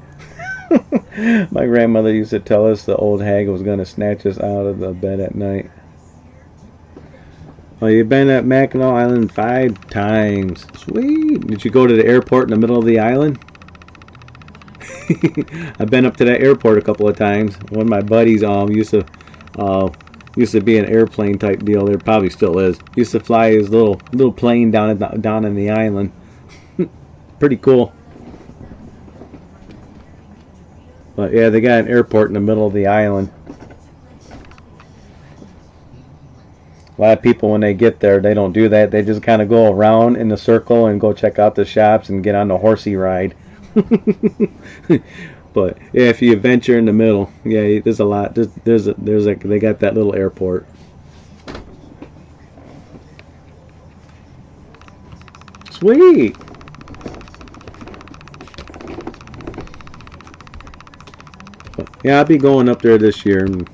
My grandmother used to tell us the old hag was going to snatch us out of the bed at night. Oh, you've been at Mackinac Island 5 times. Sweet. Did you go to the airport in the middle of the island? I've been up to that airport a couple of times. One of my buddies used to be an airplane type deal. There probably still is. Used to fly his little plane down in the island. Pretty cool. But yeah, they got an airport in the middle of the island. A lot of people, when they get there, they don't do that. They just kind of go around in the circle and go check out the shops and get on the horsey ride. But yeah, if you venture in the middle, yeah, there's a lot. They got that little airport. Sweet. But yeah, I'll be going up there this year and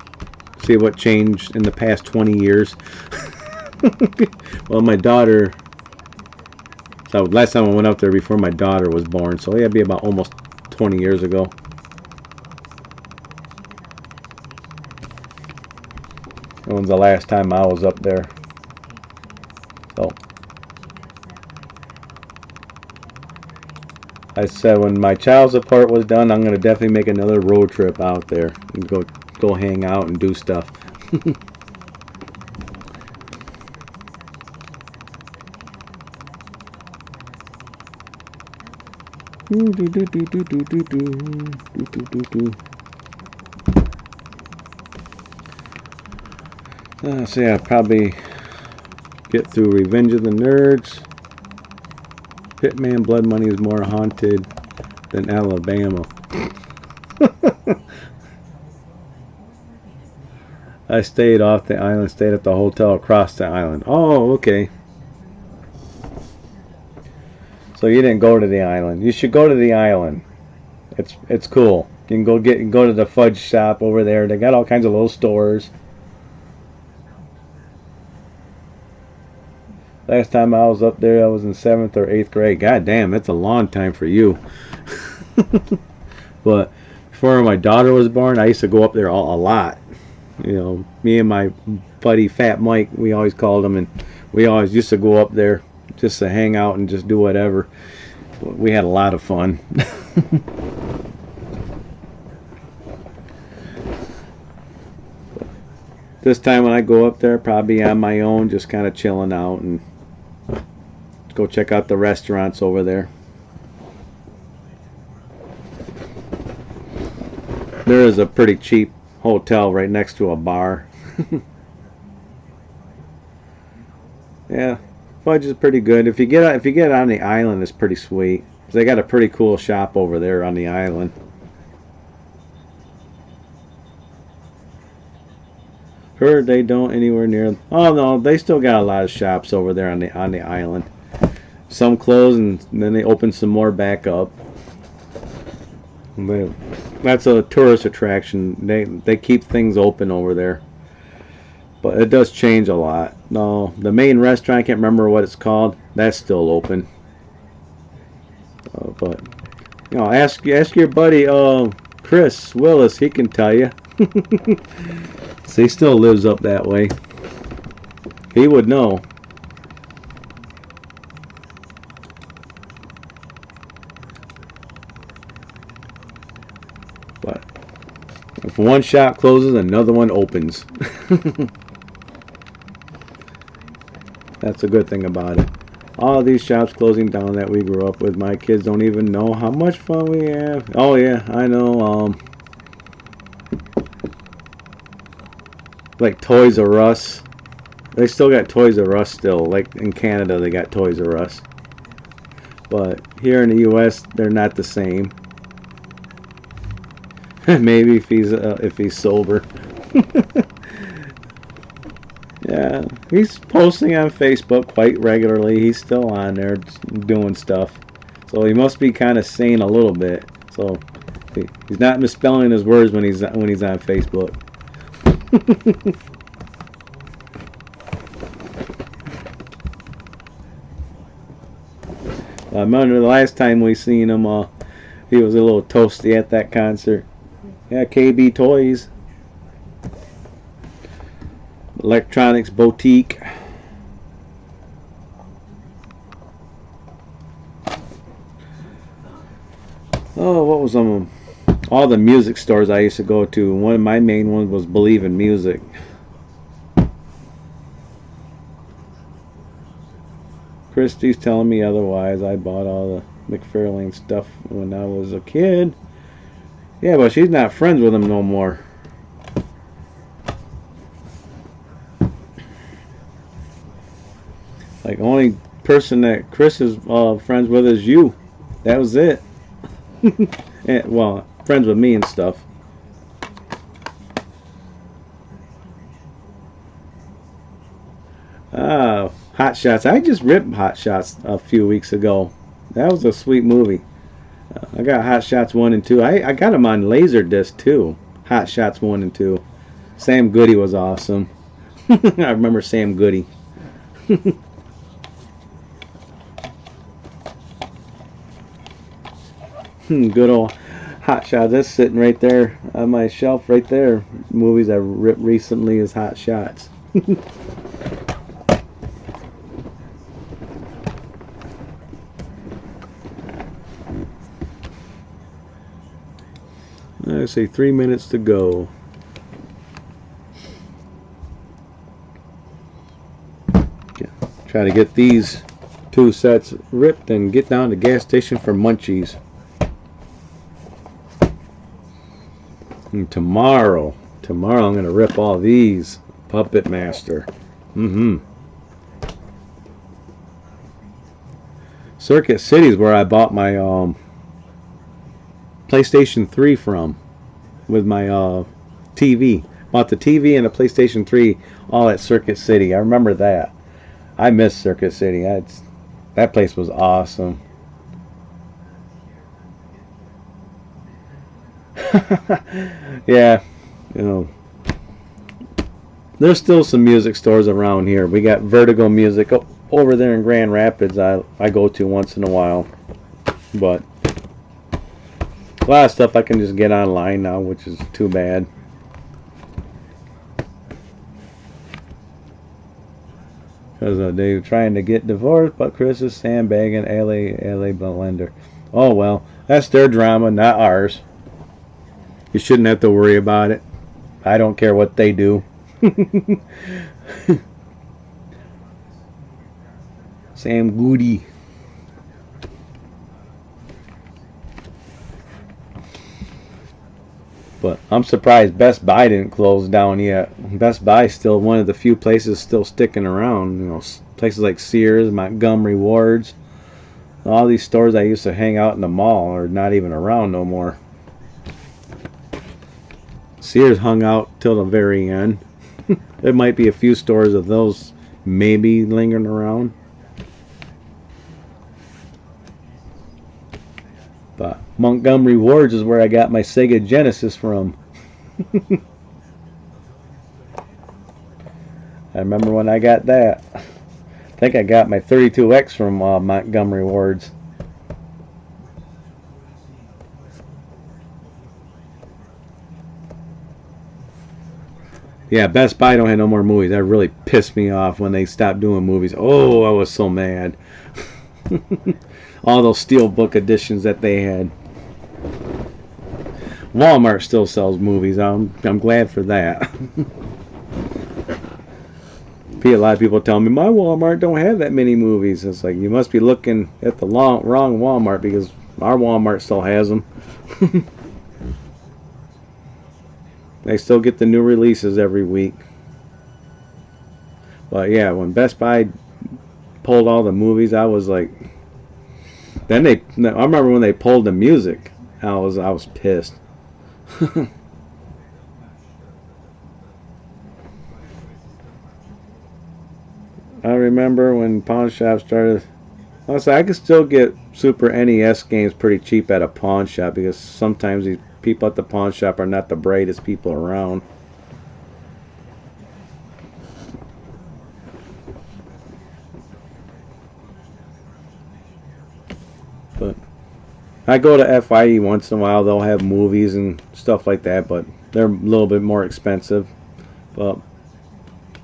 see what changed in the past 20 years. Well, my daughter. So last time I went up there before my daughter was born, so yeah, it'd be about almost 20 years ago. That was the last time I was up there. So I said when my child support was done, I'm gonna definitely make another road trip out there and go hang out and do stuff. So yeah, probably get through Revenge of the Nerds. Hitman Blood Money is more haunted than Alabama. I stayed off the island, stayed at the hotel across the island. Oh, okay. So you didn't go to the island. You should go to the island. It's cool. You can go to the fudge shop over there. They got all kinds of little stores. Last time I was up there, I was in 7th or 8th grade. God damn, that's a long time for you. But before my daughter was born, I used to go up there a lot. You know, me and my buddy Fat Mike, we always called him, and we always used to go up there just to hang out and just do whatever. We had a lot of fun. This time when I go up there, probably on my own, just kind of chilling out and go check out the restaurants over there. There is a pretty cheap hotel right next to a bar. Yeah, fudge is pretty good. If you get on the island, it's pretty sweet. They got a pretty cool shop over there on the island. Heard they don't anywhere near. Oh no, they still got a lot of shops over there on the island. Some close and then they open some more back up. That's a tourist attraction. They keep things open over there, but it does change a lot. No, the main restaurant, I can't remember what it's called. That's still open. But you know, ask your buddy Chris Willis. He can tell you. So he still lives up that way. He would know. But if one shop closes, another one opens. That's a good thing about it. All these shops closing down that we grew up with, my kids don't even know how much fun we have. Oh yeah, I know. Like Toys R Us. They still got Toys R Us still. Like in Canada, they got Toys R Us. But here in the U.S., they're not the same. Maybe if he's sober. Yeah, he's posting on Facebook quite regularly. He's still on there doing stuff. So he must be kind of sane a little bit. So he's not misspelling his words when he's on Facebook. I remember the last time we seen him, he was a little toasty at that concert. Yeah, KB Toys. Electronics Boutique. Oh, what was them? All the music stores I used to go to. One of my main ones was Believe in Music. Christy's telling me otherwise. I bought all the McFarlane stuff when I was a kid. Yeah, but she's not friends with him no more. Like, only person that Chris is friends with is you. That was it. And, well, friends with me and stuff. Hot Shots. I just ripped Hot Shots a few weeks ago. That was a sweet movie. I got Hot Shots 1 and 2. I got them on Laserdisc too. Hot Shots 1 and 2. Sam Goody was awesome. I remember Sam Goody. Good old Hot Shots. That's sitting right there on my shelf right there. Movies I ripped recently is Hot Shots. I say 3 minutes to go. Try to get these 2 sets ripped and get down to the gas station for munchies. And tomorrow I'm going to rip all these. Puppet Master. Circuit City is where I bought my PlayStation 3 from with my TV. Bought the TV and the PlayStation 3 all at Circuit City. I remember that. I miss Circuit City. That place was awesome. Yeah, you know, there's still some music stores around here. We got Vertigo Music over there in Grand Rapids. I go to once in a while, but a lot of stuff I can just get online now, which is too bad. Because they're trying to get divorced, but Chris is sandbagging LA Blender. Oh well, that's their drama, not ours. You shouldn't have to worry about it. I don't care what they do. Sam Goody. But I'm surprised Best Buy didn't close down yet. Best Buy is still one of the few places still sticking around. You know, places like Sears, Montgomery Wards. All these stores I used to hang out in the mall are not even around no more. Sears hung out till the very end. There might be a few stores of those maybe lingering around. But Montgomery Wards is where I got my Sega Genesis from. I remember when I got that. I think I got my 32X from Montgomery Wards. Yeah, Best Buy don't have no more movies. That really pissed me off when they stopped doing movies. Oh, I was so mad. All those steelbook editions that they had. Walmart still sells movies. I'm glad for that. A lot of people tell me my Walmart don't have that many movies. It's like you must be looking at the wrong Walmart, because our Walmart still has them. They still get the new releases every week. But yeah, when Best Buy pulled all the movies, I was like, I remember when they pulled the music, I was pissed. I remember when pawn shops started. I could still get Super NES games pretty cheap at a pawn shop, because sometimes these people at the pawn shop are not the brightest people around. But I go to FYE once in a while. They'll have movies and stuff like that, but they're a little bit more expensive. But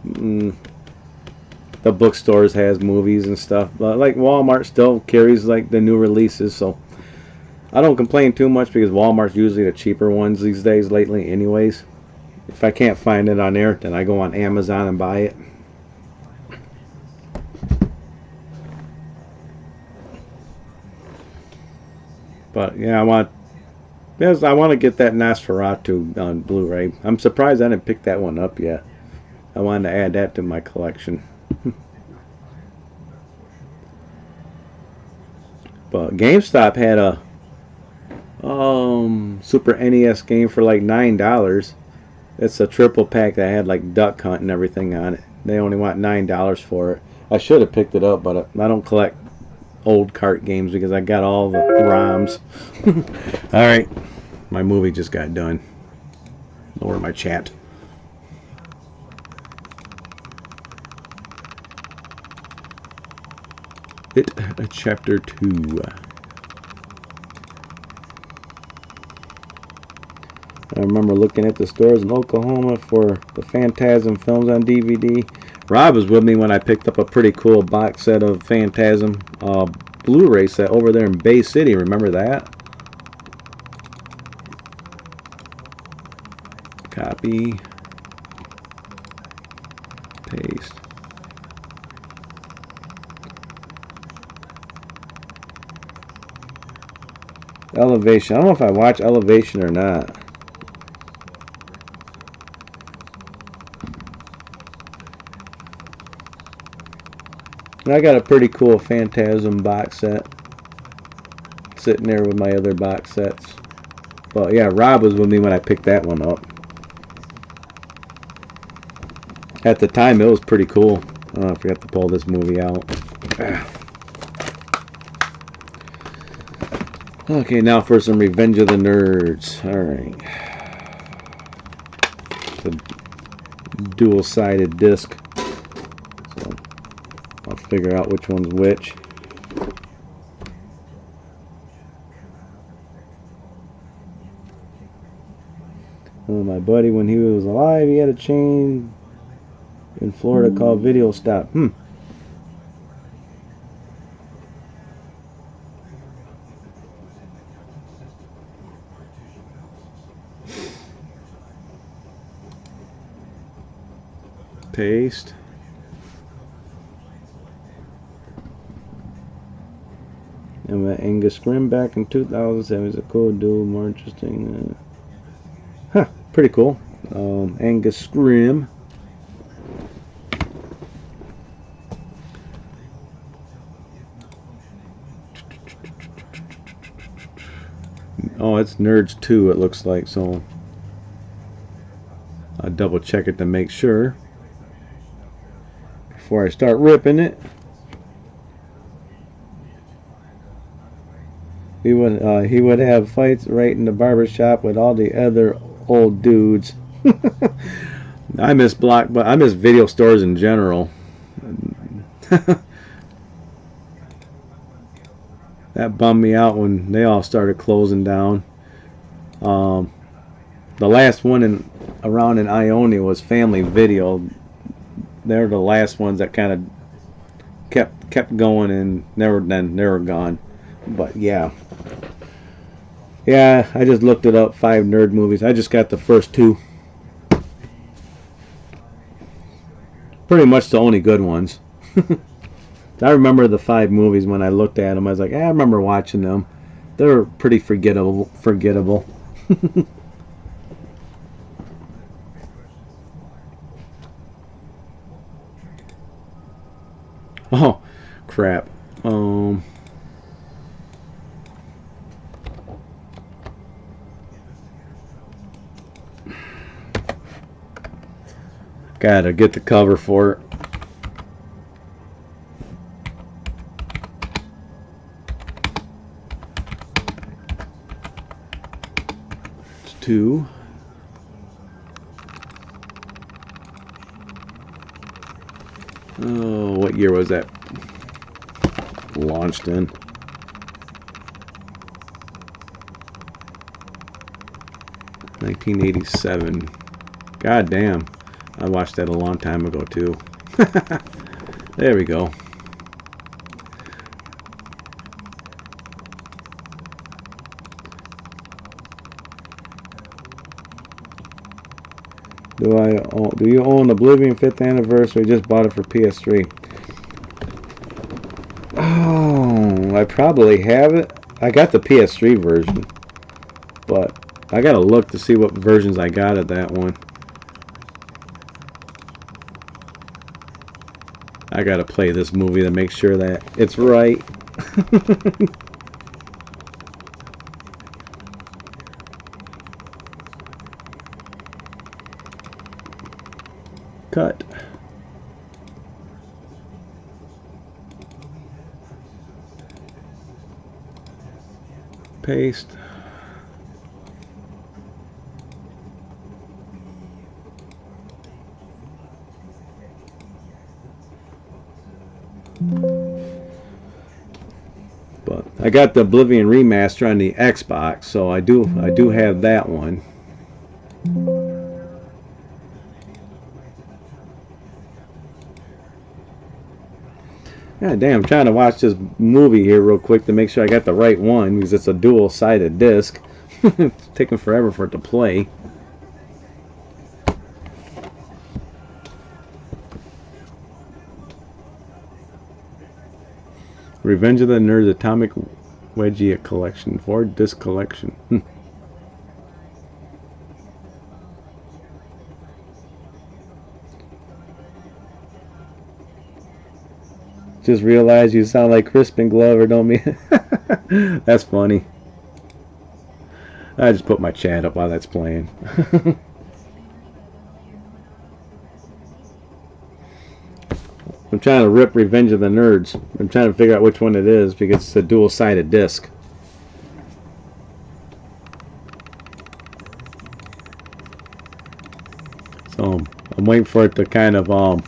the bookstores has movies and stuff. But like Walmart still carries like the new releases, so I don't complain too much, because Walmart's usually the cheaper ones these days lately anyways. If I can't find it on there, then I go on Amazon and buy it. But yeah, I want to get that Nosferatu on Blu-ray. I'm surprised I didn't pick that one up yet. I wanted to add that to my collection. But GameStop had a Super NES game for like $9. It's a triple pack that had like Duck Hunt and everything on it. They only want $9 for it. I should have picked it up, but I don't collect old cart games because I got all the ROMs. Alright, my movie just got done. Lower my chat. It Chapter 2. I remember looking at the stores in Oklahoma for the Phantasm films on DVD. Rob was with me when I picked up a pretty cool box set of Phantasm Blu-ray set over there in Bay City. Remember that? Copy. Paste. Elevation. I don't know if I watch Elevation or not. I got a pretty cool Phantasm box set sitting there with my other box sets. But yeah, Rob was with me when I picked that one up. At the time, it was pretty cool. Oh, I forgot to pull this movie out. Okay, now for some Revenge of the Nerds. Alright. The dual-sided disc. So I'll figure out which one's which. My buddy, when he was alive, he had a chain in Florida called Video Stop. Paste. And met Angus Scrimm back in 2007. He's a cool dude, more interesting. Pretty cool. Angus Scrimm. Oh, it's Nerds 2, it looks like, so I'll double check it to make sure before I start ripping it. He would have fights right in the barber shop with all the other old dudes. I miss but I miss video stores in general. That bummed me out when they all started closing down. The last one around in Ionia was Family Video. They're the last ones that kind of kept going, and they were gone. But yeah, I just looked it up. 5 nerd movies. I just got the first 2. Pretty much the only good ones. I remember the 5 movies when I looked at them. I was like, I remember watching them. They're pretty forgettable. Oh, crap. Gotta get the cover for it. It's 2. Oh, what year was that launched in? 1987. God damn. I watched that a long time ago too. There we go. Do you own Oblivion 5th Anniversary? Just bought it for PS3. Oh, I probably have it. I got the PS3 version, but I gotta look to see what versions I got of that one. I gotta play this movie to make sure that it's right. Cut. Paste. I got the Oblivion remaster on the Xbox, so I do have that one. God damn, I'm trying to watch this movie here real quick to make sure I got the right one because it's a dual-sided disc. It's taking forever for it to play. Revenge of the Nerds Atomic Wedgie Collection, 4-disc collection. Just realized you sound like Crispin Glover, don't me? That's funny. I just put my chat up while that's playing. I'm trying to rip Revenge of the Nerds. I'm trying to figure out which one it is because it's a dual-sided disc. So I'm waiting for it to kind of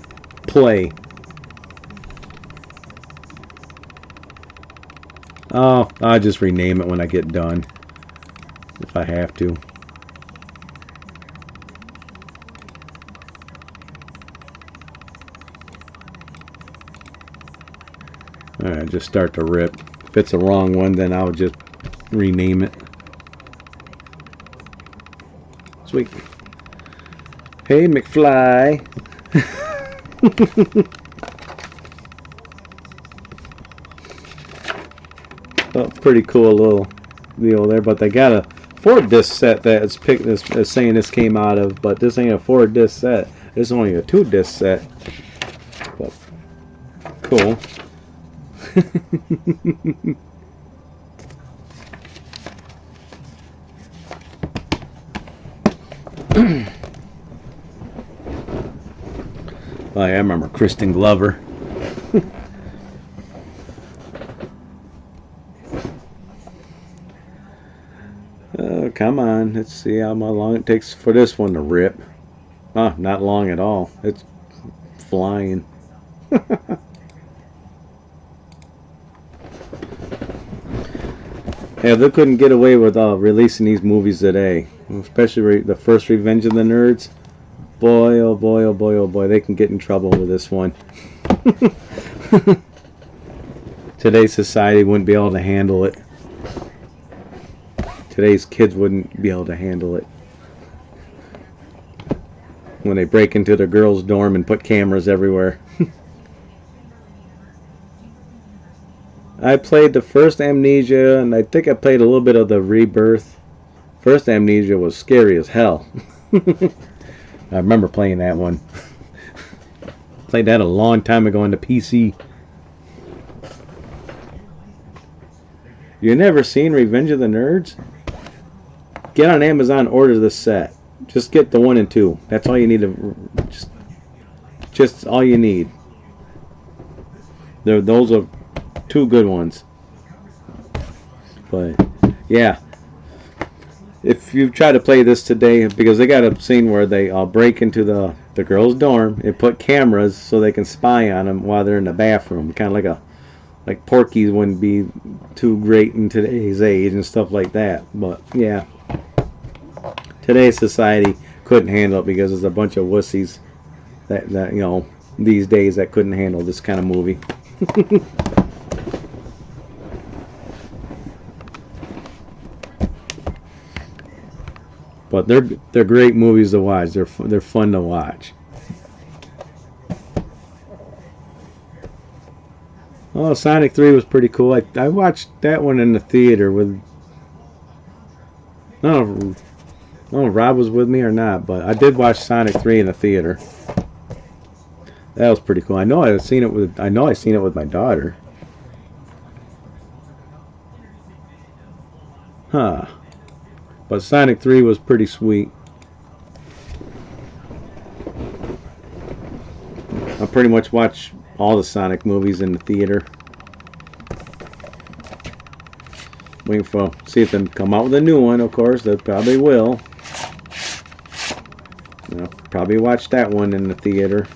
play. Oh, I'll just rename it when I get done, if I have to. Alright, just start to rip. If it's a wrong one, then I'll just rename it. Sweet. Hey, McFly. Oh, pretty cool little deal there, but they got a 4-disc set that it's picked is saying this came out of, but this ain't a 4-disc set. This is only a 2-disc set. But cool. I remember Crispin Glover. Come on, let's see how long it takes for this one to rip. Oh, not long at all. It's flying. Yeah, they couldn't get away with releasing these movies today, especially the first Revenge of the Nerds. Boy, oh boy, oh boy, oh boy, they can get in trouble with this one. Today's society wouldn't be able to handle it. Today's kids wouldn't be able to handle it. When they break into the girls' dorm and put cameras everywhere. I played the first Amnesia, and I think I played a little bit of the Rebirth. First Amnesia was scary as hell. I remember playing that one. Played that a long time ago on the PC. You never seen Revenge of the Nerds? Get on Amazon, order the set. Just get the 1 and 2. That's all you need to. Just all you need. Those are 2 good ones. But yeah, if you try to play this today, because they got a scene where they break into the girls' dorm and put cameras so they can spy on them while they're in the bathroom. Kind of like Porky's wouldn't be too great in today's age and stuff like that. But yeah, today's society couldn't handle it because there's a bunch of wussies that you know these days that couldn't handle this kind of movie. But they're great movies to watch. They're fun to watch. Oh, Sonic 3 was pretty cool. I watched that one in the theater with. I don't know if Rob was with me or not, but I did watch Sonic 3 in the theater. That was pretty cool. I know I seen it with my daughter. Huh. But Sonic 3 was pretty sweet. I pretty much watch all the Sonic movies in the theater. Waiting for see if they come out with a new one. Of course, they probably will. I'll probably watch that one in the theater.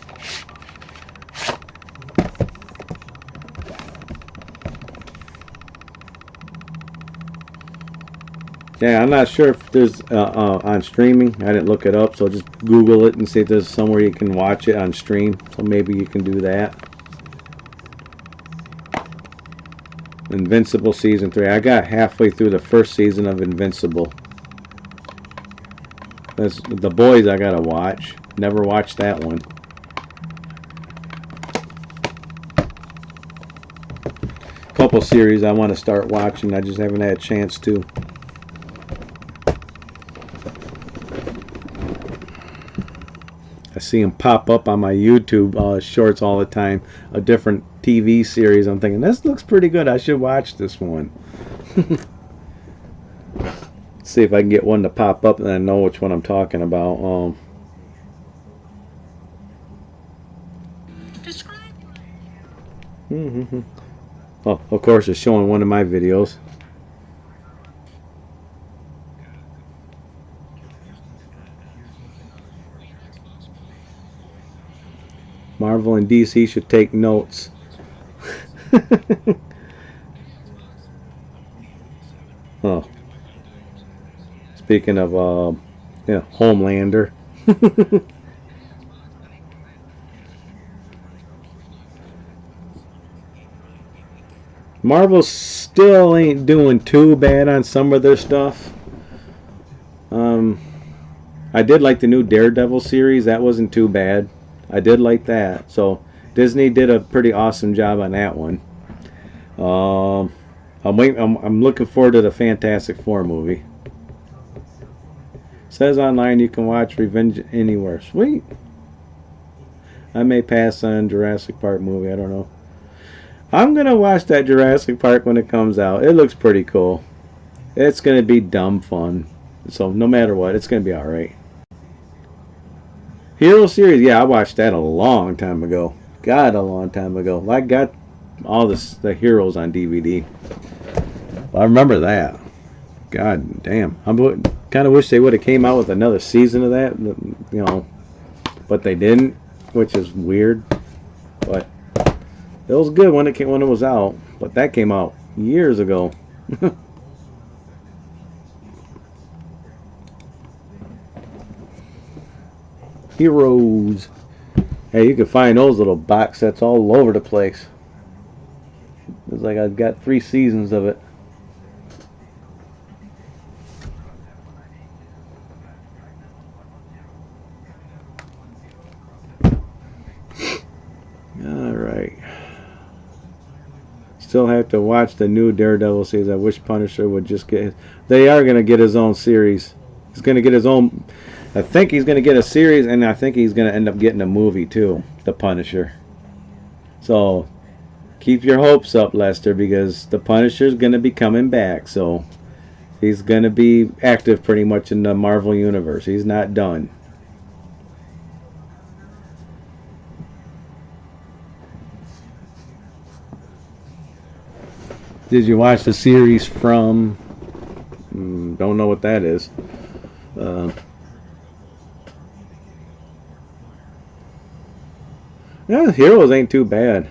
Yeah, I'm not sure if there's on streaming. I didn't look it up, so just Google it and see if there's somewhere you can watch it on stream. So maybe you can do that. Invincible season 3. I got halfway through the first season of Invincible. That's The Boys I gotta watch. Never watched that one. Couple series I want to start watching. I just haven't had a chance to. I see them pop up on my YouTube shorts all the time. A different TV series. I'm thinking, this looks pretty good. I should watch this one. See if I can get one to pop up and I know which one I'm talking about. Oh, of course, it's showing one of my videos. Marvel and DC should take notes. Oh. Speaking of, yeah, Homelander. Marvel still ain't doing too bad on some of their stuff. I did like the new Daredevil series. That wasn't too bad. I did like that. So Disney did a pretty awesome job on that one. I'm looking forward to the Fantastic Four movie. Says online you can watch Revenge anywhere. Sweet. I may pass on Jurassic Park movie. I don't know. I'm gonna watch that Jurassic Park when it comes out. It looks pretty cool. It's gonna be dumb fun. So no matter what, it's gonna be all right. Hero series, yeah, I watched that a long time ago. God, a long time ago. I got all the Heroes on DVD. I remember that. God damn. I kind of wish they would have came out with another season of that, you know, but they didn't, which is weird. But it was good when it was out, but that came out years ago. Heroes. Hey, you can find those little box sets all over the place. It's like I've got 3 seasons of it. Alright. Still have to watch the new Daredevil series. I wish Punisher would just get... They are going to get his own series. He's going to get his own... I think he's going to get a series, and I think he's going to end up getting a movie too, The Punisher. So, keep your hopes up, Lester, because The Punisher's going to be coming back. So, he's going to be active pretty much in the Marvel Universe. He's not done. Did you watch the series from... don't know what that is. Yeah, Heroes ain't too bad.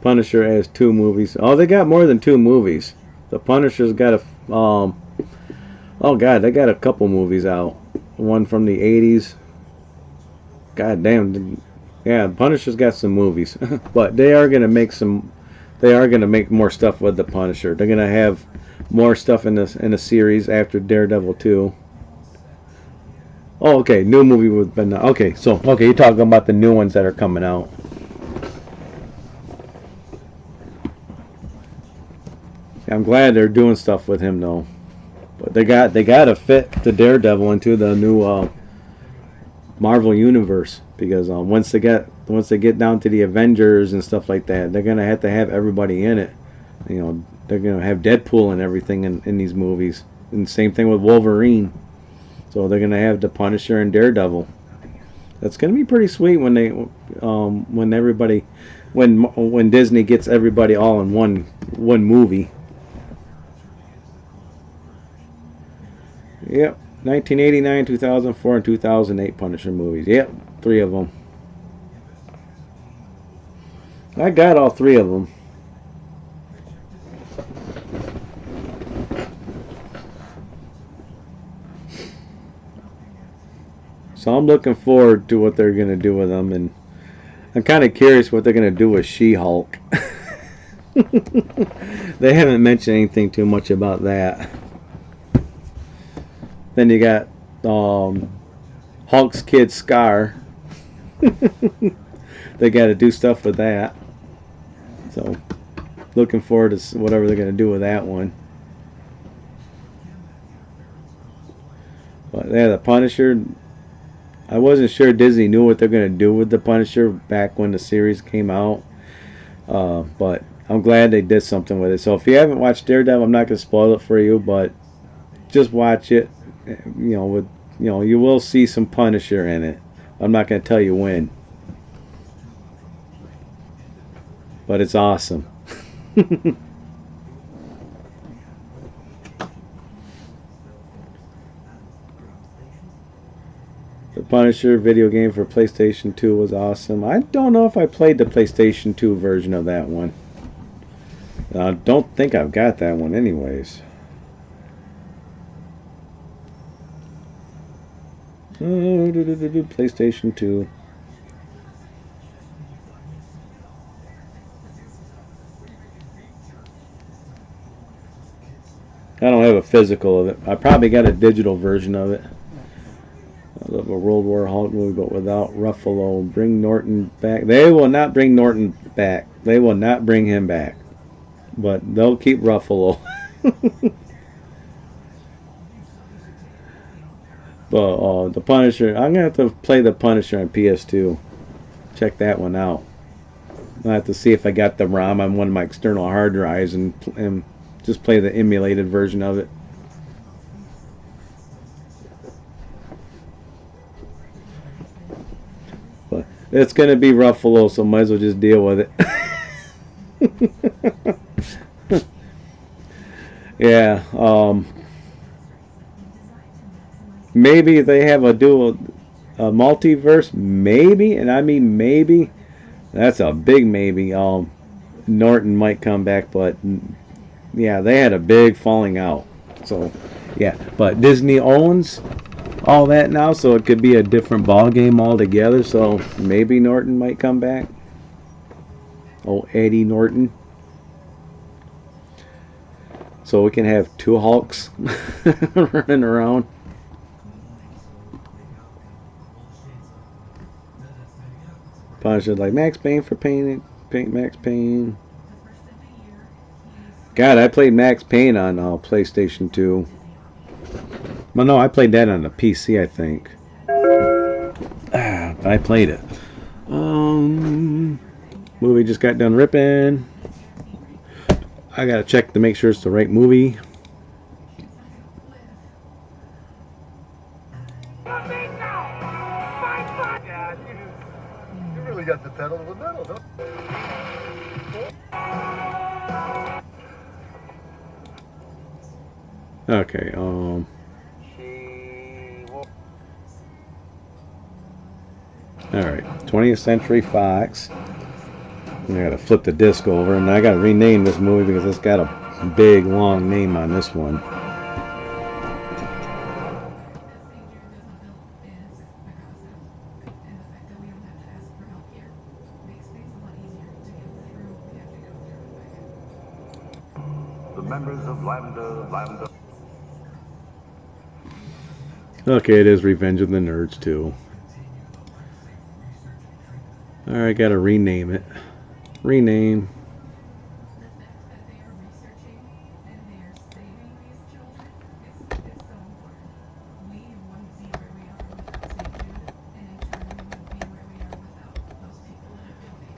Punisher has 2 movies. Oh, they got more than 2 movies. The Punisher's got a... oh, God, they got a couple movies out. One from the 80s. God damn. Yeah, Punisher's got some movies. But they are going to make some... They are going to make more stuff with the Punisher. They're going to have more stuff in the series after Daredevil 2. Oh, okay, new movie with Ben. Okay, so you're talking about the new ones that are coming out. I'm glad they're doing stuff with him though, but they got to fit the Daredevil into the new Marvel universe, because once they get down to the Avengers and stuff like that, they're gonna have to have everybody in it. You know, they're gonna have Deadpool and everything in these movies, and same thing with Wolverine. So they're gonna have the Punisher and Daredevil. That's gonna be pretty sweet when they, when Disney gets everybody all in one movie. Yep, 1989, 2004, and 2008 Punisher movies. Yep, 3 of them. I got all 3 of them. So I'm looking forward to what they're going to do with them, and I'm kind of curious what they're going to do with She-Hulk. They haven't mentioned anything too much about that. Then you got Hulk's kid Scar. They got to do stuff with that. So looking forward to whatever they're going to do with that one. But yeah, the Punisher. I wasn't sure Disney knew what they're going to do with the Punisher back when the series came out. But I'm glad they did something with it. So if you haven't watched Daredevil, I'm not going to spoil it for you, but just watch it. You will see some Punisher in it. I'm not going to tell you when, but it's awesome. The Punisher video game for PlayStation 2 was awesome. I don't know if I played the PlayStation 2 version of that one. I don't think I've got that one anyways. PlayStation 2. I don't have a physical of it. I probably got a digital version of it. I love a World War Hulk movie, but without Ruffalo. Bring Norton back. They will not bring Norton back. They will not bring him back. But they'll keep Ruffalo. But the Punisher, I'm gonna have to play the Punisher on PS2. Check that one out. I'll have to see if I got the ROM on one of my external hard drives and just play the emulated version of it. But it's gonna be Ruffalo, so might as well just deal with it. Yeah. Maybe they have a multiverse, maybe, and I mean maybe. That's a big maybe. Norton might come back, but yeah, they had a big falling out. So yeah, but Disney owns all that now, so it could be a different ball game altogether. So maybe Norton might come back. Oh, Eddie Norton. So we can have two Hulks running around. Punisher like Max Payne for paint Max Payne. God, I played Max Payne on PlayStation 2. Well, no, I played that on the PC, I think. I played it. Movie just got done ripping. I gotta check to make sure it's the right movie. You really got the pedal to the metal, don't you? Okay, alright, 20th Century Fox. I gotta flip the disc over, and I gotta rename this movie because it's got a big, long name on this one. The members of Lambda. Okay, it is Revenge of the Nerds too. Alright, gotta rename it. Rename.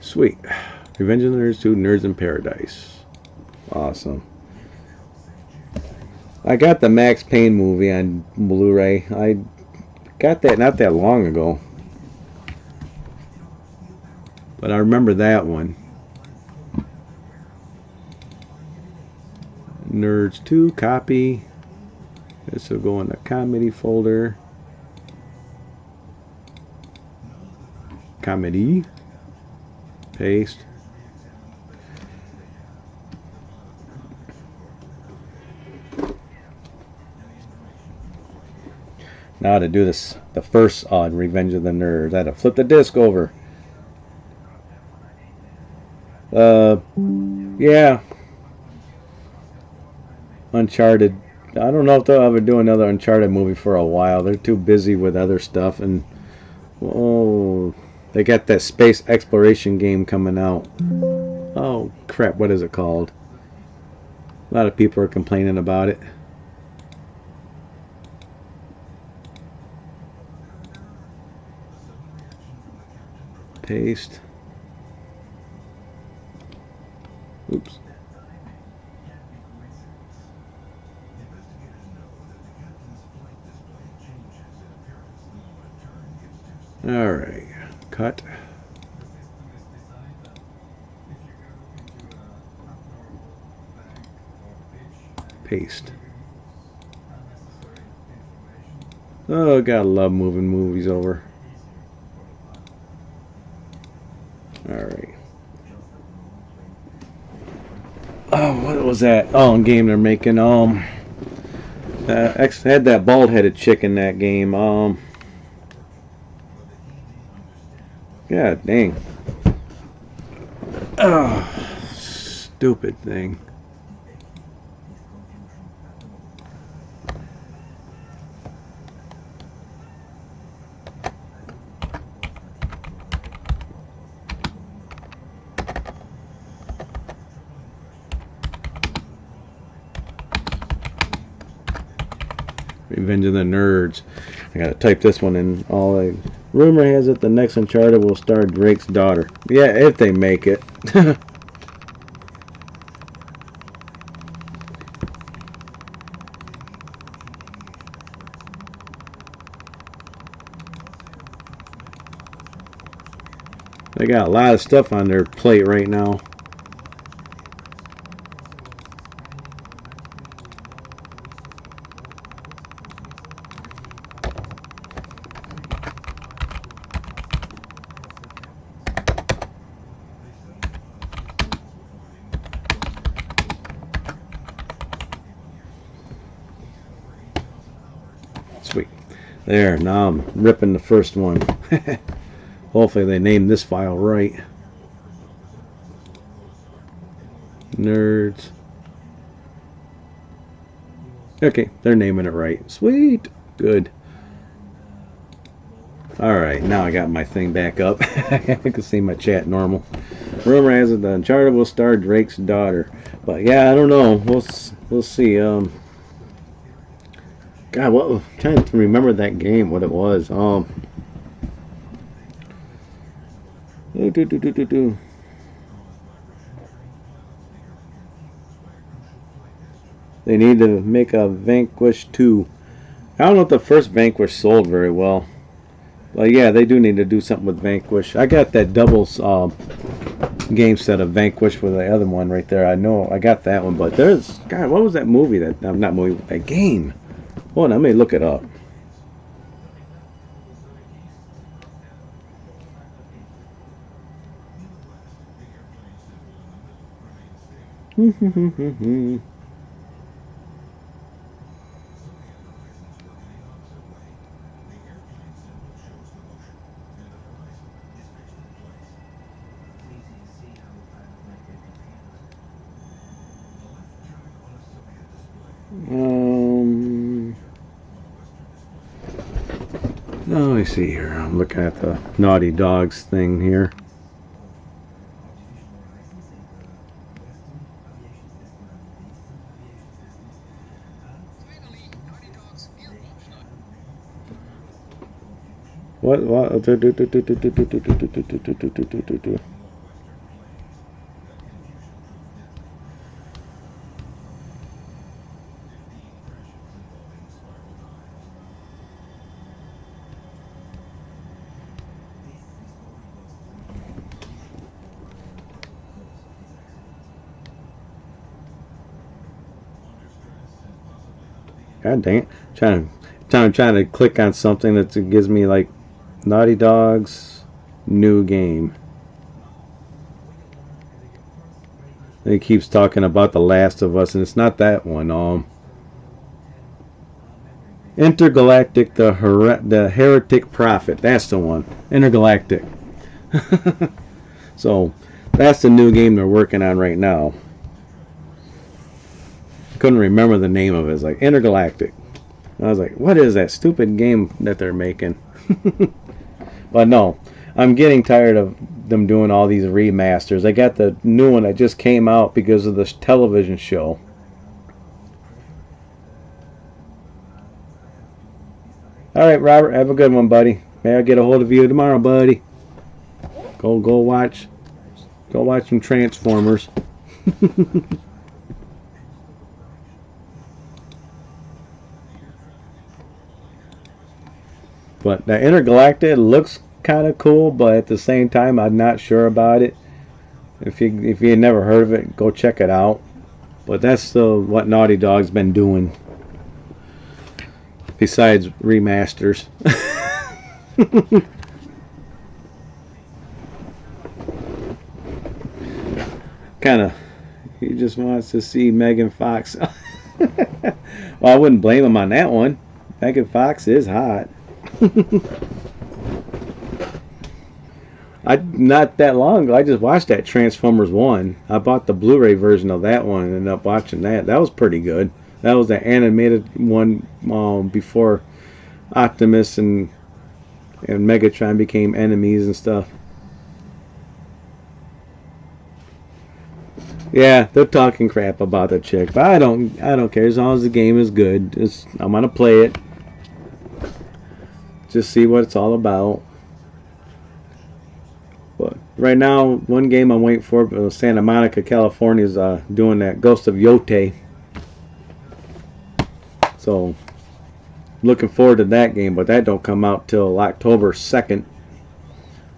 Sweet. Revenge of the Nerds 2, Nerds in Paradise. Awesome. I got the Max Payne movie on Blu-ray. I got that not that long ago. But I remember that one. Nerds 2 copy. This will go in the comedy folder. Comedy. Paste. Now to do this, the first Revenge of the Nerds. I had to flip the disc over. Yeah. Uncharted. I don't know if they'll ever do another Uncharted movie for a while. They're too busy with other stuff, and they got that space exploration game coming out. Oh crap! What is it called? A lot of people are complaining about it. Paste. Oops. Alright, cut. Paste. Oh, gotta love moving movies over. Alright. Oh, what was that? Oh, a game they're making. Had that bald-headed chick in that game. God dang. Oh, stupid thing. Revenge of the Nerds. I gotta type this one in. Rumor has it the next Uncharted will star Drake's daughter. Yeah, if they make it. They got a lot of stuff on their plate right now. Sweet. There, now I'm ripping the first one. Hopefully they named this file right. Nerds. Okay, they're naming it right. Sweet. Good. Alright, now I got my thing back up. I can see my chat normal. Rumor has it the Uncharted will star Drake's daughter. But yeah, I don't know. We'll see. God, I'm trying to remember that game, what it was. They need to make a Vanquish 2. I don't know if the first Vanquish sold very well. But yeah, they do need to do something with Vanquish. I got that doubles game set of Vanquish with the other one right there. I know I got that one, but there's God, what was that movie? Not movie, that game. Hold on, let me look it up. Let me see here. I'm looking at the Naughty Dogs thing here. What? God dang it. Trying to click on something that gives me like Naughty Dogs new game. And it keeps talking about The Last of Us, and it's not that one. Intergalactic, the Heretic Prophet. That's the one. Intergalactic. So that's the new game they're working on right now. Couldn't remember the name of it. It's like Intergalactic. I was like, what is that stupid game that they're making? But no, I'm getting tired of them doing all these remasters. I got the new one that just came out because of this television show. Alright, Robert, have a good one, buddy. May I get a hold of you tomorrow, buddy? Go watch some Transformers. But the Intergalactic looks kind of cool, but at the same time, I'm not sure about it. If you never heard of it, go check it out. But that's what Naughty Dog's been doing. Besides remasters. Kind of, he just wants to see Megan Fox. Well, I wouldn't blame him on that one. Megan Fox is hot. Not that long ago, I just watched that Transformers 1. I bought the Blu-ray version of that one and ended up watching that. That was pretty good. That was the animated one before Optimus and Megatron became enemies and stuff. Yeah, they're talking crap about the chick, but I don't care as long as the game is good. I'm gonna play it. Just see what it's all about. But right now, one game I'm waiting for, Santa Monica, California, is doing that Ghost of Yotei. So, looking forward to that game, but that don't come out till October 2nd.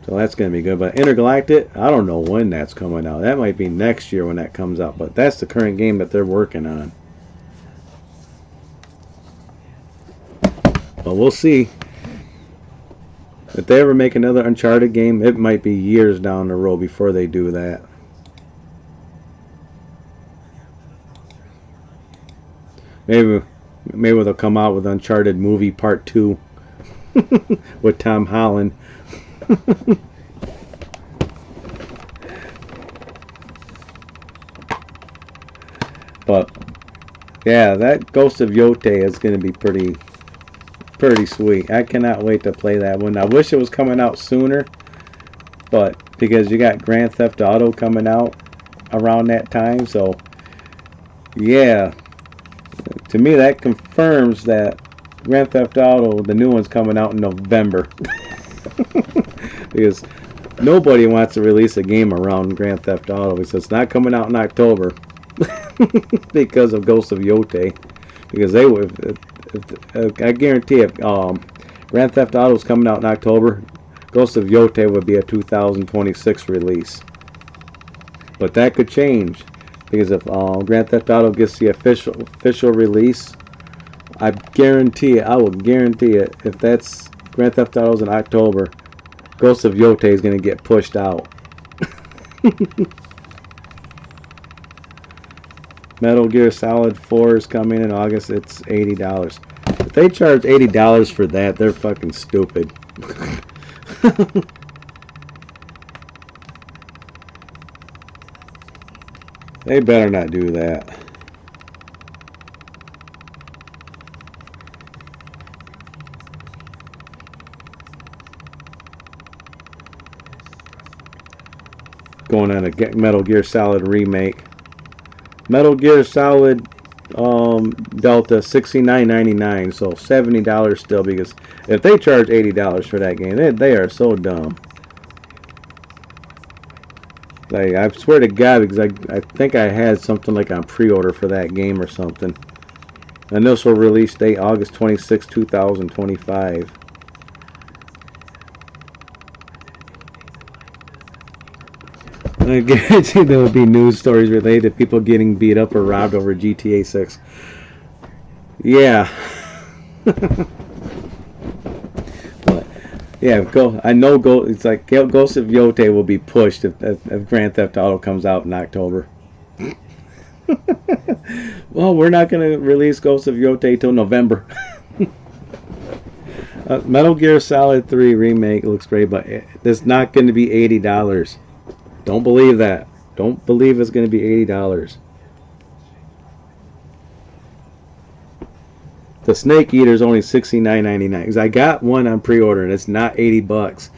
So that's going to be good. But Intergalactic, I don't know when that's coming out. That might be next year when that comes out. But that's the current game that they're working on. But we'll see. If they ever make another Uncharted game, it might be years down the road before they do that. Maybe they'll come out with Uncharted movie Part 2 with Tom Holland. But yeah, that Ghost of Yotei is going to be pretty sweet. I cannot wait to play that one. I wish it was coming out sooner, but because you got Grand Theft Auto coming out around that time, so yeah, to me that confirms that Grand Theft Auto, the new one's coming out in November. Because nobody wants to release a game around Grand Theft Auto because it's not coming out in October. Because of Ghost of Yotei. Because they would, I guarantee if Grand Theft Auto is coming out in October, Ghost of Yotei would be a 2026 release. But that could change, because if Grand Theft Auto gets the official release, I guarantee it, I will guarantee it, if that's Grand Theft Auto's in October, Ghost of Yotei is going to get pushed out. Metal Gear Solid 4 is coming in August. It's $80. If they charge $80 for that, they're fucking stupid. They better not do that. Going on a Metal Gear Solid remake. Metal Gear Solid Delta $69.99, so $70 still, because if they charge $80 for that game, they are so dumb. Like, I swear to God, because I think I had something like on pre-order for that game or something. Initial release date August 26, 2025. I guarantee there will be news stories related to people getting beat up or robbed over GTA 6. Yeah. But yeah, I know it's like Ghost of Yotei will be pushed if Grand Theft Auto comes out in October. Well, we're not going to release Ghost of Yotei till November. Metal Gear Solid 3 remake looks great, but it's not going to be $80. Don't believe that. Don't believe it's going to be $80. The Snake Eater is only $69.99 because I got one on pre-order and it's not $80.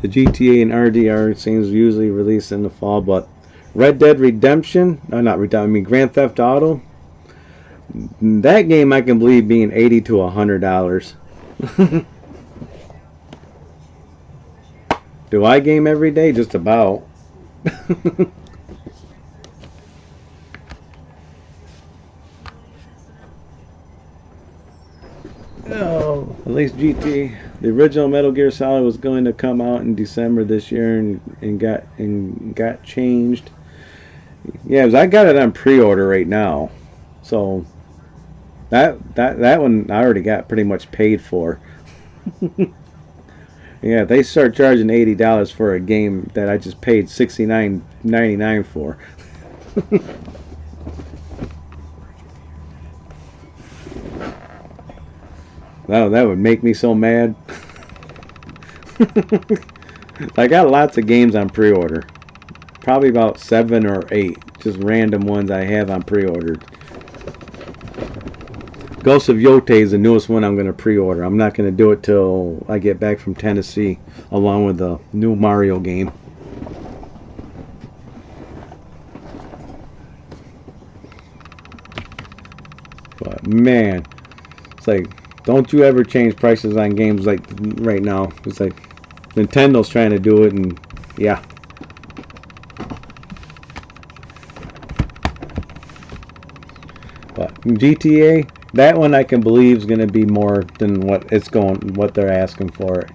The GTA and RDR seems usually released in the fall, but Red Dead Redemption, not Redemption, I mean Grand Theft Auto, that game I can believe being $80 to $100. Do I game every day? Just about. Oh, at least GT, the original Metal Gear Solid was going to come out in December this year and got changed. Yeah, 'cause I got it on pre-order right now, so that one I already got pretty much paid for. Yeah, they start charging $80 for a game that I just paid $69.99 for. Wow, that would make me so mad. I got lots of games on pre-order. Probably about 7 or 8. Just random ones I have on pre-order. Ghost of Yote is the newest one I'm going to pre-order. I'm not going to do it till I get back from Tennessee, along with the new Mario game. But man, it's like, don't you ever change prices on games like right now. It's like Nintendo's trying to do it, and yeah. But GTA, that one I can believe is going to be more than what they're asking for it.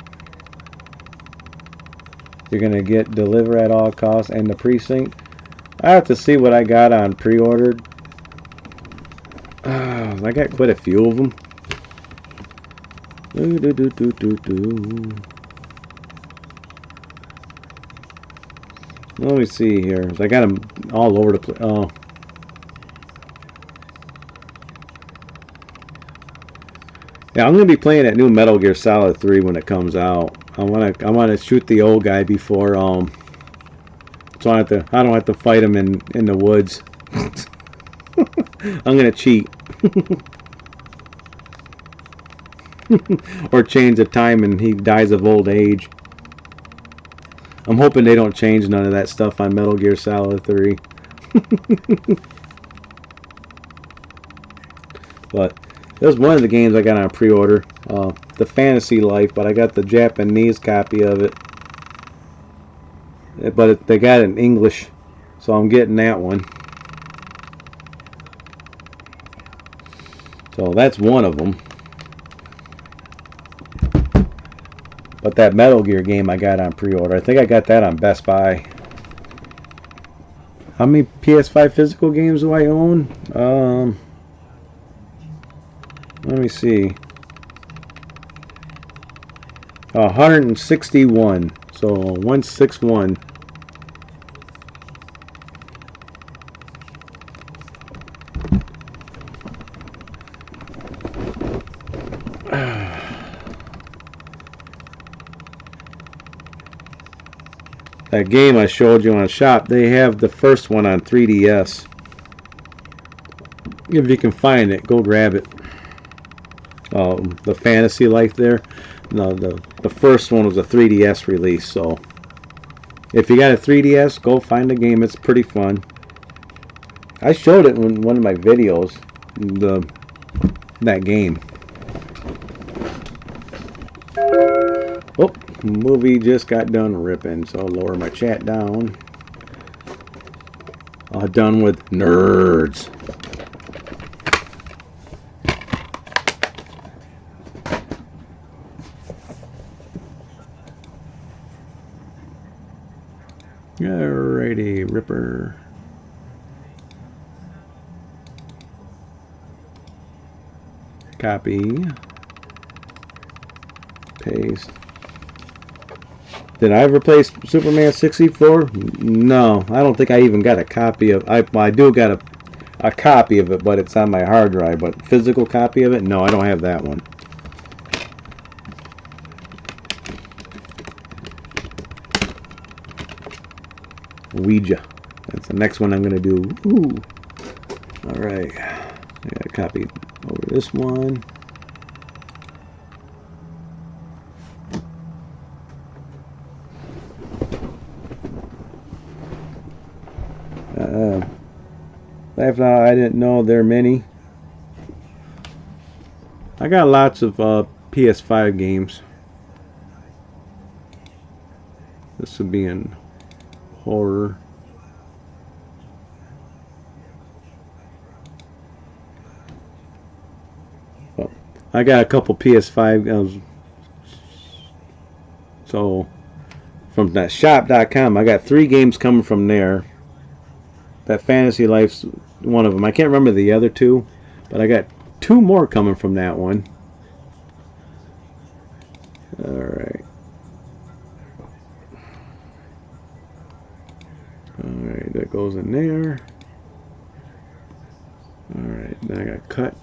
You're going to get deliver at all costs and the precinct. I have to see what I got on pre-ordered. I got quite a few of them. Let me see here. I got them all over the place. Oh. Yeah, I'm gonna be playing that new Metal Gear Solid 3 when it comes out. I wanna shoot the old guy before so I don't have to fight him in the woods. I'm gonna cheat. Or change the time and he dies of old age. I'm hoping they don't change none of that stuff on Metal Gear Solid 3. But there's one of the games I got on pre-order, the Fantasy Life, but I got the Japanese copy of it. But they got it in English, so I'm getting that one. So that's one of them. But that Metal Gear game I got on pre-order, I think I got that on Best Buy. How many PS5 physical games do I own? Let me see. 161. So 161. That game I showed you on Shop, they have the first one on 3DS. If you can find it, go grab it. The Fantasy Life there. No, the first one was a 3DS release, so if you got a 3DS, go find the game. It's pretty fun. I showed it in one of my videos, that game. Oh, movie just got done ripping, so I'll lower my chat down. Done with nerds. Alrighty, Ripper. Copy. Paste. Did I ever play Superman 64? No, I don't think I even got a copy of. I do got a copy of it, but it's on my hard drive. But physical copy of it? No, I don't have that one. Ouija. That's the next one I'm gonna do. Ooh. All right. I got a copy over this one. I didn't know there are many. I got lots of PS5 games. This would be in horror. Well, I got a couple PS5 so from that shop.com I got 3 games coming from there. That Fantasy Life's one of them. I can't remember the other 2, but I got 2 more coming from that one. Alright. Alright, that goes in there. Alright, then I got cut.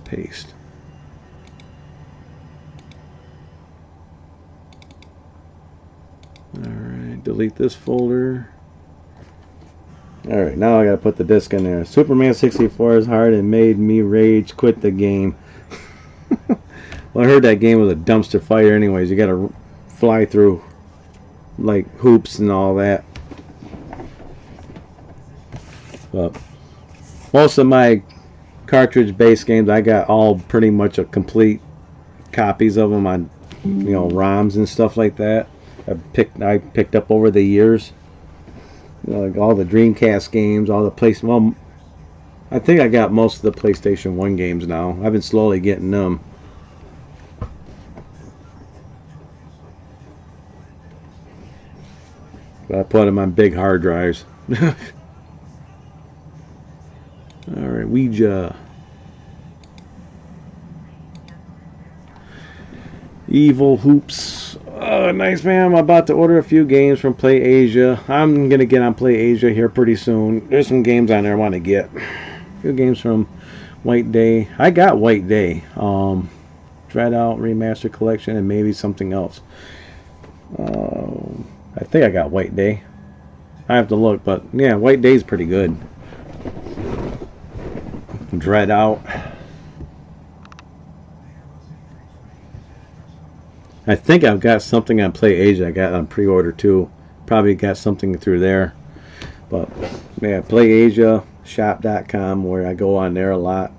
Paste. Alright, delete this folder. Alright, now I gotta put the disc in there. Superman 64 is hard and made me rage quit the game. Well, I heard that game was a dumpster fire anyways. You gotta fly through like hoops and all that. But most of my cartridge based games I got all pretty much a complete copies of them on, you know, ROMs and stuff like that. I picked up over the years, you know, like all the Dreamcast games, all the well, I think I got most of the PlayStation 1 games now. I've been slowly getting them. But I put them on big hard drives. Alright, Ouija. Evil Hoops. Oh, nice, man. I'm about to order a few games from PlayAsia. I'm going to get on PlayAsia here pretty soon. There's some games on there I want to get. A few games from White Day. I got White Day. Dread Out Remaster Collection and maybe something else. I think I got White Day. I have to look, but yeah, White Day's pretty good. Dread Out. I think I've got something on PlayAsia. I got on pre-order too. Probably got something through there. But yeah, PlayAsia shop.com, where I go on there a lot.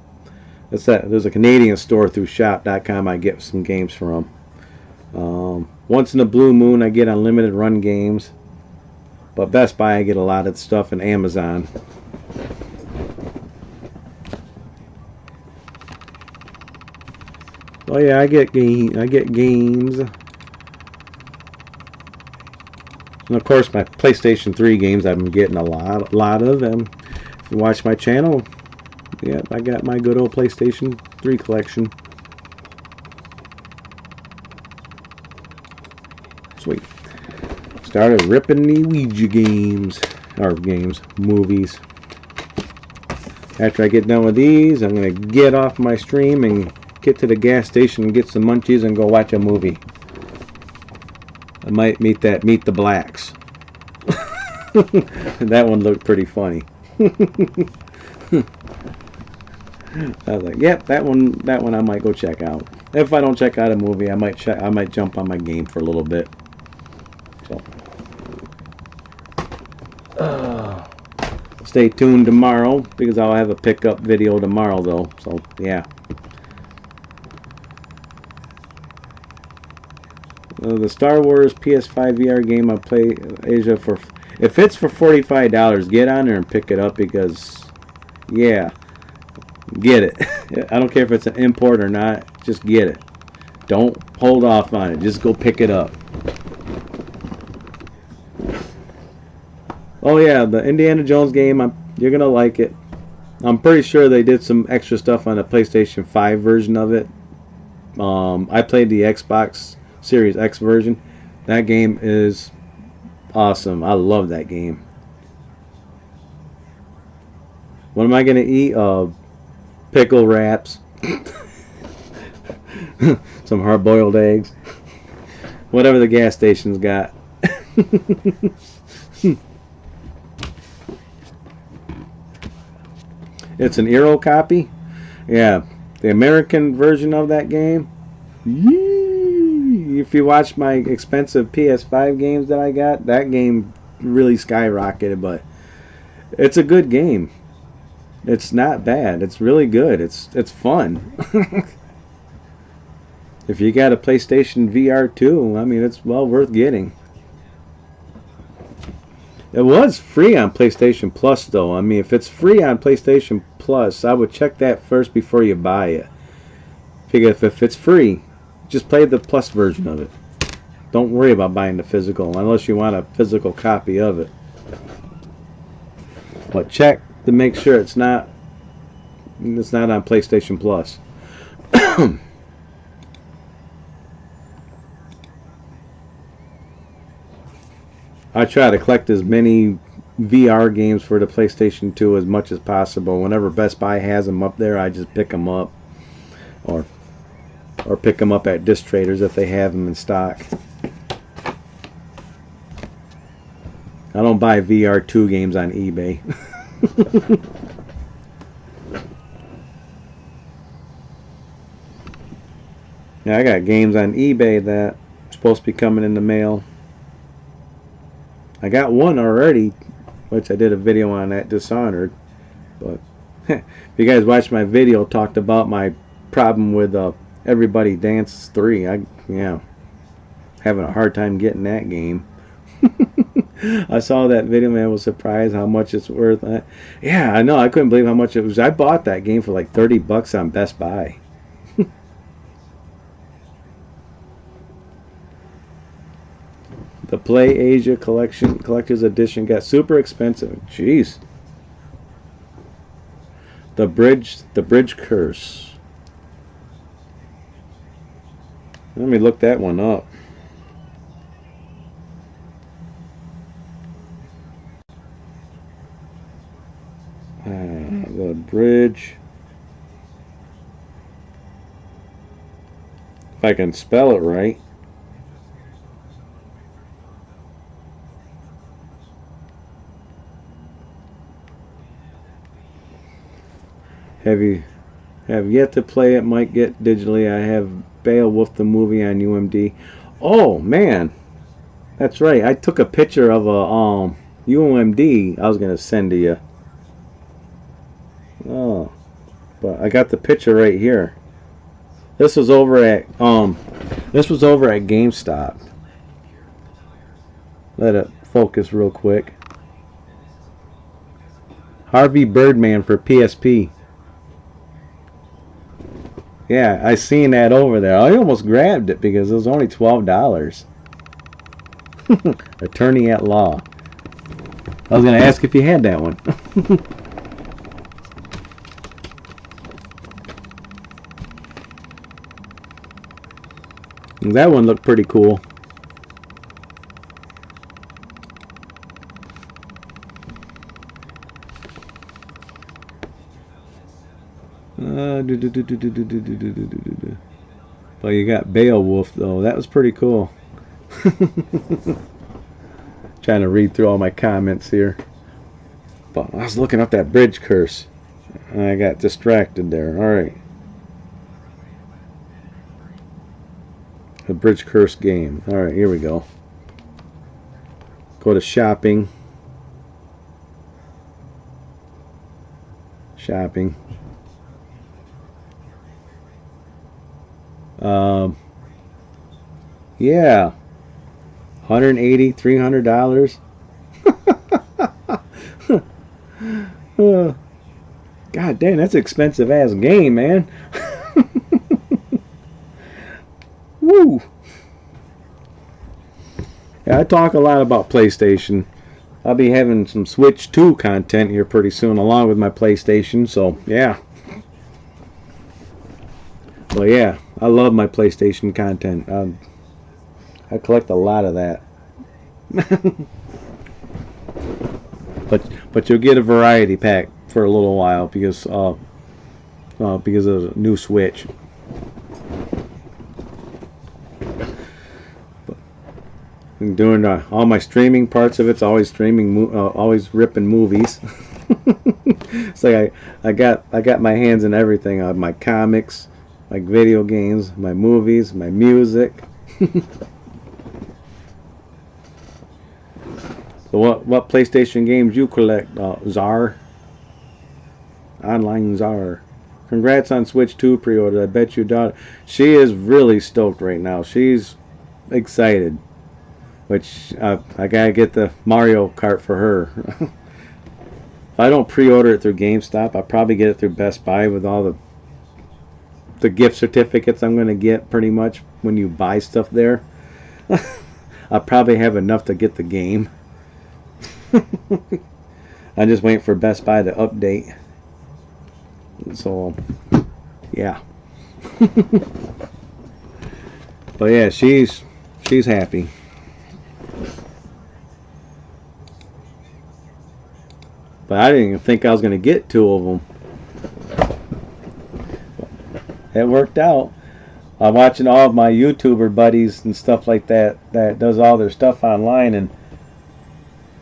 There's a Canadian store through shop.com I get some games from. Once in a blue moon I get unlimited run games. But Best Buy I get a lot of stuff, and Amazon. Oh yeah, I get games. And of course my PlayStation 3 games I've been getting a lot of them. If you watch my channel, yeah, I got my good old PlayStation 3 collection. Sweet. Started ripping the Ouija movies. After I get done with these, I'm gonna get off my stream and get to the gas station and get some munchies and go watch a movie. I might Meet the Blacks. That one looked pretty funny. I was like, yep, that one I might go check out. If I don't check out a movie, I might jump on my game for a little bit. So stay tuned tomorrow, because I'll have a pickup video tomorrow though. So yeah. The Star Wars PS5 VR game I play Asia for. If it's for $45, get on there and pick it up, because yeah, get it. I don't care if it's an import or not. Just get it. Don't hold off on it. Just go pick it up. Oh yeah, the Indiana Jones game. You're gonna like it. I'm pretty sure they did some extra stuff on the PlayStation 5 version of it. I played the Xbox Series X version. That game is awesome. I love that game. What am I gonna eat? Pickle wraps, some hard-boiled eggs, whatever the gas station's got. It's an Euro copy. Yeah, the American version of that game. Yee! If you watch my expensive PS5 games that I got, that game really skyrocketed, but it's a good game. It's not bad. It's really good. It's fun. If you got a PlayStation VR 2, I mean, it's well worth getting. It was free on PlayStation Plus, though. I mean, if it's free on PlayStation Plus, I would check that first before you buy it. Figure if it's free, just play the Plus version of it. Don't worry about buying the physical, unless you want a physical copy of it. But check to make sure it's not on PlayStation Plus. I try to collect as many VR games for the PlayStation 2 as much as possible. Whenever Best Buy has them up there, I just pick them up, or pick them up at Disc Traders if they have them in stock. I don't buy VR2 games on eBay. Yeah, I got games on eBay that are supposed to be coming in the mail. I got one already, which I did a video on at Dishonored. But if you guys watched my video, talked about my problem with Everybody Dance 3. Having a hard time getting that game. I saw that video, man. I was surprised how much it's worth. Yeah, I know. I couldn't believe how much it was. I bought that game for like $30 on Best Buy. The Play Asia Collector's Edition got super expensive. Jeez. The Bridge Curse. Let me look that one up. The Bridge. If I can spell it right. Have yet to play it, might get digitally. I have Beowulf the movie on UMD. Oh man, that's right. I took a picture of a UMD I was gonna send to you. Oh, but I got the picture right here. This was over at GameStop. Let it focus real quick. Harvey Birdman for PSP. Yeah, I seen that over there. I almost grabbed it because it was only $12. Attorney at Law. I was going to ask if you had that one. That one looked pretty cool. But you got Beowulf though. That was pretty cool. Trying to read through all my comments here. But I was looking up that Bridge Curse. And I got distracted there. Alright. The Bridge Curse game. Alright, here we go. Go to shopping. Shopping. Yeah, $180, $300. God dang, that's an expensive ass game, man. Woo. Yeah, I talk a lot about PlayStation. I'll be having some Switch 2 content here pretty soon, along with my PlayStation. So yeah. Well, yeah, I love my PlayStation content. I collect a lot of that. but you'll get a variety pack for a little while because of the new Switch. I'm doing all my streaming parts of it's always streaming, always ripping movies. It's like I got my hands in everything. My comics, my video games, my movies, my music. So what PlayStation games you collect, Czar? Online Czar. Congrats on Switch 2 pre-order. I bet your daughter, she is really stoked right now. She's excited. Which I gotta get the Mario Kart for her. If I don't pre-order it through GameStop, I'll probably get it through Best Buy with all the gift certificates I'm gonna get pretty much when you buy stuff there. I'll probably have enough to get the game. I'm just waiting for Best Buy to update. So yeah. But yeah, she's happy. But I didn't even think I was going to get 2 of them. It worked out. I'm watching all of my YouTuber buddies and stuff like that does all their stuff online, and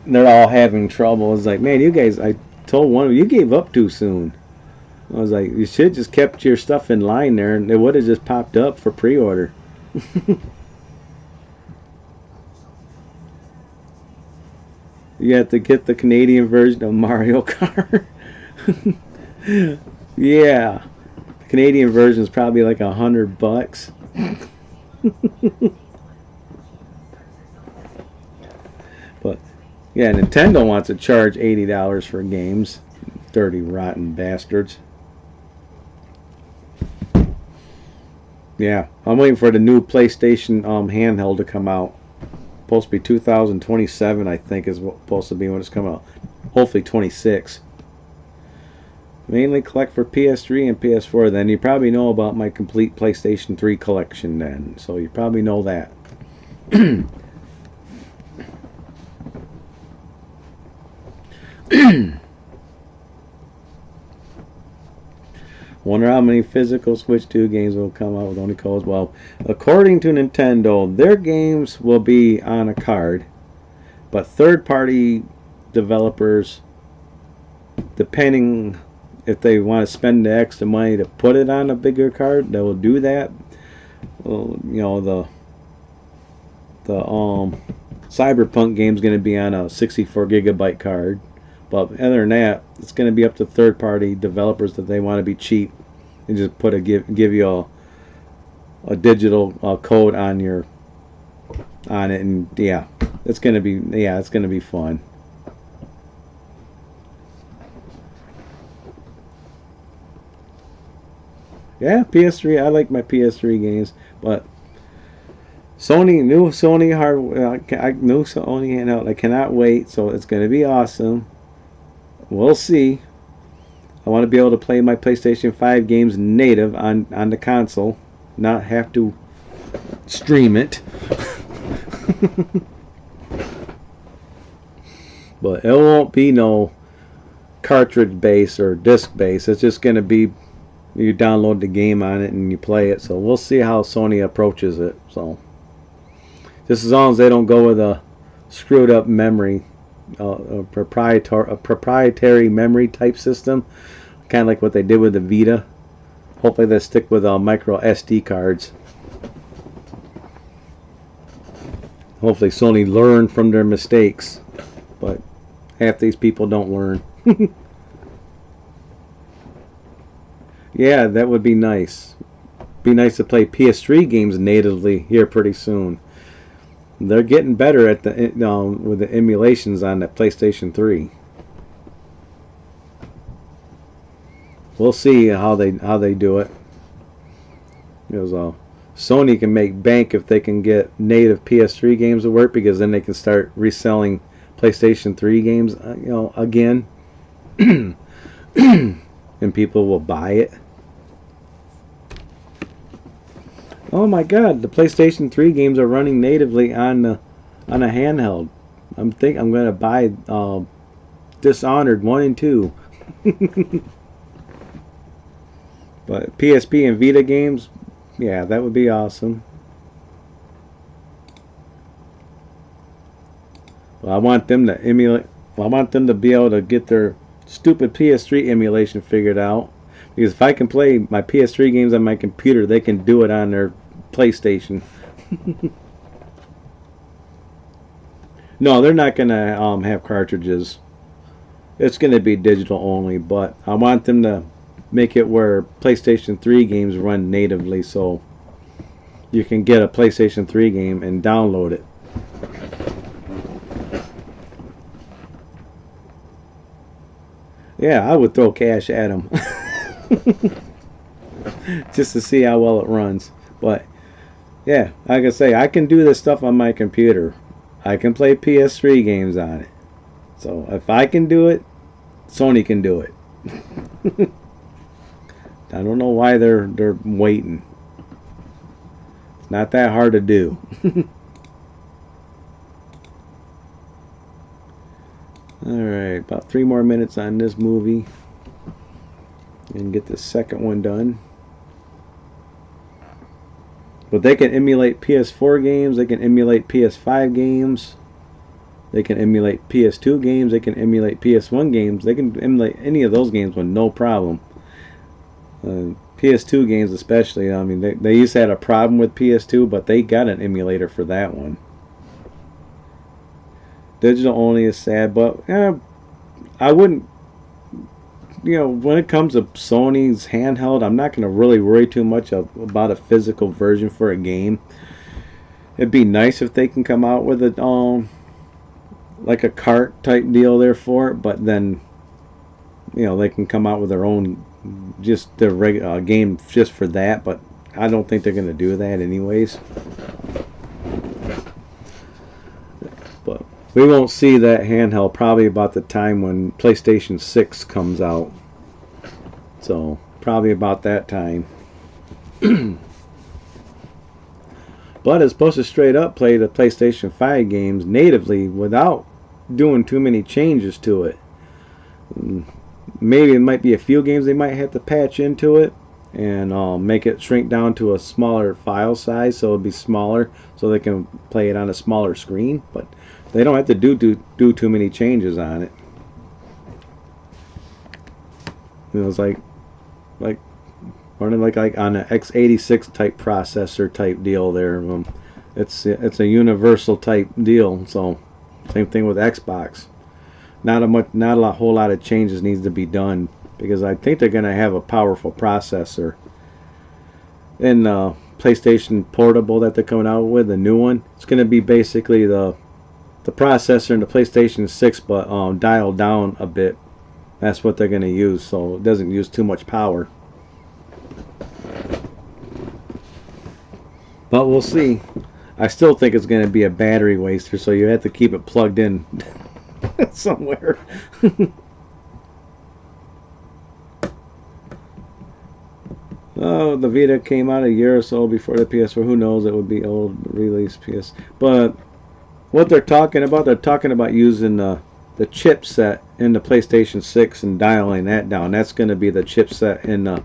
they're all having trouble. It's like, man, you guys, I told one of you gave up too soon. I was like, you should just kept your stuff in line there, and it would have just popped up for pre-order. You have to get the Canadian version of Mario Kart. Yeah, the Canadian version is probably like $100. But yeah, Nintendo wants to charge $80 for games. Dirty, rotten bastards. Yeah, I'm waiting for the new PlayStation handheld to come out. Supposed to be 2027, I think, is supposed to be when it's coming out. Hopefully 26. Mainly collect for PS3 and PS4. Then you probably know about my complete PlayStation 3 collection then. So you probably know that. Wonder how many physical Switch 2 games will come out with only codes. Well, according to Nintendo, their games will be on a card, but third-party developers, depending if they want to spend the extra money to put it on a bigger card, they will do that. Well, you know, the Cyberpunk game is going to be on a 64 gigabyte card. But other than that, it's going to be up to third-party developers that they want to be cheap and just put give you a digital code on it, and yeah, it's going to be fun. Yeah, PS3. I like my PS3 games, but new Sony hardware, new Sony handheld. I cannot wait. So it's going to be awesome. We'll see. I want to be able to play my PlayStation 5 games native on the console, not have to stream it. But it won't be no cartridge base or disc base. It's just going to be you download the game on it and you play it. So we'll see how Sony approaches it. So just as long as they don't go with a screwed up memory. A proprietary memory type system, kind of like what they did with the Vita. Hopefully they stick with micro SD cards. Hopefully Sony learned from their mistakes, but half these people don't learn. Yeah, that would be nice. Be nice to play PS3 games natively here pretty soon. They're getting better at with the emulations on the PlayStation 3. We'll see how they do it. Because Sony can make bank if they can get native PS3 games to work, because then they can start reselling PlayStation 3 games, again, and people will buy it. Oh my God, the PlayStation 3 games are running natively on a handheld. I'm going to buy Dishonored 1 and 2. But PSP and Vita games, yeah, that would be awesome. Well, I want them to emulate. Well, I want them to be able to get their stupid PS3 emulation figured out. Because if I can play my PS3 games on my computer, they can do it on their PlayStation. No, they're not gonna have cartridges. It's gonna be digital only. But I want them to make it where PlayStation 3 games run natively, so you can get a PlayStation 3 game and download it. Yeah, I would throw cash at them just to see how well it runs. But yeah, like I say, I can do this stuff on my computer. I can play PS3 games on it. So if I can do it, Sony can do it. I don't know why they're waiting. It's not that hard to do. Alright, about 3 more minutes on this movie and get the second one done. But they can emulate PS4 games, they can emulate PS5 games, they can emulate PS2 games, they can emulate PS1 games, they can emulate any of those games with no problem. PS2 games especially, I mean, they used to have a problem with PS2, but they got an emulator for that one. Digital only is sad, but I wouldn't, when it comes to Sony's handheld, I'm not going to really worry too much about a physical version for a game. It'd be nice if they can come out with a like a cart type deal there for it, but then they can come out with their own, just their regular game just for that. But I don't think they're going to do that anyways. But we won't see that handheld probably about the time when PlayStation 6 comes out. So, probably about that time. But it's supposed to straight up play the PlayStation 5 games natively without doing too many changes to it. Maybe it might be a few games they might have to patch into it and make it shrink down to a smaller file size so it'll be smaller so they can play it on a smaller screen. But they don't have to do too many changes on it. It's like running like on an x86 type processor type deal there. It's a universal type deal. So same thing with Xbox. Not a whole lot of changes needs to be done because I think they're going to have a powerful processor. And PlayStation Portable that they're coming out with, the new one, it's going to be basically the processor in the PlayStation 6, but dialed down a bit. That's what they're going to use, so it doesn't use too much power. But we'll see. I still think it's going to be a battery waster, so you have to keep it plugged in somewhere. Oh, the Vita came out a year or so before the PS4. Who knows? It would be old release PS. But what they're talking about using the chipset in the PlayStation 6 and dialing that down. That's going to be the chipset in the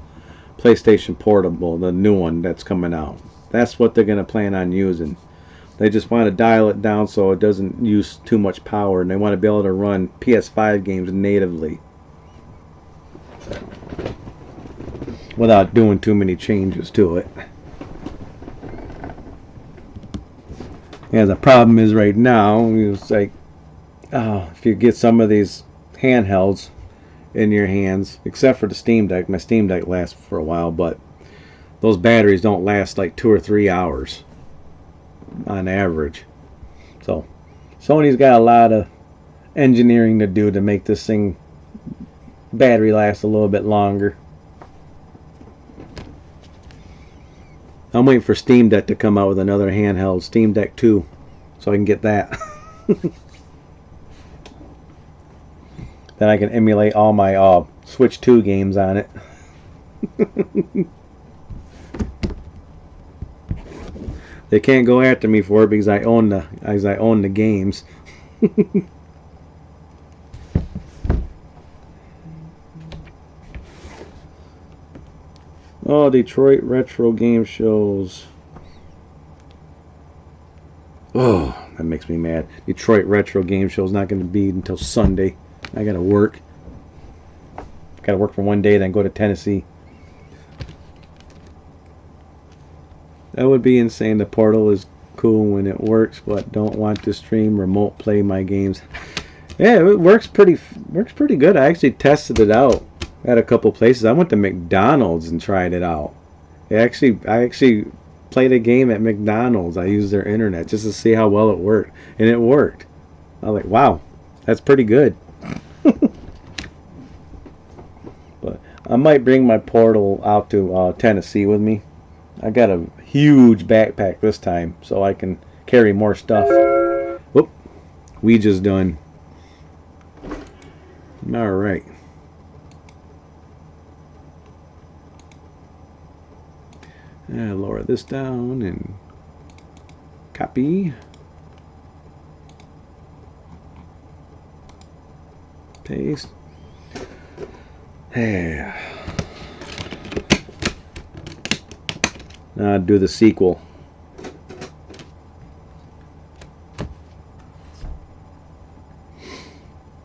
PlayStation Portable, the new one that's coming out. That's what they're going to plan on using. They just want to dial it down so it doesn't use too much power, and they want to be able to run PS5 games natively without doing too many changes to it. Yeah, the problem is right now, it's like, if you get some of these handhelds in your hands, except for the Steam Deck. My Steam Deck lasts for a while, but those batteries don't last like 2 or 3 hours on average. So Sony's got a lot of engineering to do to make this thing battery last a little bit longer. I'm waiting for Steam Deck to come out with another handheld, Steam Deck 2, so I can get that. Then I can emulate all my Switch 2 games on it. They can't go after me for it because I own the games. Oh, Detroit Retro Game Shows. Oh, that makes me mad. Detroit Retro Game Show is not going to be until Sunday. I got to work. Got to work for one day, then go to Tennessee. That would be insane. The Portal is cool when it works, but don't want to stream remote play my games. Yeah, it works pretty good. I actually tested it out at a couple places. I went to McDonald's and tried it out. I actually played a game at McDonald's. I used their internet just to see how well it worked, and it worked. I was like, wow, that's pretty good. But I might bring my Portal out to Tennessee with me. I got a huge backpack this time, so I can carry more stuff. Whoop, we just done. All right. Lower this down and copy. Paste. Now I'll do the sequel.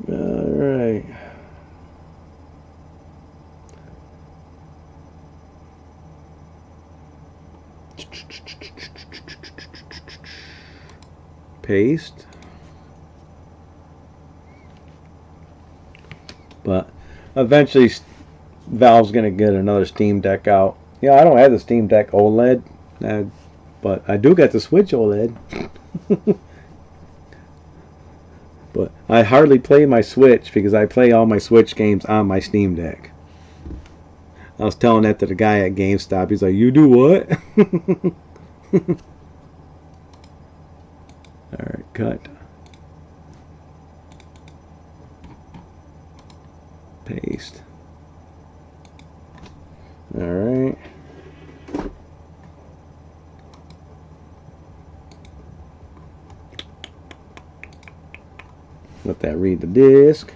All right. Paste. But eventually Valve's gonna get another Steam Deck out. Yeah, I don't have the Steam Deck OLED, but I do got the Switch OLED. But I hardly play my Switch because I play all my Switch games on my Steam Deck. I was telling that to the guy at GameStop. He's like, "You do what?" Alright, cut. Paste. Alright. Let that read the disk.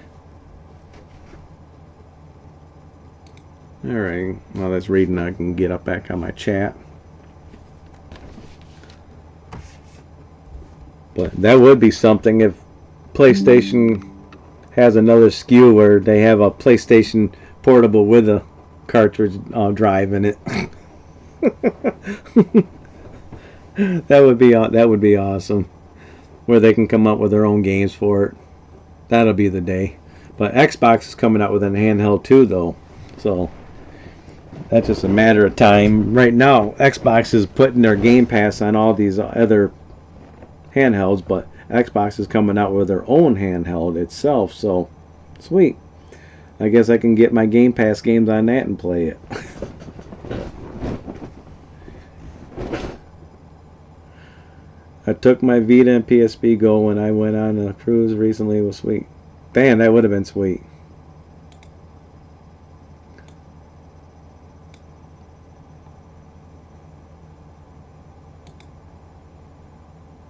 Alright, while that's reading, I can get up back on my chat. But that would be something if PlayStation has another SKU where they have a PlayStation Portable with a cartridge drive in it. That would be awesome. Where they can come up with their own games for it. That'll be the day. But Xbox is coming out with a handheld too, though. So that's just a matter of time. Right now, Xbox is putting their Game Pass on all these other handhelds, but Xbox is coming out with their own handheld itself, so sweet. I guess I can get my Game Pass games on that and play it. I took my Vita and PSP Go when I went on a cruise recently. It was sweet. Damn, that would have been sweet.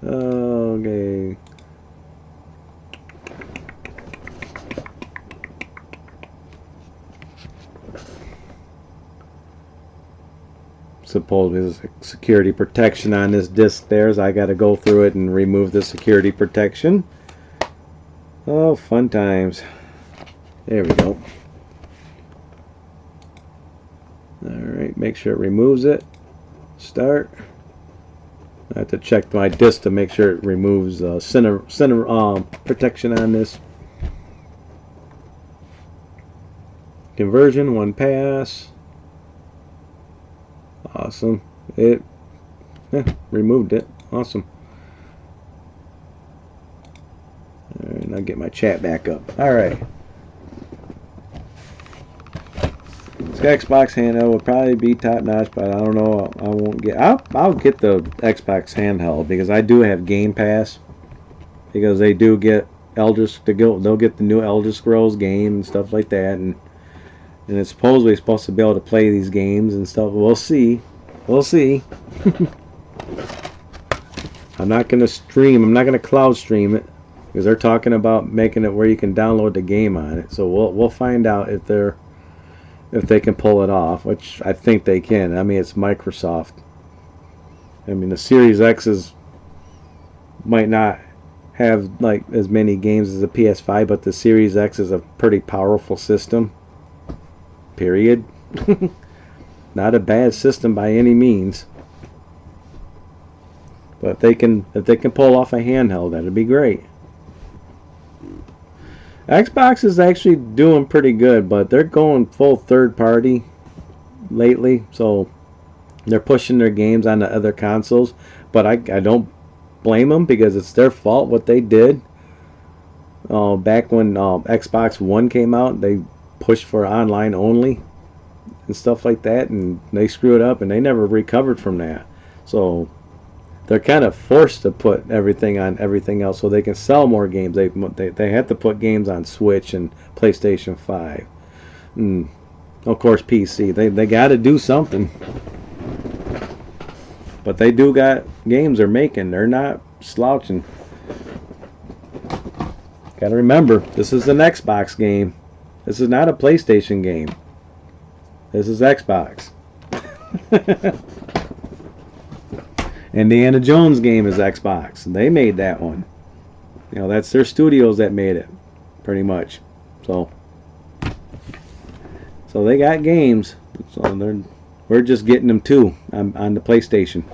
Okay. Suppose there's security protection on this disc there, so I got to go through it and remove the security protection. Oh, fun times. There we go. Alright, make sure it removes it. Start. I have to check my disc to make sure it removes center protection on this. Conversion, 1 pass. Awesome. It removed it. Awesome. Alright, now get my chat back up. Alright. This Xbox handheld will probably be top notch, but I don't know. I won't get. I'll get the Xbox handheld because I do have Game Pass. Because they do get they'll get the new Elder Scrolls game and stuff like that, and it's supposedly supposed to be able to play these games and stuff. We'll see. We'll see. I'm not gonna stream. I'm not gonna cloud stream it because they're talking about making it where you can download the game on it. So we'll find out if they can pull it off, which I think they can. I mean, it's Microsoft. I mean, the Series X's might not have like as many games as the PS5, but the Series X is a pretty powerful system. Period. Not a bad system by any means. But if they can pull off a handheld, that'd be great. Xbox is actually doing pretty good, but they're going full third party lately, so they're pushing their games on the other consoles. But I don't blame them because it's their fault what they did. Back when Xbox One came out, they pushed for online only and stuff like that, and they screwed up and they never recovered from that. So they're kind of forced to put everything on everything else so they can sell more games. They have to put games on Switch and PlayStation 5. And of course PC. They got to do something. But they do got games they're making. They're not slouching. Got to remember, this is an Xbox game. This is not a PlayStation game. This is Xbox. Indiana Jones game is Xbox. They made that one. You know, that's their studios that made it, pretty much. So they got games. So we're just getting them too on the PlayStation.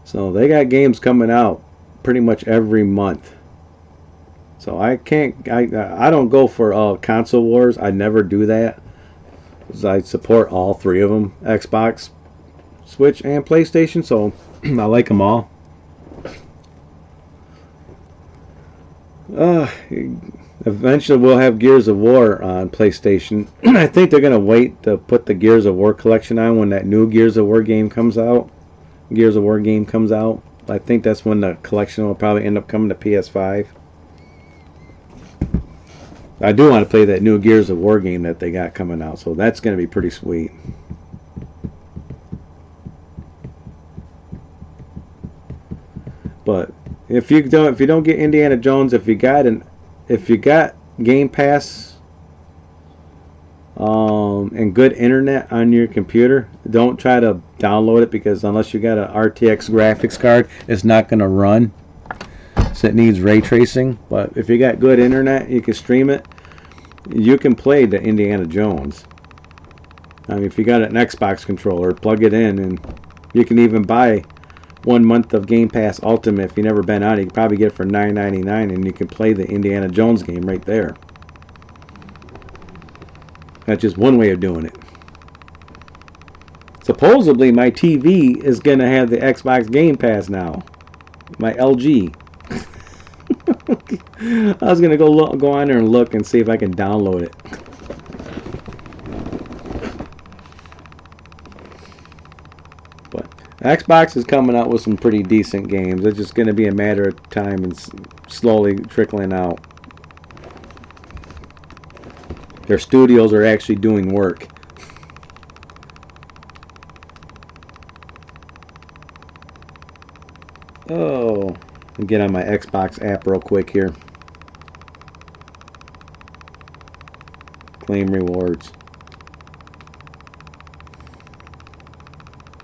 So they got games coming out pretty much every month. So I don't go for console wars. I never do that. I support all three of them, Xbox, Switch, and PlayStation. So I like them all. Eventually we'll have Gears of War on PlayStation. I think they're gonna wait to put the Gears of War collection on when that new Gears of War game comes out. I think that's when the collection will probably end up coming to PS5. I do want to play that new Gears of War game that they got coming out, so that's going to be pretty sweet. But if you don't get Indiana Jones, if you got Game Pass and good internet on your computer, don't try to download it, because unless you got an RTX graphics card, it's not going to run. So it needs ray tracing. But if you got good internet, you can stream it. You can play the Indiana Jones. I mean, if you got an Xbox controller, plug it in, and you can even buy 1 month of Game Pass Ultimate. If you've never been on it, you can probably get it for $9.99, and you can play the Indiana Jones game right there. That's just one way of doing it. Supposedly, my TV is going to have the Xbox Game Pass now. My LG. I was going to go on there and look and see if I can download it. But Xbox is coming out with some pretty decent games. It's just going to be a matter of time and slowly trickling out. Their studios are actually doing work. Oh, I'll get on my Xbox app real quick here. Claim rewards.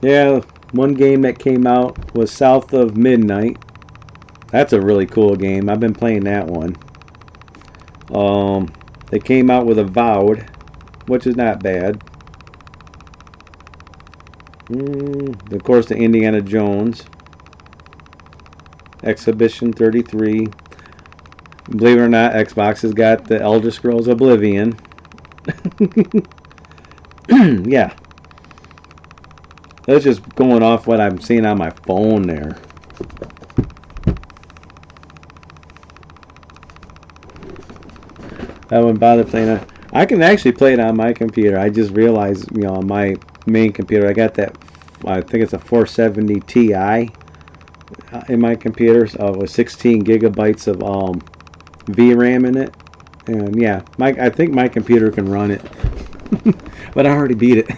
Yeah, one game that came out was South of Midnight. That's a really cool game. I've been playing that one. They came out with Avowed, which is not bad. Of course, the Indiana Jones. Exhibition 33. Believe it or not, Xbox has got the Elder Scrolls Oblivion. Yeah. That's just going off what I'm seeing on my phone there. I wouldn't bother playing it. I can actually play it on my computer. I just realized, on my main computer, I got that I think it's a 470 Ti in my computer, with 16 gigabytes of VRAM in it. And yeah, I think my computer can run it. But I already beat it.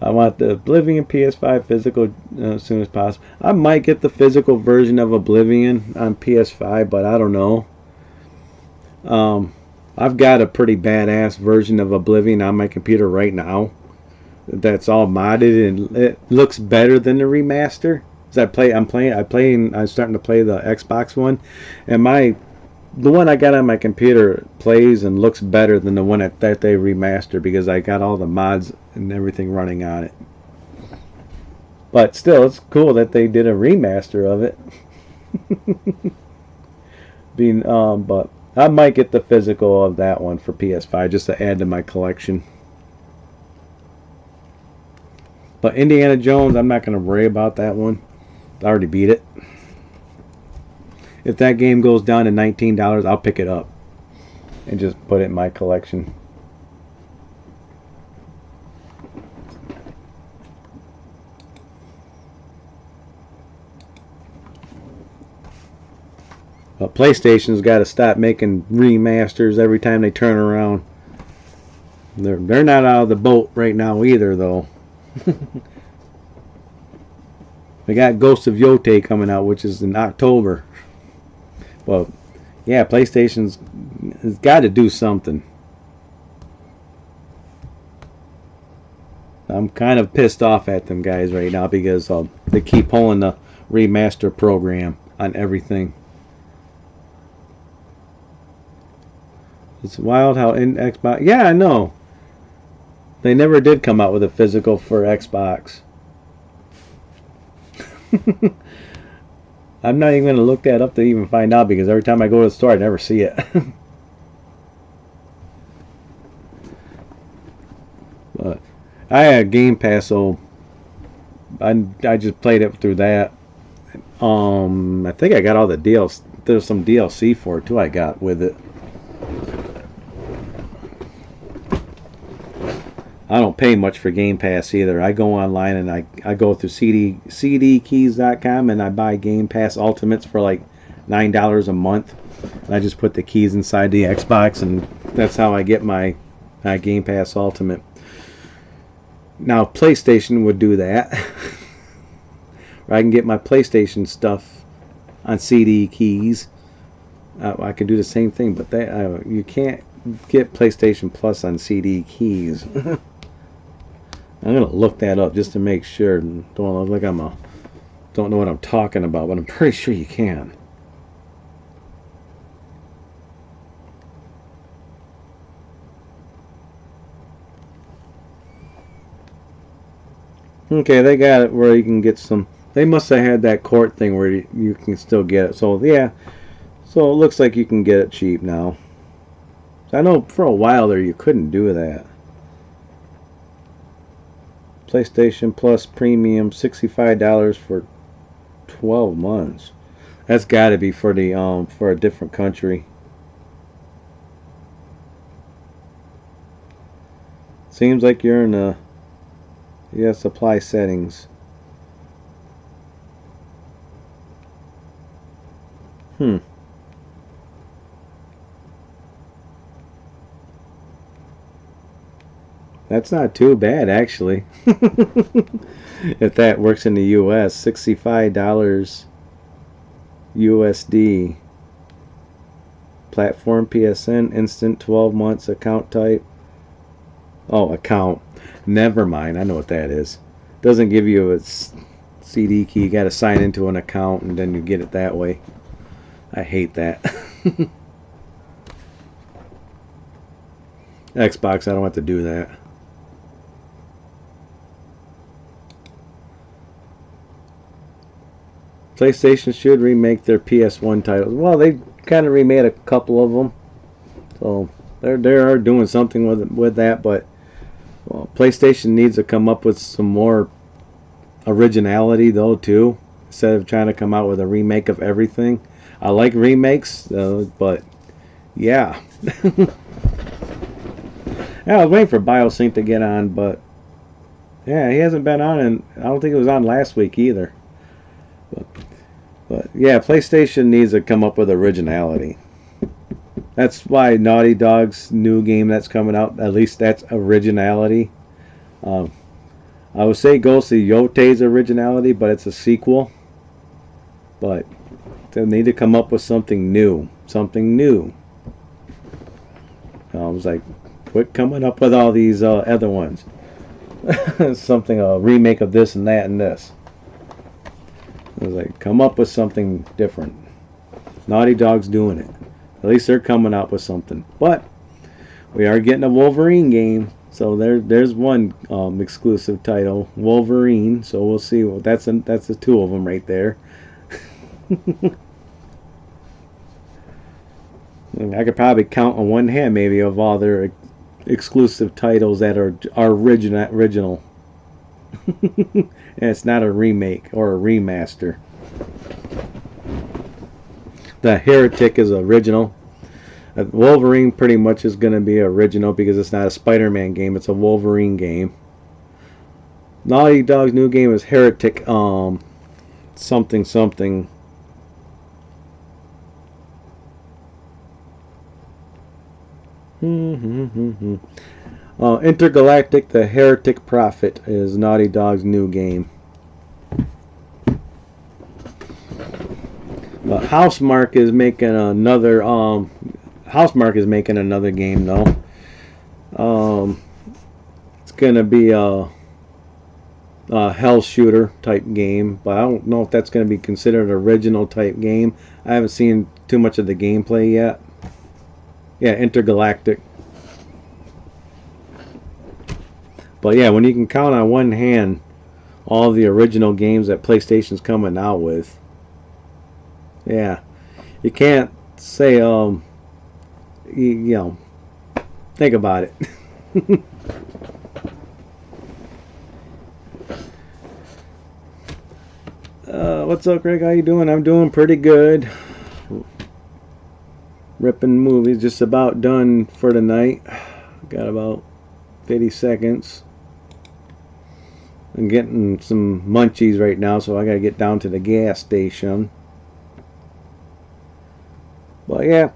I want the Oblivion PS5 physical as soon as possible. I might get the physical version of Oblivion on PS5, but I don't know. I've got a pretty badass version of Oblivion on my computer right now. That's all modded and it looks better than the remaster. I'm starting to play the Xbox one, and the one I got on my computer plays and looks better than the one that they remastered, because I got all the mods and everything running on it. But still, it's cool that they did a remaster of it. But I might get the physical of that one for PS5 just to add to my collection. But Indiana Jones, I'm not going to worry about that one. I already beat it. If that game goes down to $19, I'll pick it up and just put it in my collection. But PlayStation's got to stop making remasters every time they turn around. They're not out of the boat right now either, though. They got Ghost of Yotei coming out, which is in October. Well, yeah, PlayStation's has got to do something. I'm kind of pissed off at them guys right now because they keep pulling the remaster program on everything. It's wild how in Xbox... Yeah, I know. They never did come out with a physical for Xbox. I'm not even going to look that up to even find out, because every time I go to the store I never see it. But I had Game Pass, so I just played it through that. I think I got all the DLC. There's some DLC for it too I got with it. I don't pay much for Game Pass either. I go online and I go through cdkeys.com and I buy Game Pass Ultimates for like $9 a month. And I just put the keys inside the Xbox, and that's how I get my Game Pass Ultimate. Now PlayStation would do that. Where I can get my PlayStation stuff on CD keys. I could do the same thing, but you can't get PlayStation Plus on CD keys. I'm gonna look that up just to make sure. Don't look like don't know what I'm talking about, but I'm pretty sure you can. Okay, they got it where you can get some. They must have had that court thing where you can still get it. So yeah, so it looks like you can get it cheap now. So I know for a while there you couldn't do that. PlayStation Plus Premium, $65 for 12 months. That's got to be for the for a different country. Seems like you're in a supply settings. That's not too bad, actually. If that works in the US, $65 USD. Platform PSN, instant 12 months, account type. Oh, account. Never mind, I know what that is. Doesn't give you a CD key. You got to sign into an account and then you get it that way. I hate that. Xbox, I don't have to do that. PlayStation should remake their PS1 titles. Well, they kind of remade a couple of them, so they are doing something with that. But well, PlayStation needs to come up with some more originality, though, too. Instead of trying to come out with a remake of everything. I like remakes, but yeah. Yeah, I was waiting for BioSync to get on, but yeah, he hasn't been on, and I don't think it was on last week either. But yeah, PlayStation needs to come up with originality. That's why Naughty Dog's new game that's coming out, at least that's originality. I would say Ghost of Yote's originality, but it's a sequel. But they need to come up with something new. Something new. I was like, quit coming up with all these other ones. Something, a remake of this and that and this. I was like, come up with something different. Naughty Dog's doing it. At least they're coming up with something. But we are getting a Wolverine game. So there's one exclusive title, Wolverine. So we'll see. Well, that's the two of them right there. I could probably count on one hand maybe of all their exclusive titles that are original. And it's not a remake or a remaster. The Heretic is original. Wolverine pretty much is going to be original because it's not a Spider-Man game, it's a Wolverine game. Naughty Dog's new game is Heretic something something. Intergalactic the Heretic Prophet is Naughty Dog's new game. But Housemarque is making another game though. It's gonna be a hell shooter type game, but I don't know if that's gonna be considered an original type game. I haven't seen too much of the gameplay yet. Yeah, Intergalactic. But yeah, when you can count on one hand all the original games that PlayStation's coming out with, yeah, you can't say you know, think about it. What's up, Greg? How you doing? I'm doing pretty good. Ripping movies, just about done for the night. Got about 50 seconds. I'm getting some munchies right now, so I gotta get down to the gas station. But yeah,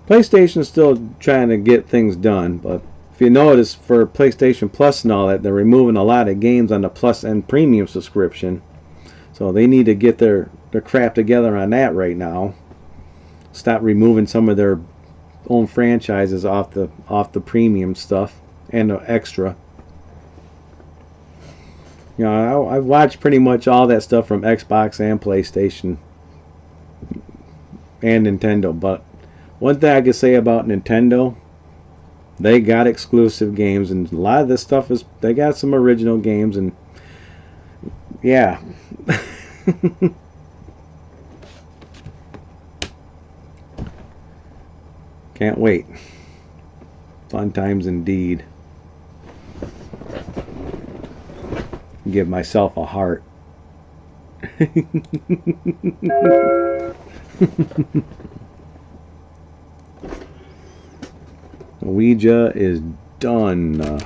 PlayStation's still trying to get things done, but if you notice, for PlayStation Plus and all that, they're removing a lot of games on the Plus and Premium subscription. So they need to get their crap together on that right now. Stop removing some of their own franchises off the premium stuff and the extra. You know, I've watched pretty much all that stuff from Xbox and PlayStation and Nintendo. But one thing I can say about Nintendo, they got exclusive games, and a lot of this stuff is, they got some original games, and yeah. Can't wait. Fun times indeed. Give myself a heart. Ouija is done.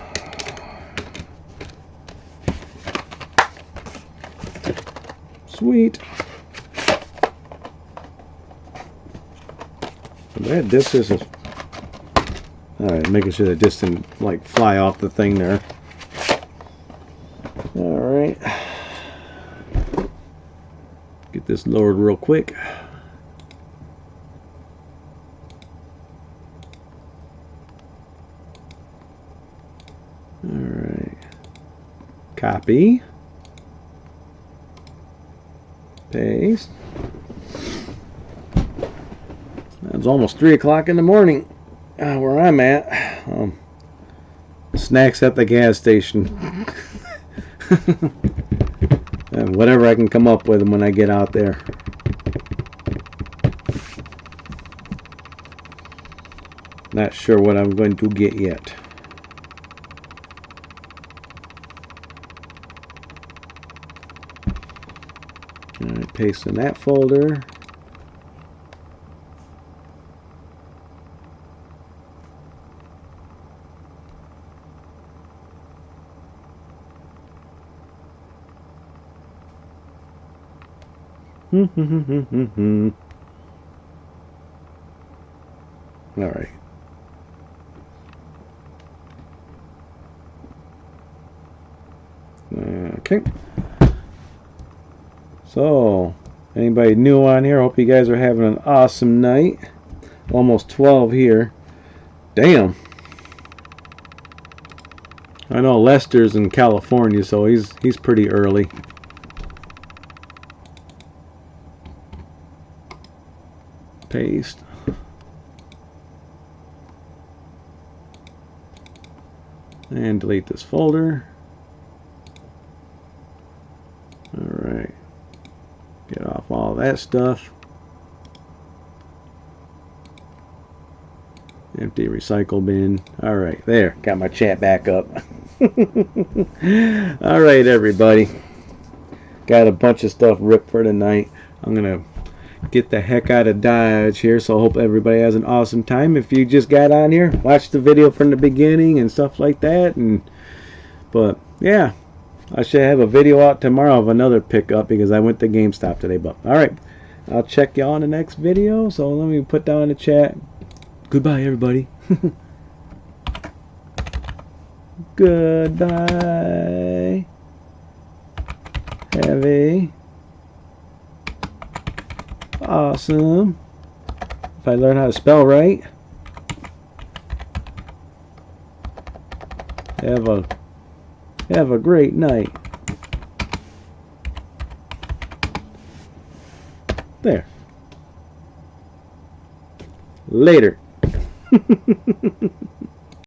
Sweet. That disc is. Alright, making sure the disc didn't like fly off the thing there. Alright. Get this lowered real quick. Alright. Copy. Paste. It's almost 3 o'clock in the morning where I'm at. Snacks at the gas station. And whatever I can come up with when I get out there. Not sure what I'm going to get yet. Alright, paste in that folder. All right. Okay. So, anybody new on here? Hope you guys are having an awesome night. Almost 12 here. Damn. I know Lester's in California, so he's pretty early. Paste. And delete this folder. Alright. Get off all that stuff. Empty recycle bin. Alright, there. Got my chat back up. Alright, everybody. Got a bunch of stuff ripped for tonight. I'm going to get the heck out of Dodge here, so I hope everybody has an awesome time. If you just got on here, watch the video from the beginning and stuff like that. But yeah, I should have a video out tomorrow of another pickup because I went to GameStop today. But alright, I'll check y'all in the next video. So let me put down in the chat. Goodbye, everybody. Goodbye. Have a awesome. If I learn how to spell right. Have a great night. There. Later.